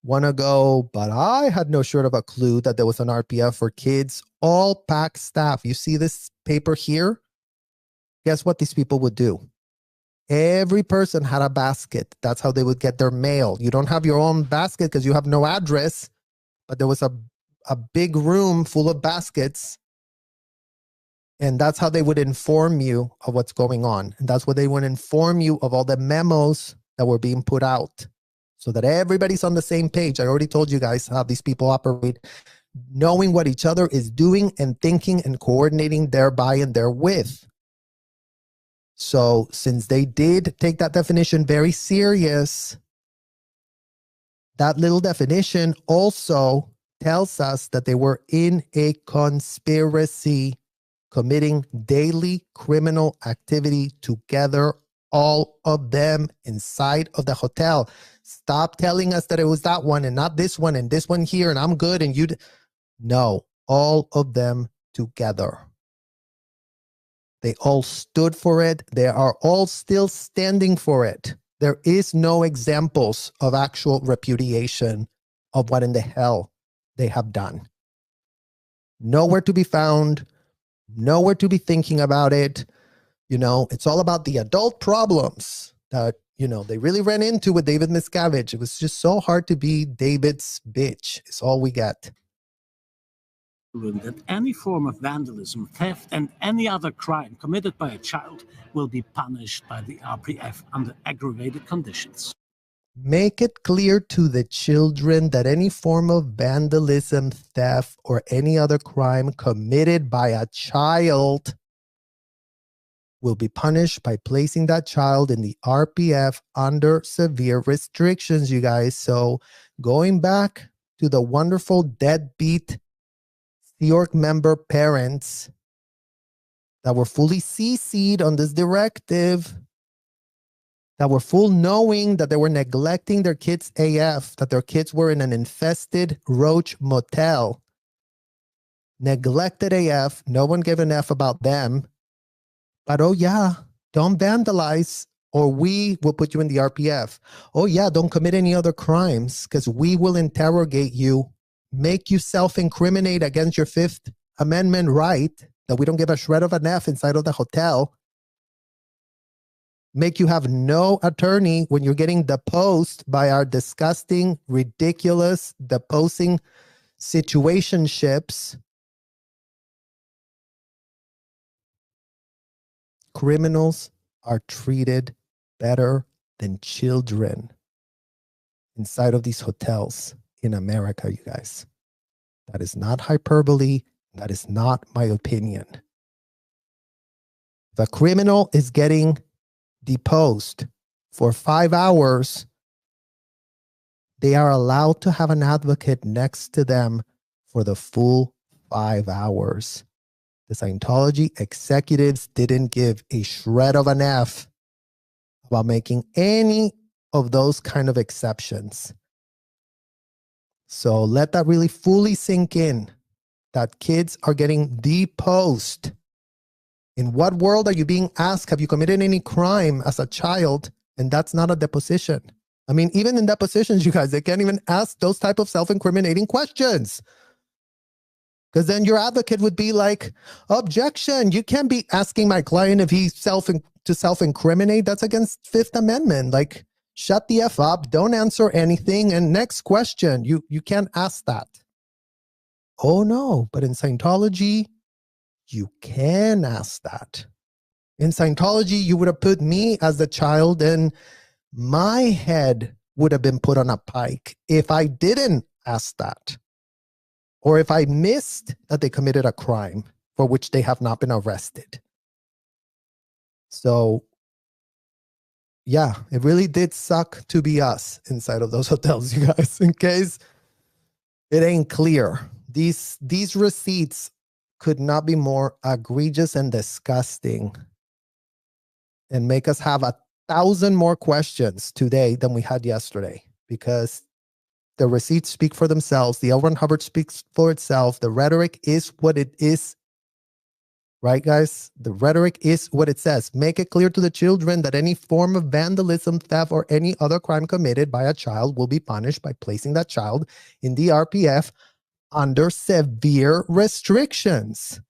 want to go, but I had no short of a clue that there was an RPF for kids, all PAC staff. You see this paper here? Guess what these people would do? Every person had a basket. That's how they would get their mail. You don't have your own basket because you have no address, but there was a big room full of baskets. And that's how they would inform you of what's going on. And that's what they would inform you of all the memos that were being put out so that everybody's on the same page. I already told you guys how these people operate, knowing what each other is doing and thinking and coordinating thereby and therewith. So since they did take that definition very serious, that little definition also tells us that they were in a conspiracy, committing daily criminal activity together, all of them inside of the hotel. Stop telling us that it was that one and not this one and this one here and I'm good and you. No, all of them together. They all stood for it. They are all still standing for it. There is no examples of actual repudiation of what in the hell they have done. Nowhere to be found. Nowhere to be thinking about it. You know, it's all about the adult problems that, you know, they really ran into with David Miscavige. It was just so hard to be David's bitch. It's all we get. That any form of vandalism, theft, and any other crime committed by a child will be punished by the RPF under aggravated conditions. Make it clear to the children that any form of vandalism, theft, or any other crime committed by a child will be punished by placing that child in the RPF under severe restrictions, you guys. So going back to the wonderful deadbeat Sea Org member parents that were fully CC'd on this directive, that were full knowing that they were neglecting their kids AF, that their kids were in an infested roach motel. Neglected AF, no one gave an F about them. But oh yeah, don't vandalize or we will put you in the RPF. Oh yeah, don't commit any other crimes because we will interrogate you, make you self-incriminate against your Fifth Amendment right that we don't give a shred of an F inside of the hotel. Make you have no attorney when you're getting deposed by our disgusting, ridiculous, deposing situationships. Criminals are treated better than children inside of these hotels in America, you guys. That is not hyperbole. That is not my opinion. The criminal is getting deposed for 5 hours. They are allowed to have an advocate next to them for the full 5 hours. The Scientology executives didn't give a shred of an F about making any of those kind of exceptions. So let that really fully sink in, that kids are getting deposed. In what world are you being asked, have you committed any crime as a child? And that's not a deposition. I mean, even in depositions, you guys, they can't even ask those type of self-incriminating questions. Because then your advocate would be like, objection, you can't be asking my client if he's self-incriminate. That's against Fifth Amendment. Like, shut the F up, don't answer anything, and next question. You can't ask that. Oh no, but in Scientology, you can ask that. In Scientology, you would have put me as the child and my head would have been put on a pike if I didn't ask that. Or if I missed that they committed a crime for which they have not been arrested. So, yeah, it really did suck to be us inside of those hotels, you guys, in case it ain't clear. These receipts could not be more egregious and disgusting and make us have 1,000 more questions today than we had yesterday, because the receipts speak for themselves. The L. Ron Hubbard speaks for itself. The rhetoric is what it is Right, guys? The rhetoric is what it says. Make it clear to the children that any form of vandalism, theft, or any other crime committed by a child will be punished by placing that child in the RPF under severe restrictions.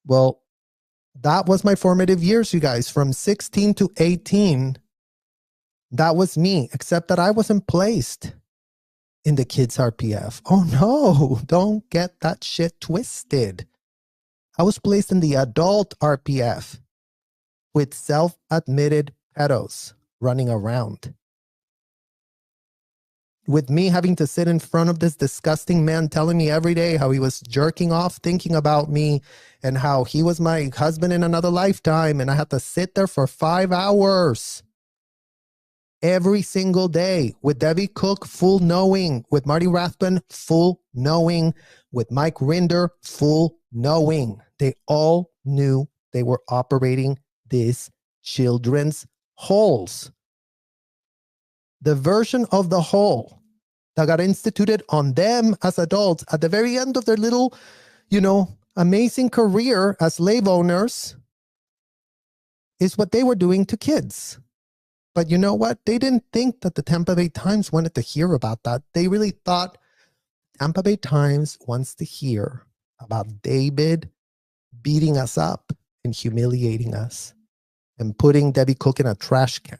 Well, that was my formative years, you guys. From 16 to 18, that was me, except that I wasn't placed in the kids' RPF. Oh no, don't get that shit twisted. I was placed in the adult RPF with self-admitted pedos running around. With me having to sit in front of this disgusting man telling me every day how he was jerking off, thinking about me, and how he was my husband in another lifetime, and I had to sit there for 5 hours every single day with Debbie Cook, full knowing, with Marty Rathbun, full knowing, with Mike Rinder, full knowing. They all knew they were operating these children's holes. The version of the hole that got instituted on them as adults at the very end of their little, amazing career as slave owners is what they were doing to kids. But you know what? They didn't think that the Tampa Bay Times wanted to hear about that. They really thought Tampa Bay Times wants to hear about David beating us up and humiliating us and putting Debbie Cook in a trash can.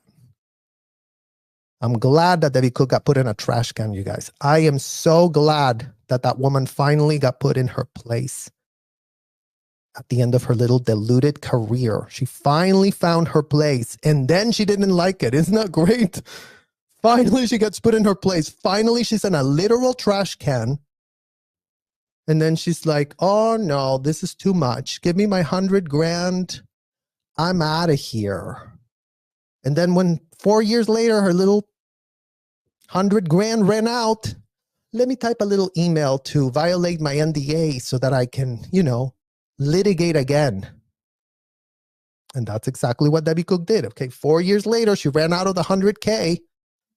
I'm glad that Debbie Cook got put in a trash can, you guys. I am so glad that that woman finally got put in her place at the end of her little deluded career. She finally found her place, and then she didn't like it. Isn't that great? Finally, she gets put in her place. Finally, she's in a literal trash can. And then she's like, oh no, this is too much. Give me my $100,000. I'm out of here. And then when 4 years later, her little $100,000 ran out, let me type a little email to violate my NDA so that I can, litigate again. And that's exactly what Debbie Cook did. Okay, 4 years later, she ran out of the $100K.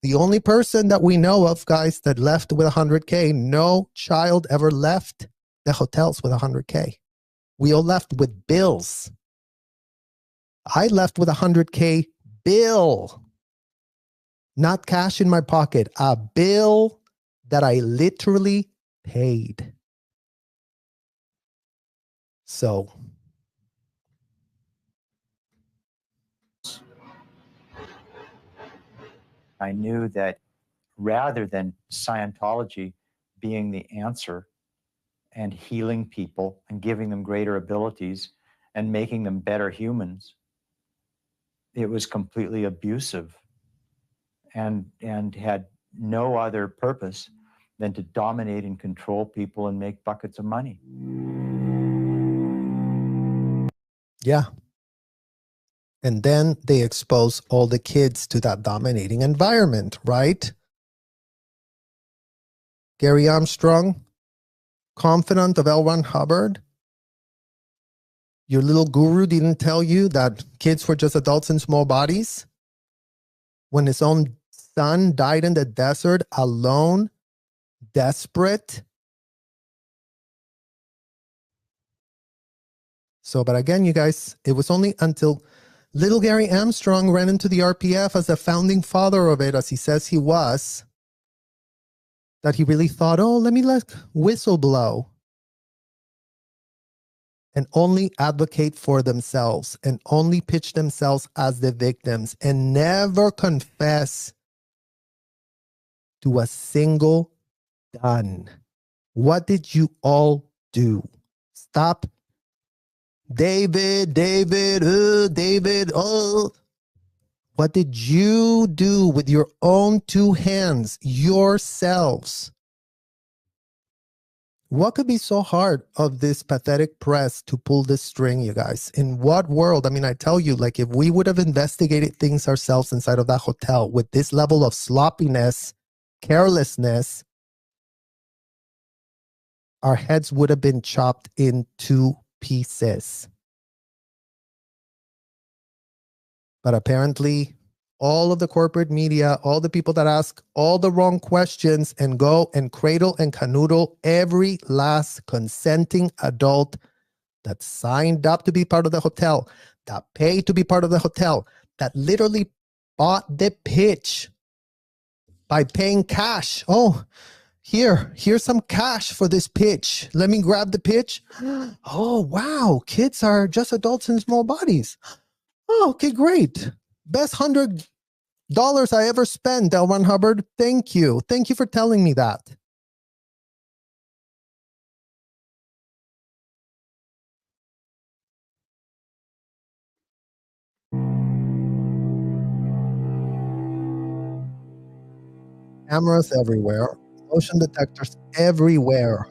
The only person that we know of, guys, that left with $100K, no child ever left the hotels with $100K. We all left with bills. I left with $100K bill. Not cash in my pocket, a bill that I literally paid. So I knew that rather than Scientology being the answer and healing people and giving them greater abilities and making them better humans, it was completely abusive and had no other purpose than to dominate and control people and make buckets of money. yeah. And then they expose all the kids to that dominating environment, right? Gary Armstrong, confidant of L. Ron Hubbard. Your little guru didn't tell you that kids were just adults in small bodies? When his own son died in the desert alone, desperate. So, but again, you guys, it was only until little Gary Armstrong ran into the RPF as the founding father of it, as he says he was, that he really thought, oh, let me whistle blow and only advocate for themselves and only pitch themselves as the victims and never confess to a single done. What did you all do? Stop. David, oh. What did you do with your own two hands, yourselves? What could be so hard of this pathetic press to pull this string, you guys? In what world? I mean, I tell you, like, if we would have investigated things ourselves inside of that hotel with this level of sloppiness, carelessness, our heads would have been chopped into pieces. But apparently, all of the corporate media, all the people that ask all the wrong questions and go and cradle and canoodle every last consenting adult that signed up to be part of the hotel, that paid to be part of the hotel, that literally bought the pitch by paying cash. Oh, here's some cash for this pitch. Let me grab the pitch. Oh, wow. Kids are just adults in small bodies. Oh, okay, great. Best $100 I ever spent, L. Ron Hubbard. Thank you. Thank you for telling me that. Cameras everywhere. Motion detectors everywhere.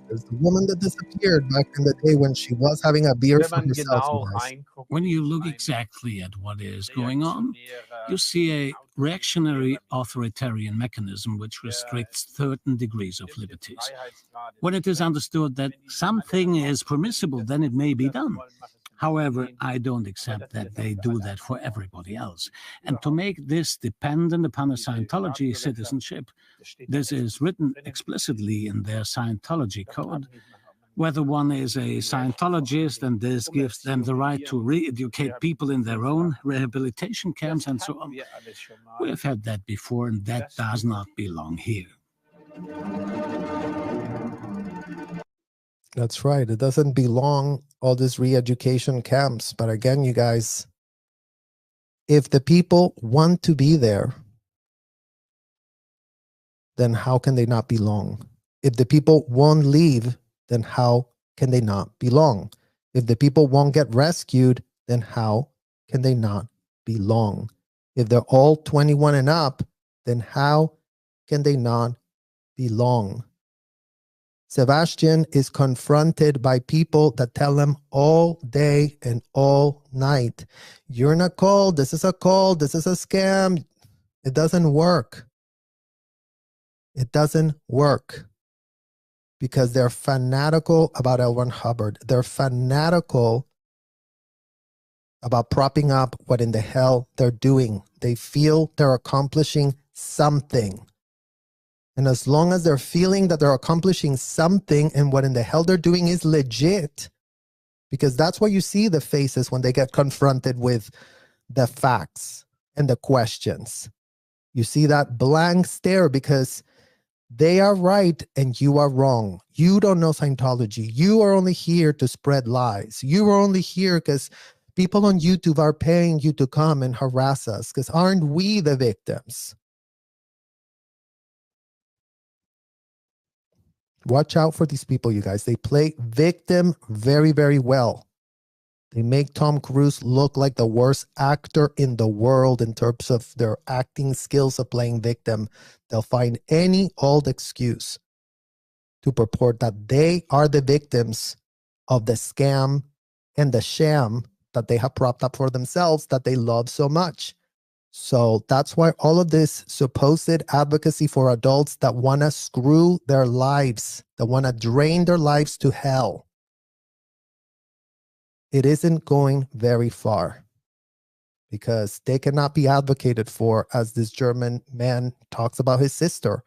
There's the woman that disappeared back in the day when she was having a beer for herself. When you look exactly at what is going on, you see a reactionary authoritarian mechanism which restricts certain degrees of liberties. When it is understood that something is permissible, then it may be done. However, I don't accept that they do that for everybody else. And to make this dependent upon a Scientology citizenship, this is written explicitly in their Scientology code. Whether one is a Scientologist and this gives them the right to re-educate people in their own rehabilitation camps and so on. We have had that before, and that does not belong here. That's right. It doesn't belong, all these re-education camps. But again, you guys, if the people want to be there, then how can they not belong? If the people won't leave, then how can they not belong? If the people won't get rescued, then how can they not belong? If they're all 21 and up, then how can they not belong? Sebastian is confronted by people that tell him all day and all night, you're in a cult, this is a cult, this is a scam. It doesn't work. It doesn't work because they're fanatical about L. Ron Hubbard. They're fanatical about propping up what in the hell they're doing. They feel they're accomplishing something. And as long as they're feeling that they're accomplishing something and what in the hell they're doing is legit, because that's what you see the faces when they get confronted with the facts and the questions. You see that blank stare because they are right and you are wrong. You don't know Scientology. You are only here to spread lies. You are only here because people on YouTube are paying you to come and harass us, because aren't we the victims? Watch out for these people, you guys. They play victim very, very well. They make Tom Cruise look like the worst actor in the world in terms of their acting skills of playing victim. They'll find any old excuse to purport that they are the victims of the scam and the sham that they have propped up for themselves that they love so much. So that's why all of this supposed advocacy for adults that want to screw their lives, that want to drain their lives to hell, it isn't going very far because they cannot be advocated for, as this German man talks about his sister.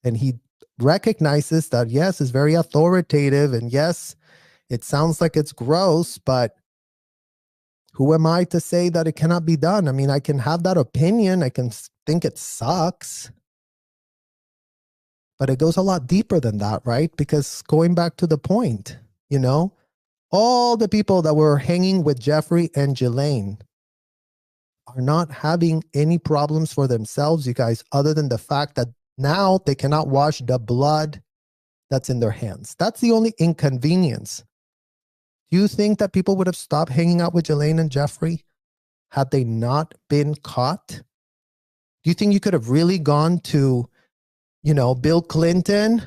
And he recognizes that, yes, it's very authoritative and yes, it sounds like it's gross, but who am I to say that it cannot be done? I mean, I can have that opinion. I can think it sucks. But it goes a lot deeper than that, right? Because going back to the point, you know, all the people that were hanging with Jeffrey and Ghislaine are not having any problems for themselves, you guys, other than the fact that now they cannot wash the blood that's in their hands. That's the only inconvenience. Do you think that people would have stopped hanging out with Ghislaine and Jeffrey had they not been caught? Do you think you could have really gone to, you know, Bill Clinton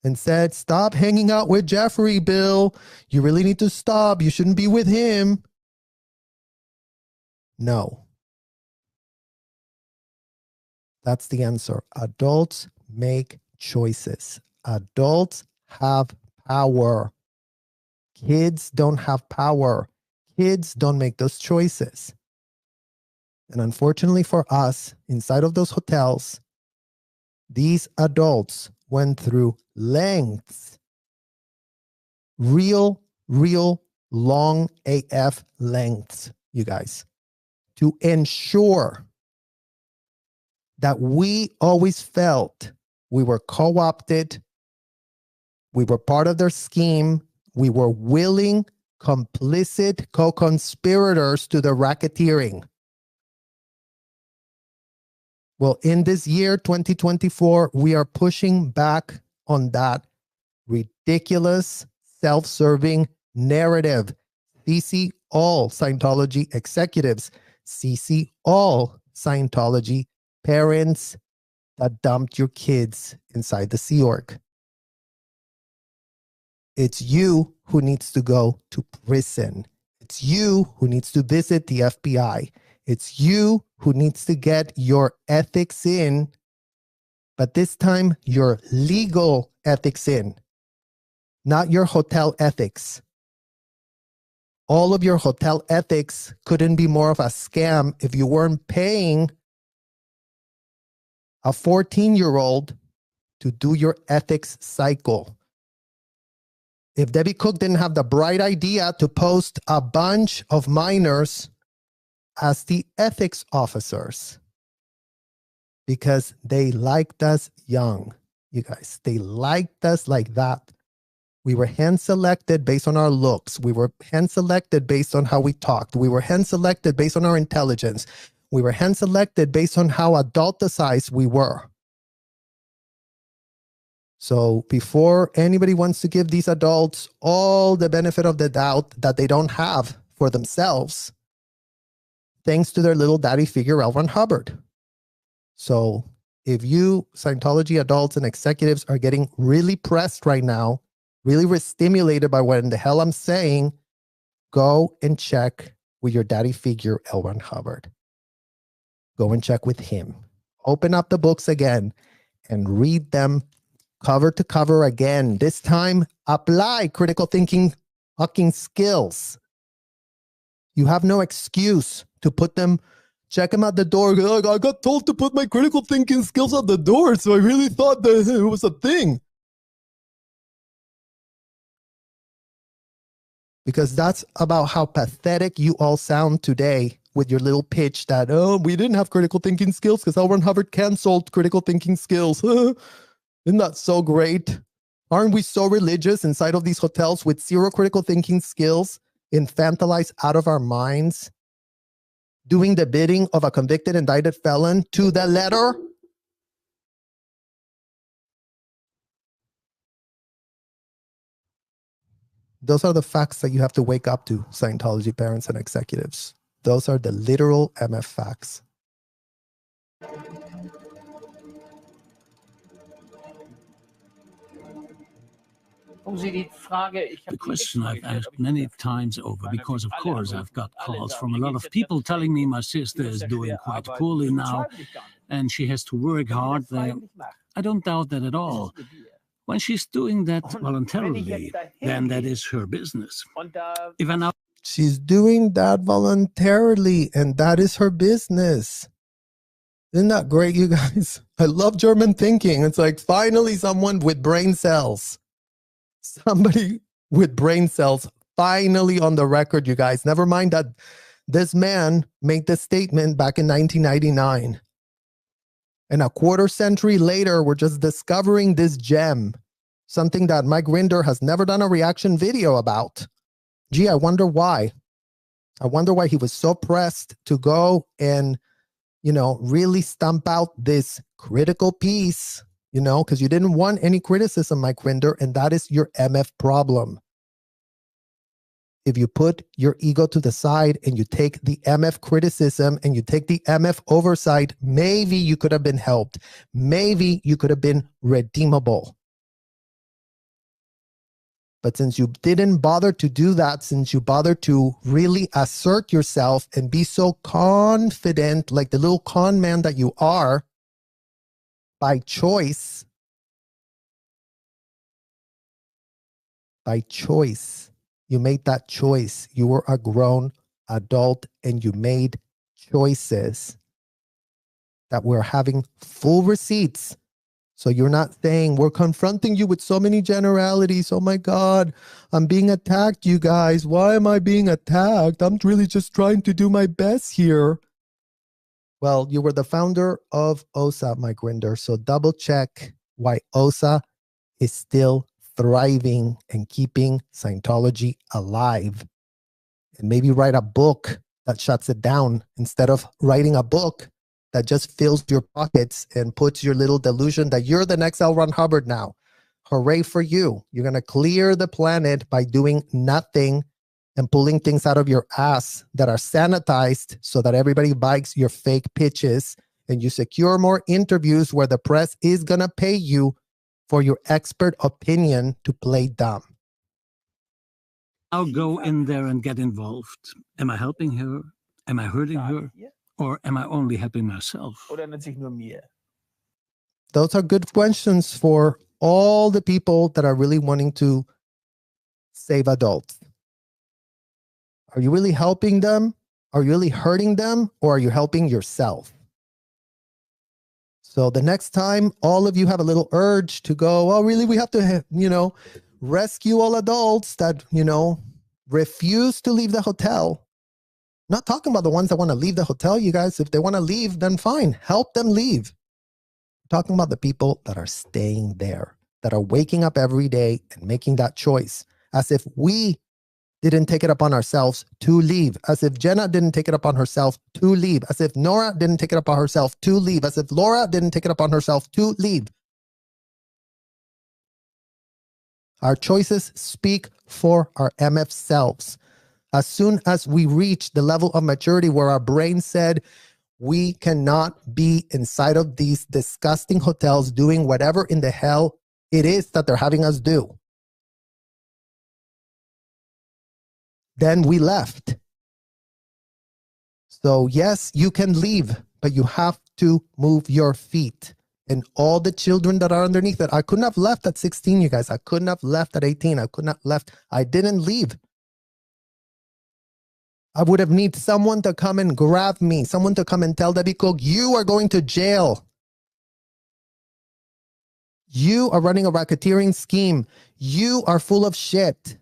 and said, stop hanging out with Jeffrey, Bill. You really need to stop. You shouldn't be with him. No. That's the answer. Adults make choices. Adults have power. Kids don't have power. Kids don't make those choices. And unfortunately for us, inside of those hotels, these adults went through lengths, real long AF lengths, you guys, to ensure that we always felt we were co-opted, we were part of their scheme, we were willing, complicit co-conspirators to the racketeering. Well, in this year, 2024, we are pushing back on that ridiculous, self-serving narrative. CC all Scientology executives. CC all Scientology parents that dumped your kids inside the Sea Org. It's you who needs to go to prison. It's you who needs to visit the FBI. It's you who needs to get your ethics in, but this time your legal ethics in, not your hotel ethics. All of your hotel ethics couldn't be more of a scam if you weren't paying a 14-year-old to do your ethics cycle. If Debbie Cook didn't have the bright idea to post a bunch of minors as the ethics officers, because they liked us young, you guys, they liked us like that. We were hand-selected based on our looks. We were hand-selected based on how we talked. We were hand-selected based on our intelligence. We were hand-selected based on how adulticized we were. So before anybody wants to give these adults all the benefit of the doubt that they don't have for themselves, thanks to their little daddy figure, L. Ron Hubbard. So if you Scientology adults and executives are getting really pressed right now, really re-stimulated by what in the hell I'm saying, go and check with your daddy figure, L. Ron Hubbard. Go and check with him. Open up the books again and read them cover to cover again. This time, apply critical thinking fucking skills. You have no excuse to put them, check them at the door. I got told to put my critical thinking skills at the door, so I really thought that it was a thing. Because that's about how pathetic you all sound today with your little pitch that, oh, we didn't have critical thinking skills because L. Ron Hubbard canceled critical thinking skills. Isn't that so great? Aren't we so religious inside of these hotels with zero critical thinking skills, infantilized out of our minds, doing the bidding of a convicted, indicted felon to the letter? Those are the facts that you have to wake up to, Scientology parents and executives. Those are the literal MF facts. The question I've asked many times over, because of course I've got calls from a lot of people telling me my sister is doing quite poorly now and she has to work hard. I don't doubt that at all. When she's doing that voluntarily, then that is her business. If I now She's doing that voluntarily, and that is her business. Isn't that great, you guys? I love German thinking. It's like finally someone with brain cells. Somebody with brain cells finally on the record, you guys. Never mind that this man made this statement back in 1999. And a quarter century later, we're just discovering this gem. Something that Mike Rinder has never done a reaction video about. Gee, I wonder why. I wonder why he was so pressed to go and, really stamp out this critical piece, because you didn't want any criticism, Mike Rinder, and that is your MF problem. If you put your ego to the side and you take the MF criticism and you take the MF oversight, maybe you could have been helped. Maybe you could have been redeemable. But since you didn't bother to do that, since you bothered to really assert yourself and be so confident, like the little con man that you are, by choice. By choice. You made that choice. You were a grown adult and you made choices that we're having full receipts. So you're not saying we're confronting you with so many generalities. Oh my God, I'm being attacked, you guys. Why am I being attacked? I'm really just trying to do my best here. Well, you were the founder of OSA, Mike Rinder. So double check why OSA is still thriving and keeping Scientology alive. And maybe write a book that shuts it down instead of writing a book that just fills your pockets and puts your little delusion that you're the next L. Ron Hubbard now. Hooray for you. You're going to clear the planet by doing nothing and pulling things out of your ass that are sanitized so that everybody buys your fake pitches and you secure more interviews where the press is going to pay you for your expert opinion to play dumb. I'll go in there and get involved. Am I helping her? Am I hurting her? Or am I only helping myself? Those are good questions for all the people that are really wanting to save adults. Are you really helping them? Are you really hurting them? Or are you helping yourself? So the next time all of you have a little urge to go, oh, really, we have to, rescue all adults that, refuse to leave the hotel. Not talking about the ones that want to leave the hotel, you guys. If they want to leave, then fine. Help them leave. I'm talking about the people that are staying there, that are waking up every day and making that choice, as if we didn't take it upon ourselves to leave, as if Jenna didn't take it upon herself to leave, as if Nora didn't take it upon herself to leave, as if Laura didn't take it upon herself to leave. Our choices speak for our MF selves. As soon as we reach the level of maturity where our brain said, we cannot be inside of these disgusting hotels doing whatever in the hell it is that they're having us do, then we left. So yes, you can leave, but you have to move your feet. And all the children that are underneath it, I couldn't have left at 16, you guys. I couldn't have left at 18. I couldn't have left. I didn't leave. I would have needed someone to come and grab me, someone to come and tell Debbie Cook, you are going to jail. You are running a racketeering scheme. You are full of shit.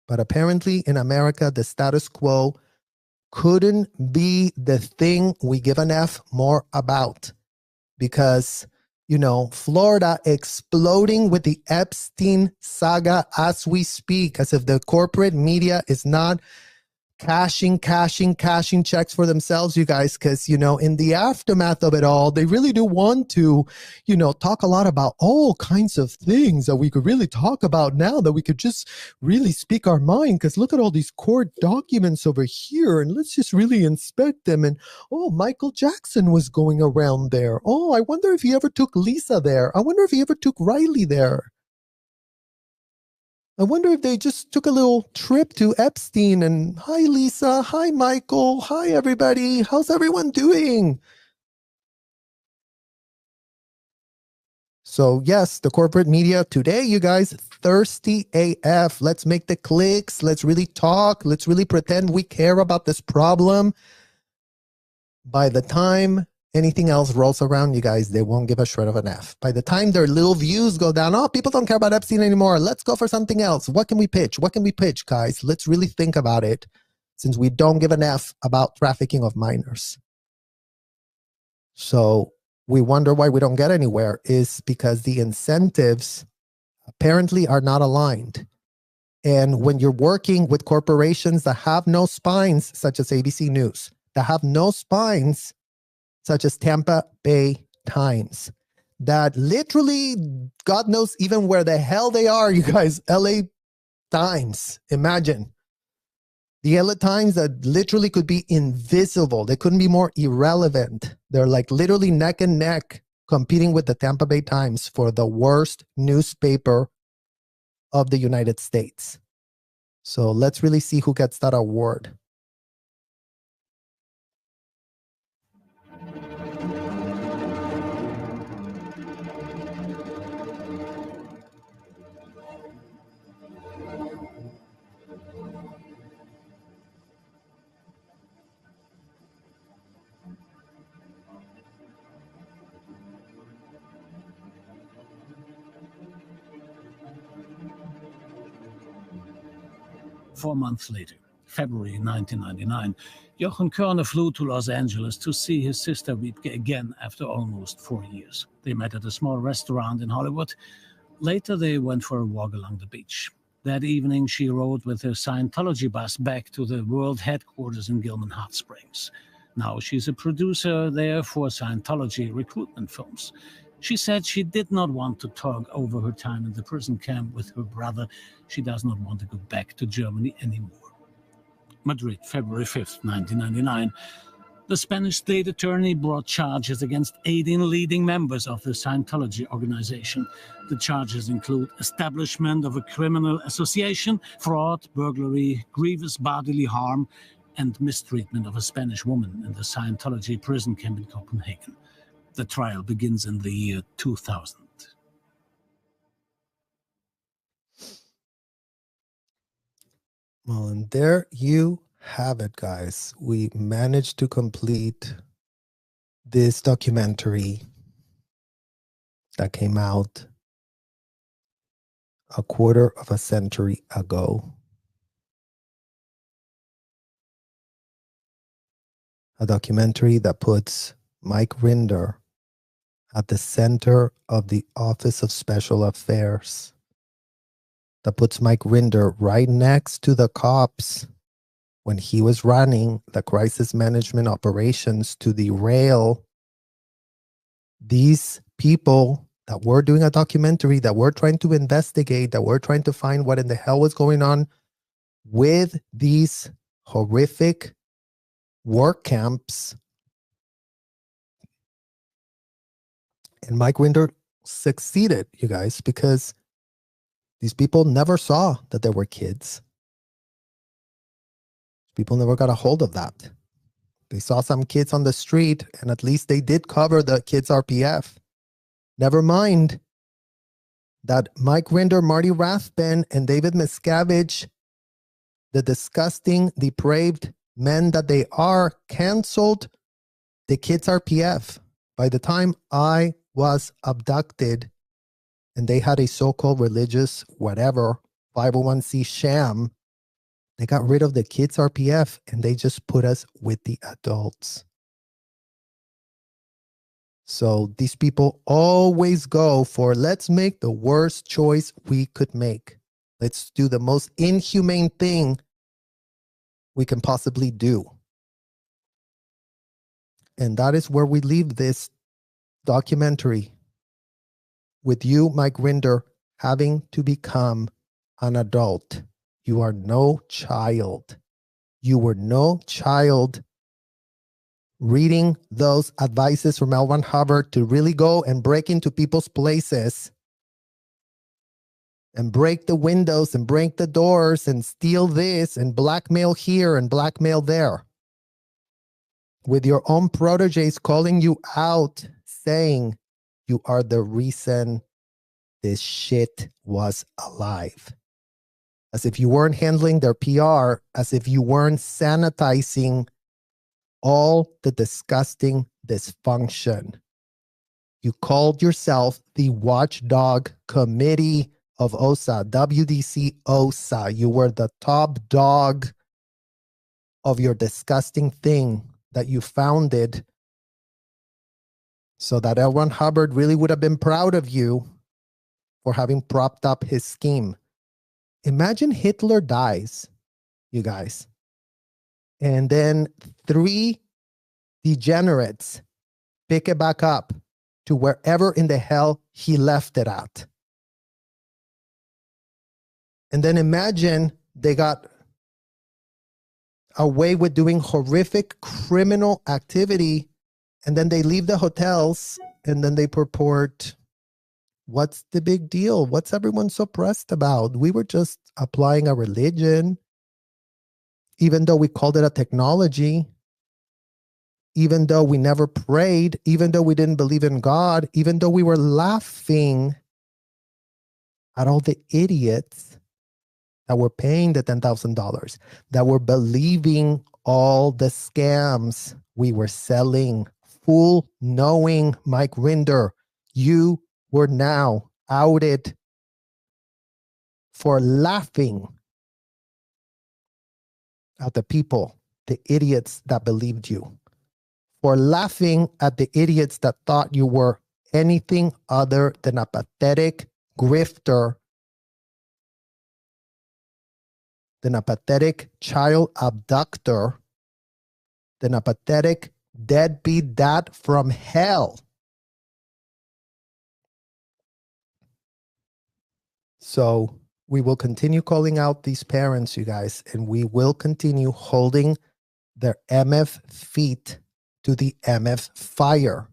But apparently in America, the status quo couldn't be the thing we give an F more about. Because, Florida exploding with the Epstein saga as we speak, as if the corporate media is not cashing checks for themselves, you guys, because, in the aftermath of it all, they really do want to, talk a lot about all kinds of things that we could really talk about now, that we could just really speak our mind, because look at all these court documents over here, and let's just really inspect them. And, oh, Michael Jackson was going around there. Oh, I wonder if he ever took Lisa there. I wonder if he ever took Riley there. I wonder if they just took a little trip to Epstein and, hi, Lisa. Hi, Michael. Hi, everybody. How's everyone doing? So, yes, the corporate media today, you guys, thirsty AF. Let's make the clicks. Let's really talk. Let's really pretend we care about this problem. By the time anything else rolls around, you guys, they won't give a shred of an F. By the time their little views go down, oh, people don't care about Epstein anymore. Let's go for something else. What can we pitch? What can we pitch, guys? Let's really think about it, since we don't give an F about trafficking of minors. So we wonder why we don't get anywhere is because the incentives apparently are not aligned. And when you're working with corporations that have no spines, such as ABC News, that have no spines, such as Tampa Bay Times, that literally, God knows even where the hell they are, you guys, LA Times, imagine. The LA Times that literally could be invisible. They couldn't be more irrelevant. They're like literally neck and neck competing with the Tampa Bay Times for the worst newspaper of the United States. So let's really see who gets that award. 4 months later, February 1999, Jochen Körner flew to Los Angeles to see his sister Wiebke again after almost 4 years. They met at a small restaurant in Hollywood. Later, they went for a walk along the beach. That evening, she rode with her Scientology bus back to the world headquarters in Gilman Hot Springs. Now she's a producer there for Scientology recruitment films. She said she did not want to talk over her time in the prison camp with her brother. She does not want to go back to Germany anymore. Madrid, February 5th, 1999. The Spanish state attorney brought charges against 18 leading members of the Scientology organization. The charges include establishment of a criminal association, fraud, burglary, grievous bodily harm, and mistreatment of a Spanish woman in the Scientology prison camp in Copenhagen. The trial begins in the year 2000. Well, and there you have it, guys. We managed to complete this documentary that came out a quarter of a century ago. A documentary that puts Mike Rinder at the center of the Office of Special Affairs. That puts Mike Rinder right next to the cops when he was running the crisis management operations to derail these people that were doing a documentary, that were trying to investigate, that were trying to find what in the hell was going on with these horrific work camps. And Mike Rinder succeeded, you guys, because these people never saw that there were kids. People never got a hold of that. They saw some kids on the street, and at least they did cover the kids' RPF. Never mind that Mike Rinder, Marty Rathbun, and David Miscavige, the disgusting, depraved men that they are, canceled the kids' RPF. By the time I was abducted and they had a so-called religious, whatever, 501c sham, they got rid of the kids' RPF and they just put us with the adults. So these people always go for, let's make the worst choice we could make. Let's do the most inhumane thing we can possibly do. And that is where we leave this documentary, with you, Mike Rinder, having to become an adult. You are no child. You were no child reading those advices from L. Ron Hubbard to really go and break into people's places and break the windows and break the doors and steal this and blackmail here and blackmail there. With your own proteges calling you out, saying you are the reason this shit was alive. As if you weren't handling their PR, as if you weren't sanitizing all the disgusting dysfunction. You called yourself the Watchdog Committee of OSA, WDC OSA. You were the top dog of your disgusting thing that you founded so that L. Ron Hubbard really would have been proud of you for having propped up his scheme. Imagine Hitler dies, you guys, and then 3 degenerates pick it back up to wherever in the hell he left it at. And then imagine they got away with doing horrific criminal activity, and then they leave the hotels, and then they purport, what's the big deal? What's everyone so pressed about? We were just applying a religion, even though we called it a technology, even though we never prayed, even though we didn't believe in God, even though we were laughing at all the idiots that were paying the $10,000, that were believing all the scams we were selling. Full knowing, Mike Rinder, you were now outed for laughing at the people, the idiots that believed you, for laughing at the idiots that thought you were anything other than a pathetic grifter, than a pathetic child abductor, than a pathetic deadbeat dad from hell. So we will continue calling out these parents, you guys, and we will continue holding their MF feet to the MF fire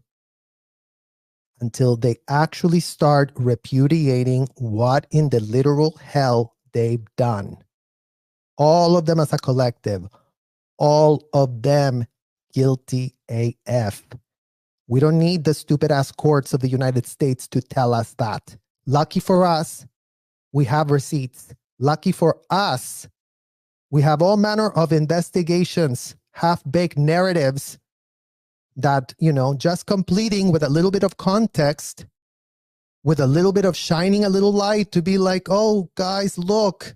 until they actually start repudiating what in the literal hell they've done. All of them as a collective, all of them guilty AF. We don't need the stupid ass courts of the United States to tell us that. Lucky for us, we have receipts. Lucky for us, we have all manner of investigations, half-baked narratives that, just completing with a little bit of context, with a little bit of shining a little light to be like, oh, guys, look.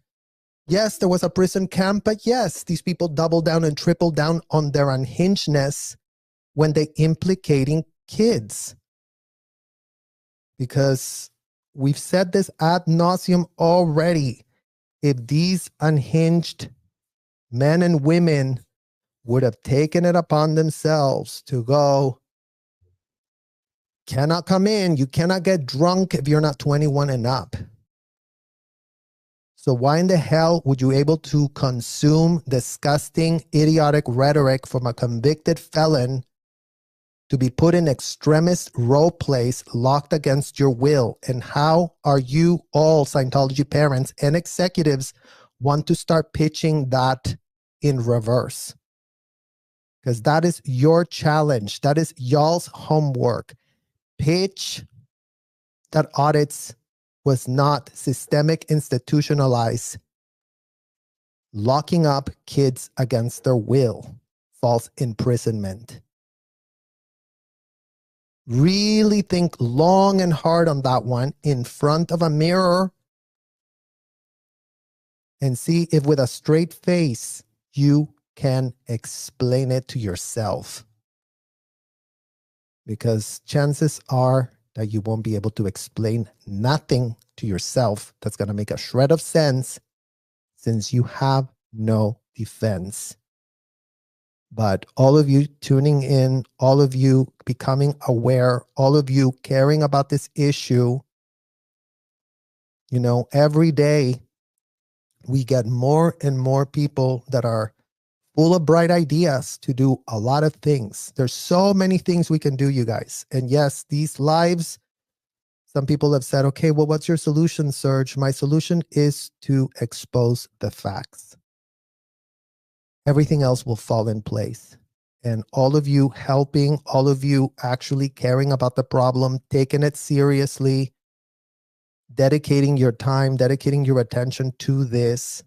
Yes, there was a prison camp, but yes, these people double down and triple down on their unhingedness when they implicating kids. Because we've said this ad nauseum already. If these unhinged men and women would have taken it upon themselves to go, cannot come in, you cannot get drunk if you're not 21 and up. So why in the hell would you able to consume disgusting, idiotic rhetoric from a convicted felon to be put in extremist role plays locked against your will? And how are you all Scientology parents and executives want to start pitching that in reverse? Because that is your challenge. That is y'all's homework. Pitch that audits was not systemic, institutionalized, locking up kids against their will, false imprisonment. Really think long and hard on that one in front of a mirror and see if with a straight face you can explain it to yourself. Because chances are that you won't be able to explain nothing to yourself that's going to make a shred of sense, since you have no defense. But all of you tuning in, all of you becoming aware, all of you caring about this issue, every day we get more and more people that are full of bright ideas to do a lot of things. There's so many things we can do, you guys. And yes, these lives, some people have said, okay, well, what's your solution, Serge? My solution is to expose the facts. Everything else will fall in place. And all of you helping, all of you actually caring about the problem, taking it seriously, dedicating your time, dedicating your attention to this,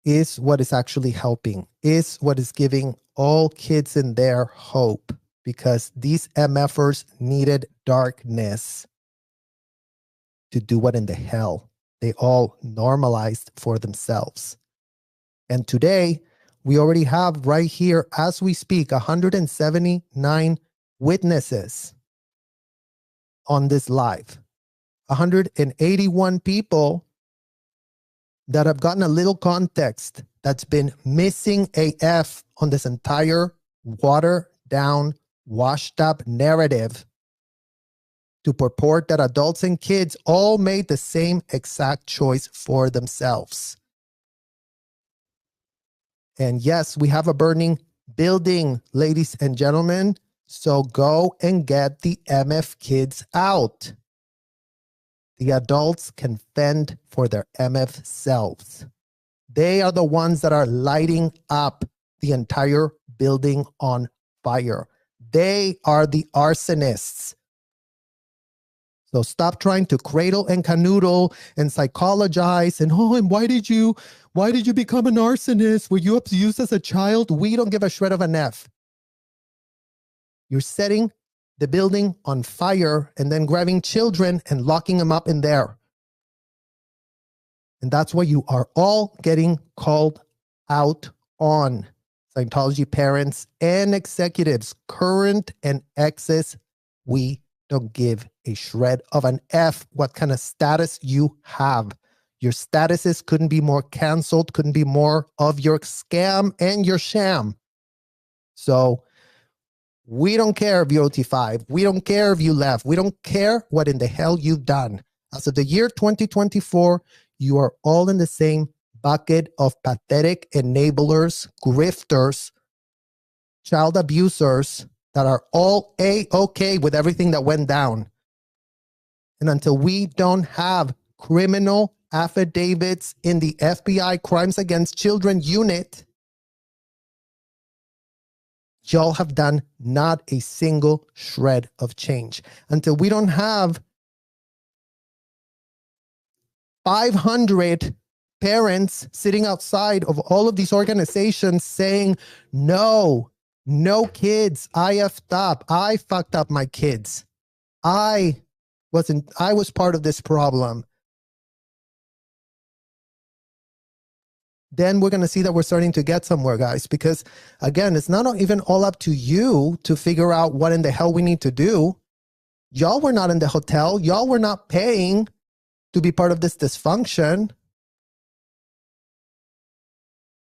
is what is actually helping, is what is giving all kids in there hope, because these MFers needed darkness to do what in the hell they all normalized for themselves. And today, we already have right here, as we speak, 179 witnesses on this live. 181 people that have gotten a little context that's been missing AF on this entire watered down, washed up narrative to purport that adults and kids all made the same exact choice for themselves. And yes, we have a burning building, ladies and gentlemen. So go and get the MF kids out. The adults can fend for their MF selves. They are the ones that are lighting up the entire building on fire. They are the arsonists. So stop trying to cradle and canoodle and psychologize and why did you become an arsonist? Were you abused as a child? We don't give a shred of an F. You're setting the building on fire and then grabbing children and locking them up in there. And that's why you are all getting called out on Scientology parents and executives, current and exes. We don't give a shred of an F what kind of status you have. Your statuses couldn't be more canceled, couldn't be more of your scam and your sham. So we don't care if you're OT5. We don't care if you left. We don't care what in the hell you've done. As of the year 2024, you are all in the same bucket of pathetic enablers, grifters, child abusers that are all A-okay with everything that went down. And until we don't have criminal affidavits in the FBI Crimes Against Children unit, y'all have done not a single shred of change. Until we don't have 500 parents sitting outside of all of these organizations saying, no kids, I effed up. I fucked up my kids. I was part of this problem. Then we're going to see that we're starting to get somewhere, guys, because again, it's not even all up to you to figure out what in the hell we need to do. Y'all were not in the hotel. Y'all were not paying to be part of this dysfunction.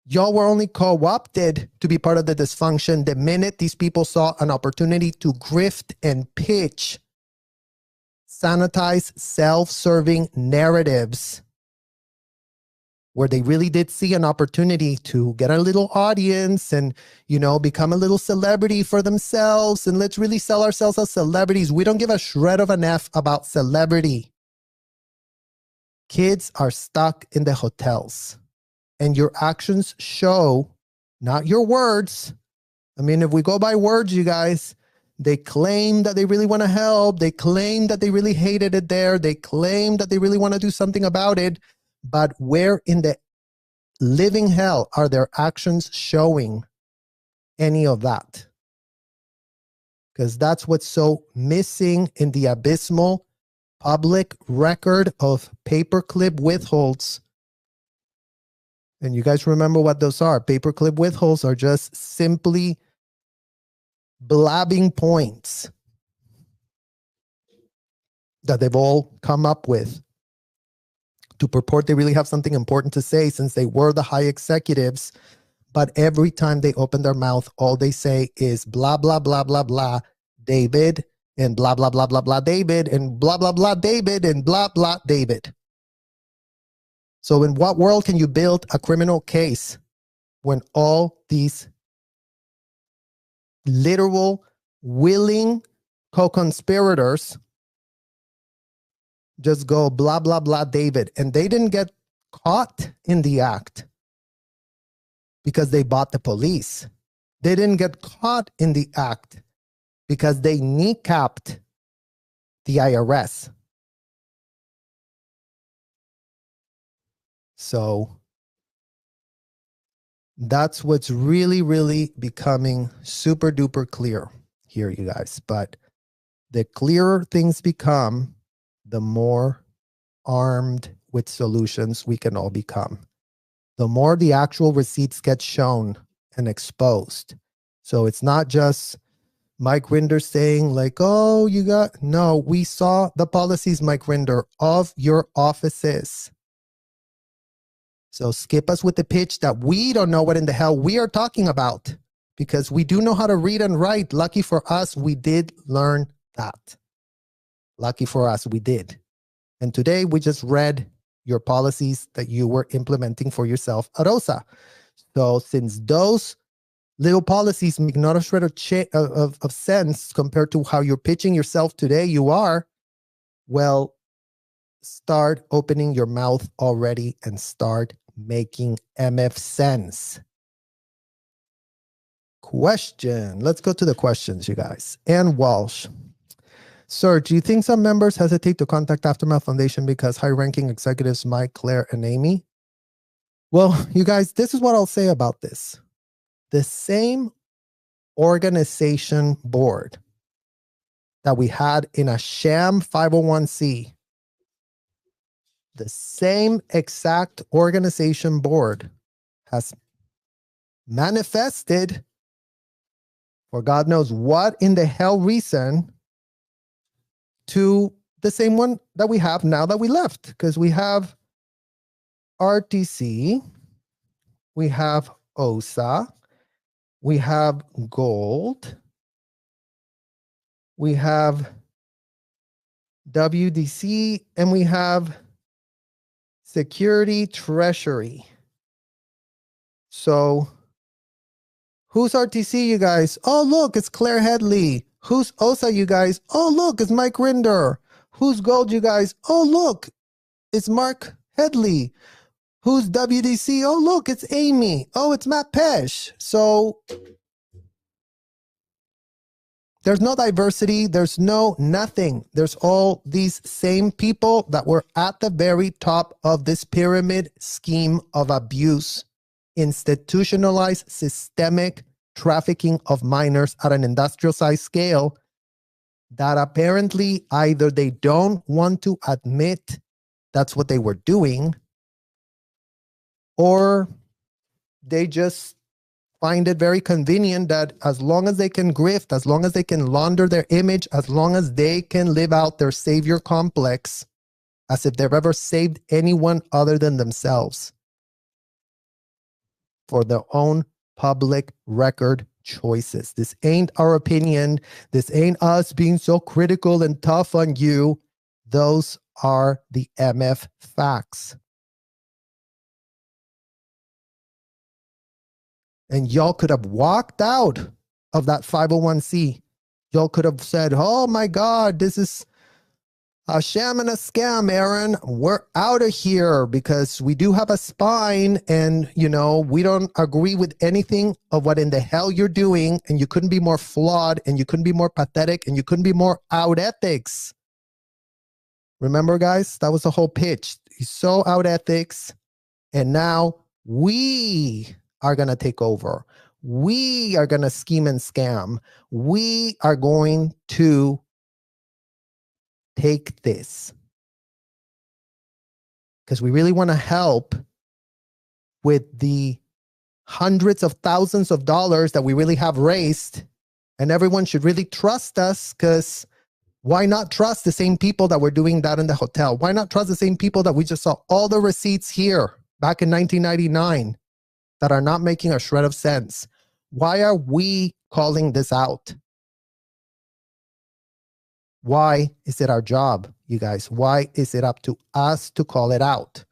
Y'all were only co-opted to be part of the dysfunction the minute these people saw an opportunity to grift and pitch sanitized, self-serving narratives where they really did see an opportunity to get a little audience and, you know, become a little celebrity for themselves. And let's really sell ourselves as celebrities. We don't give a shred of an F about celebrity. Kids are stuck in the hotels. And your actions show, not your words. I mean, if we go by words, you guys, they claim that they really want to help. They claim that they really hated it there. They claim that they really want to do something about it. But where in the living hell are their actions showing any of that? Because that's what's so missing in the abysmal public record of paperclip withholds. And you guys remember what those are. Paperclip withholds are just simply blabbing points that they've all come up with to purport they really have something important to say since they were the high executives. But every time they open their mouth, all they say is blah, blah, blah, blah, blah, David, and blah, blah, blah, blah, blah, David, and blah, blah, blah, David, and blah, blah, David. So in what world can you build a criminal case when all these literal, willing co-conspirators just go blah, blah, blah, David? And they didn't get caught in the act because they bought the police. They didn't get caught in the act because they kneecapped the IRS. So that's what's really, really becoming super duper clear here, you guys. But the clearer things become, the more armed with solutions we can all become. The more the actual receipts get shown and exposed. So it's not just Mike Rinder saying like, oh, you got, no, we saw the policies, Mike Rinder, of your offices. So skip us with the pitch that we don't know what in the hell we are talking about because we do know how to read and write. Lucky for us, we did learn that. Lucky for us, we did. And today we just read your policies that you were implementing for yourself at OSA. So since those little policies make not a shred of sense compared to how you're pitching yourself today, you are, well, start opening your mouth already and start making MF sense. Question. Let's go to the questions, you guys. Ann Walsh. Sir, do you think some members hesitate to contact Aftermath Foundation because high-ranking executives Mike, Claire, and Amy? Well, you guys, this is what I'll say about this. The same organization board that we had in a sham 501c, the same exact organization board has manifested for God knows what in the hell reason to the same one that we have now that we left. Because we have RTC, we have OSA, we have gold, we have WDC, and we have security treasury. So who's RTC, you guys? Oh, look, it's Claire Headley. Who's OSA, you guys? Oh, look, it's Mike Rinder. Who's gold, you guys? Oh, look, it's Mark Headley. Who's WDC? Oh, look, it's Amy. Oh, it's Matt Pesh. So there's no diversity. There's no nothing. There's all these same people that were at the very top of this pyramid scheme of abuse, institutionalized, systemic trafficking of minors at an industrial size scale that apparently either they don't want to admit that's what they were doing, or they just find it very convenient that as long as they can grift, as long as they can launder their image, as long as they can live out their savior complex, as if they've ever saved anyone other than themselves, for their own public record choices. This ain't our opinion. This ain't us being so critical and tough on you. Those are the MF facts. And y'all could have walked out of that 501c. Y'all could have said, oh my God, this is a sham and a scam, Aaron. We're out of here because we do have a spine and, you know, we don't agree with anything of what in the hell you're doing. And you couldn't be more flawed and you couldn't be more pathetic and you couldn't be more out ethics. Remember, guys, that was the whole pitch. He's so out ethics. And now we are going to take over. We are going to scheme and scam. We are going to take this because we really want to help with the hundreds of thousands of dollars that we really have raised, and everyone should really trust us, because why not trust the same people that were doing that in the hotel? Why not trust the same people that we just saw all the receipts here back in 1999 that are not making a shred of sense? Why are we calling this out? Why is it our job, you guys? Why is it up to us to call it out?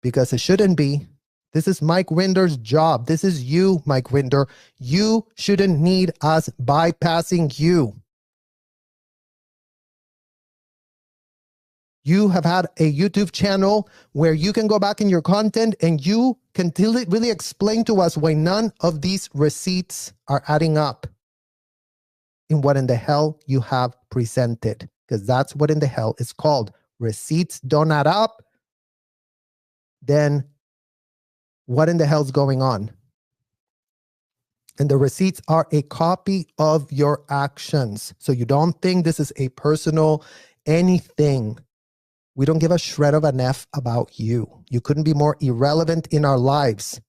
Because it shouldn't be. This is Mike Rinder's job. This is you, Mike Rinder. You shouldn't need us bypassing you. You have had a YouTube channel where you can go back in your content and you can really explain to us why none of these receipts are adding up in what in the hell you have presented. Because that's what in the hell is called. Receipts don't add up. Then what in the hell is going on? And the receipts are a copy of your actions. So you don't think this is a personal anything. We don't give a shred of an F about you. You couldn't be more irrelevant in our lives.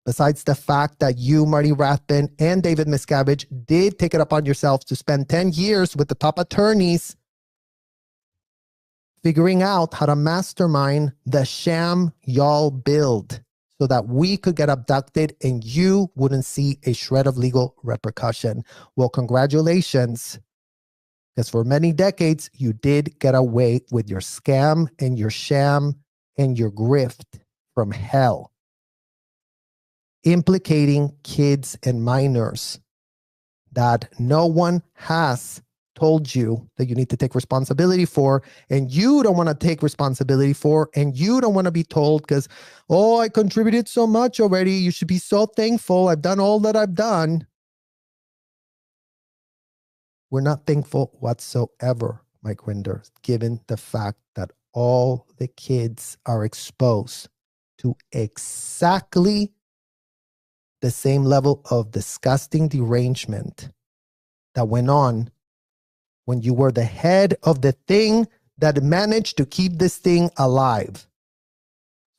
Besides the fact that you, Marty Rathbun, and David Miscavige did take it upon yourselves to spend 10 years with the top attorneys figuring out how to mastermind the sham y'all build so that we could get abducted and you wouldn't see a shred of legal repercussion. Well, congratulations. Because for many decades, you did get away with your scam and your sham and your grift from hell, implicating kids and minors that no one has told you that you need to take responsibility for, and you don't want to take responsibility for, and you don't want to be told because, oh, I contributed so much already. You should be so thankful. I've done all that I've done. We're not thankful whatsoever, Mike Rinder, given the fact that all the kids are exposed to exactly the same level of disgusting derangement that went on when you were the head of the thing that managed to keep this thing alive.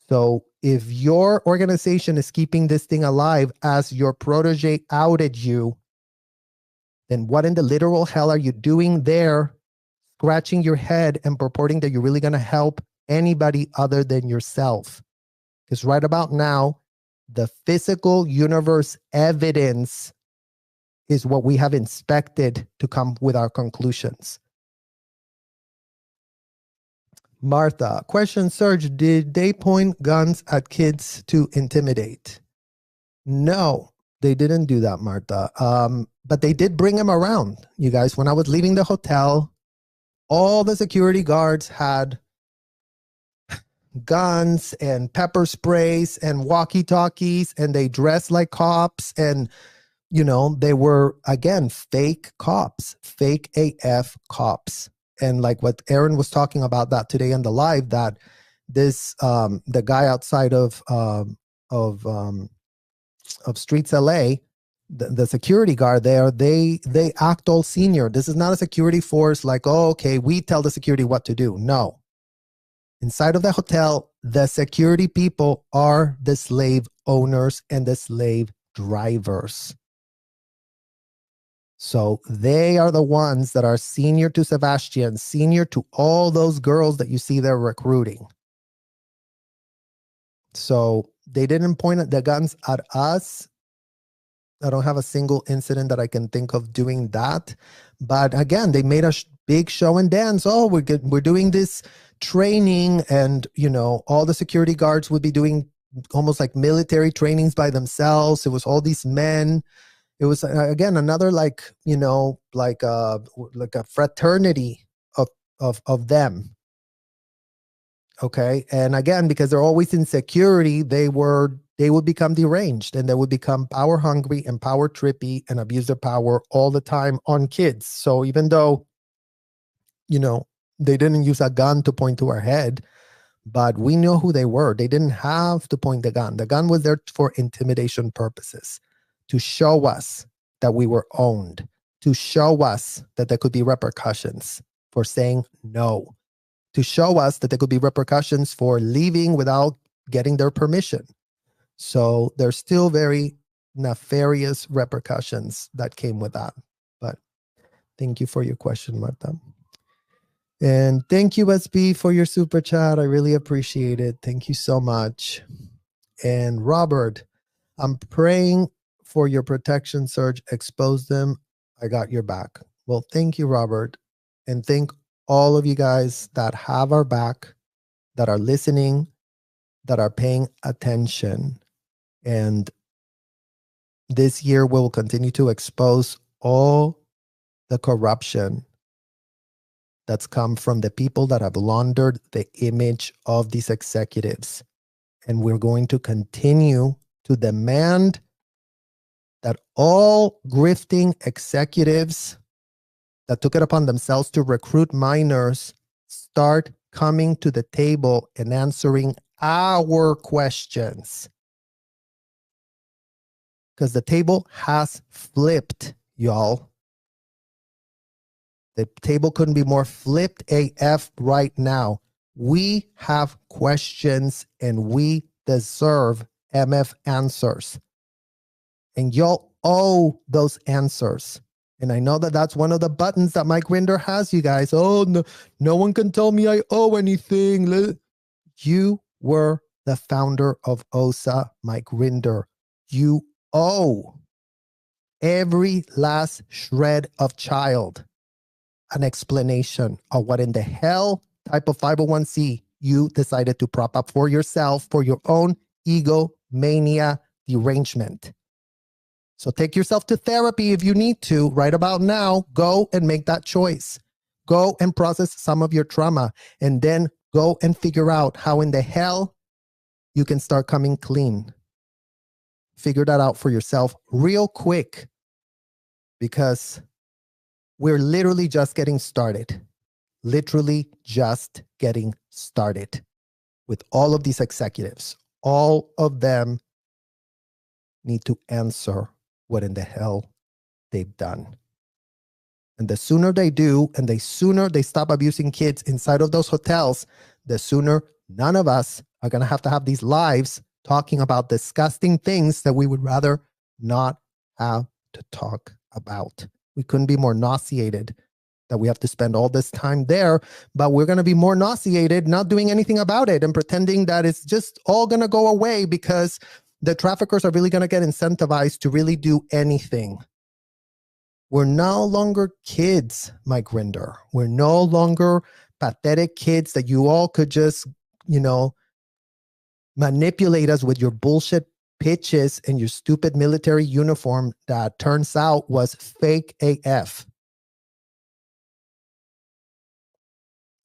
So if your organization is keeping this thing alive as your protege outed you, then what in the literal hell are you doing there, scratching your head and purporting that you're really going to help anybody other than yourself? Because right about now, the physical universe evidence is what we have inspected to come with our conclusions. Martha, question, Serge, did they point guns at kids to intimidate? No, they didn't do that, Martha. But they did bring him around. You guys, when I was leaving the hotel, all the security guards had guns and pepper sprays and walkie-talkies, and they dressed like cops. And, you know, they were, again, fake cops, fake AF cops. And like what Aaron was talking about that today in the live, that this, the guy outside of Streets LA, the security guard there, they act all senior. This is not a security force like, oh, okay, we tell the security what to do. No. Inside of the hotel, the security people are the slave owners and the slave drivers. So they are the ones that are senior to Sebastian, senior to all those girls that you see there recruiting. So they didn't point the guns at us. I don't have a single incident that I can think of doing that. But again, they made a big show and dance. Oh, we're doing this training, and, you know, all the security guards would be doing almost like military trainings by themselves. It was all these men. It was, again, another, like, you know, like a fraternity of them. Okay. And again, because they're always in security, they would become deranged, and they would become power hungry and power trippy and abuse their power all the time on kids. So even though, you know, they didn't use a gun to point to our head, but we know who they were. They didn't have to point the gun. The gun was there for intimidation purposes, to show us that we were owned, to show us that there could be repercussions for saying no, to show us that there could be repercussions for leaving without getting their permission. So there's still very nefarious repercussions that came with that. But thank you for your question, Marta. And thank you, SB, for your super chat. I really appreciate it. Thank you so much. And Robert, I'm praying for your protection, Serge. Expose them. I got your back. Well, thank you, Robert. And thank all of you guys that have our back, that are listening, that are paying attention. And this year we will continue to expose all the corruption that's come from the people that have laundered the image of these executives. And we're going to continue to demand that all grifting executives that took it upon themselves to recruit minors start coming to the table and answering our questions. Because the table has flipped, y'all. The table couldn't be more flipped AF right now. We have questions and we deserve MF answers. And y'all owe those answers. And I know that that's one of the buttons that Mike Rinder has, you guys. Oh, no one can tell me I owe anything. You were the founder of OSA, Mike Rinder. You owe every last shred of child an explanation of what in the hell type of 501c you decided to prop up for yourself, for your own ego mania derangement. So take yourself to therapy if you need to. Right about now, go and make that choice. Go and process some of your trauma, and then go and figure out how in the hell you can start coming clean. Figure that out for yourself real quick, because we're literally just getting started. Literally just getting started with all of these executives. All of them need to answer what in the hell they've done. And the sooner they do, and the sooner they stop abusing kids inside of those hotels, the sooner none of us are going to have these lives talking about disgusting things that we would rather not have to talk about. We couldn't be more nauseated that we have to spend all this time there, but we're going to be more nauseated not doing anything about it and pretending that it's just all going to go away because the traffickers are really going to get incentivized to really do anything. We're no longer kids, Mike Grinder. We're no longer pathetic kids that you all could just, manipulate us with your bullshit pitches and your stupid military uniform that turns out was fake AF.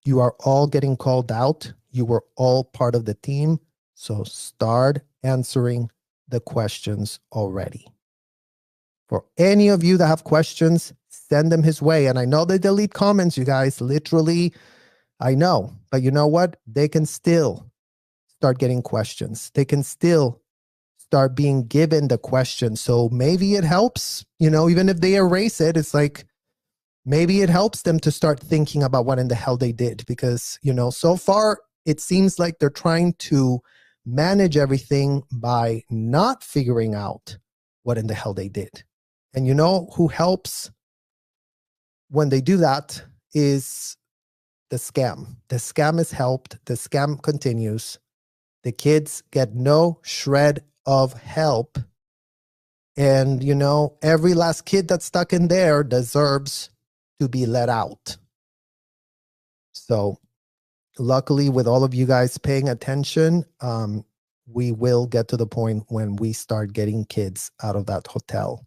You are all getting called out. You were all part of the team. So start answering the questions already. For any of you that have questions, send them his way. And I know they delete comments, you guys. Literally, I know. But you know what? They can still start getting questions. They can still start being given the question. So maybe it helps, even if they erase it, it's like, maybe it helps them to start thinking about what in the hell they did. Because, so far it seems like they're trying to manage everything by not figuring out what in the hell they did. And you know who helps when they do that is the scam. The scam is helped. The scam continues. The kids get no shred of help. And, every last kid that's stuck in there deserves to be let out. So luckily, with all of you guys paying attention, we will get to the point when we start getting kids out of that hotel.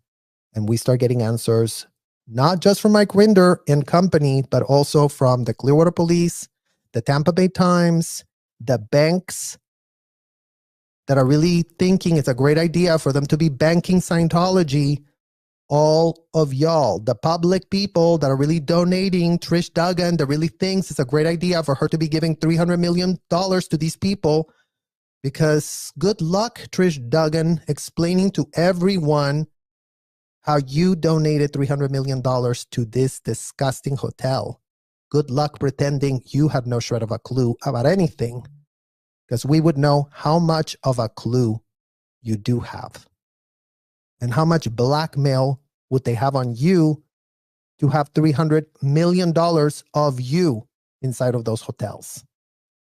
And we start getting answers, not just from Mike Rinder and company, but also from the Clearwater Police, the Tampa Bay Times, the banks that are really thinking it's a great idea for them to be banking Scientology. All of y'all, the public people that are really donating, Trish Duggan, that really thinks it's a great idea for her to be giving $300 million to these people, because good luck, Trish Duggan, explaining to everyone how you donated $300 million to this disgusting hotel. Good luck pretending you had no shred of a clue about anything, because we would know how much of a clue you do have. And how much blackmail would they have on you to have $300 million of you inside of those hotels?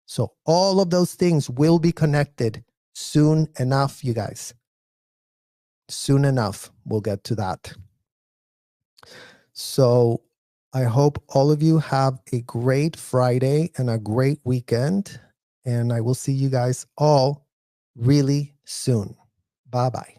So all of those things will be connected soon enough, you guys. Soon enough, we'll get to that. So I hope all of you have a great Friday and a great weekend. And I will see you guys all really soon. Bye-bye.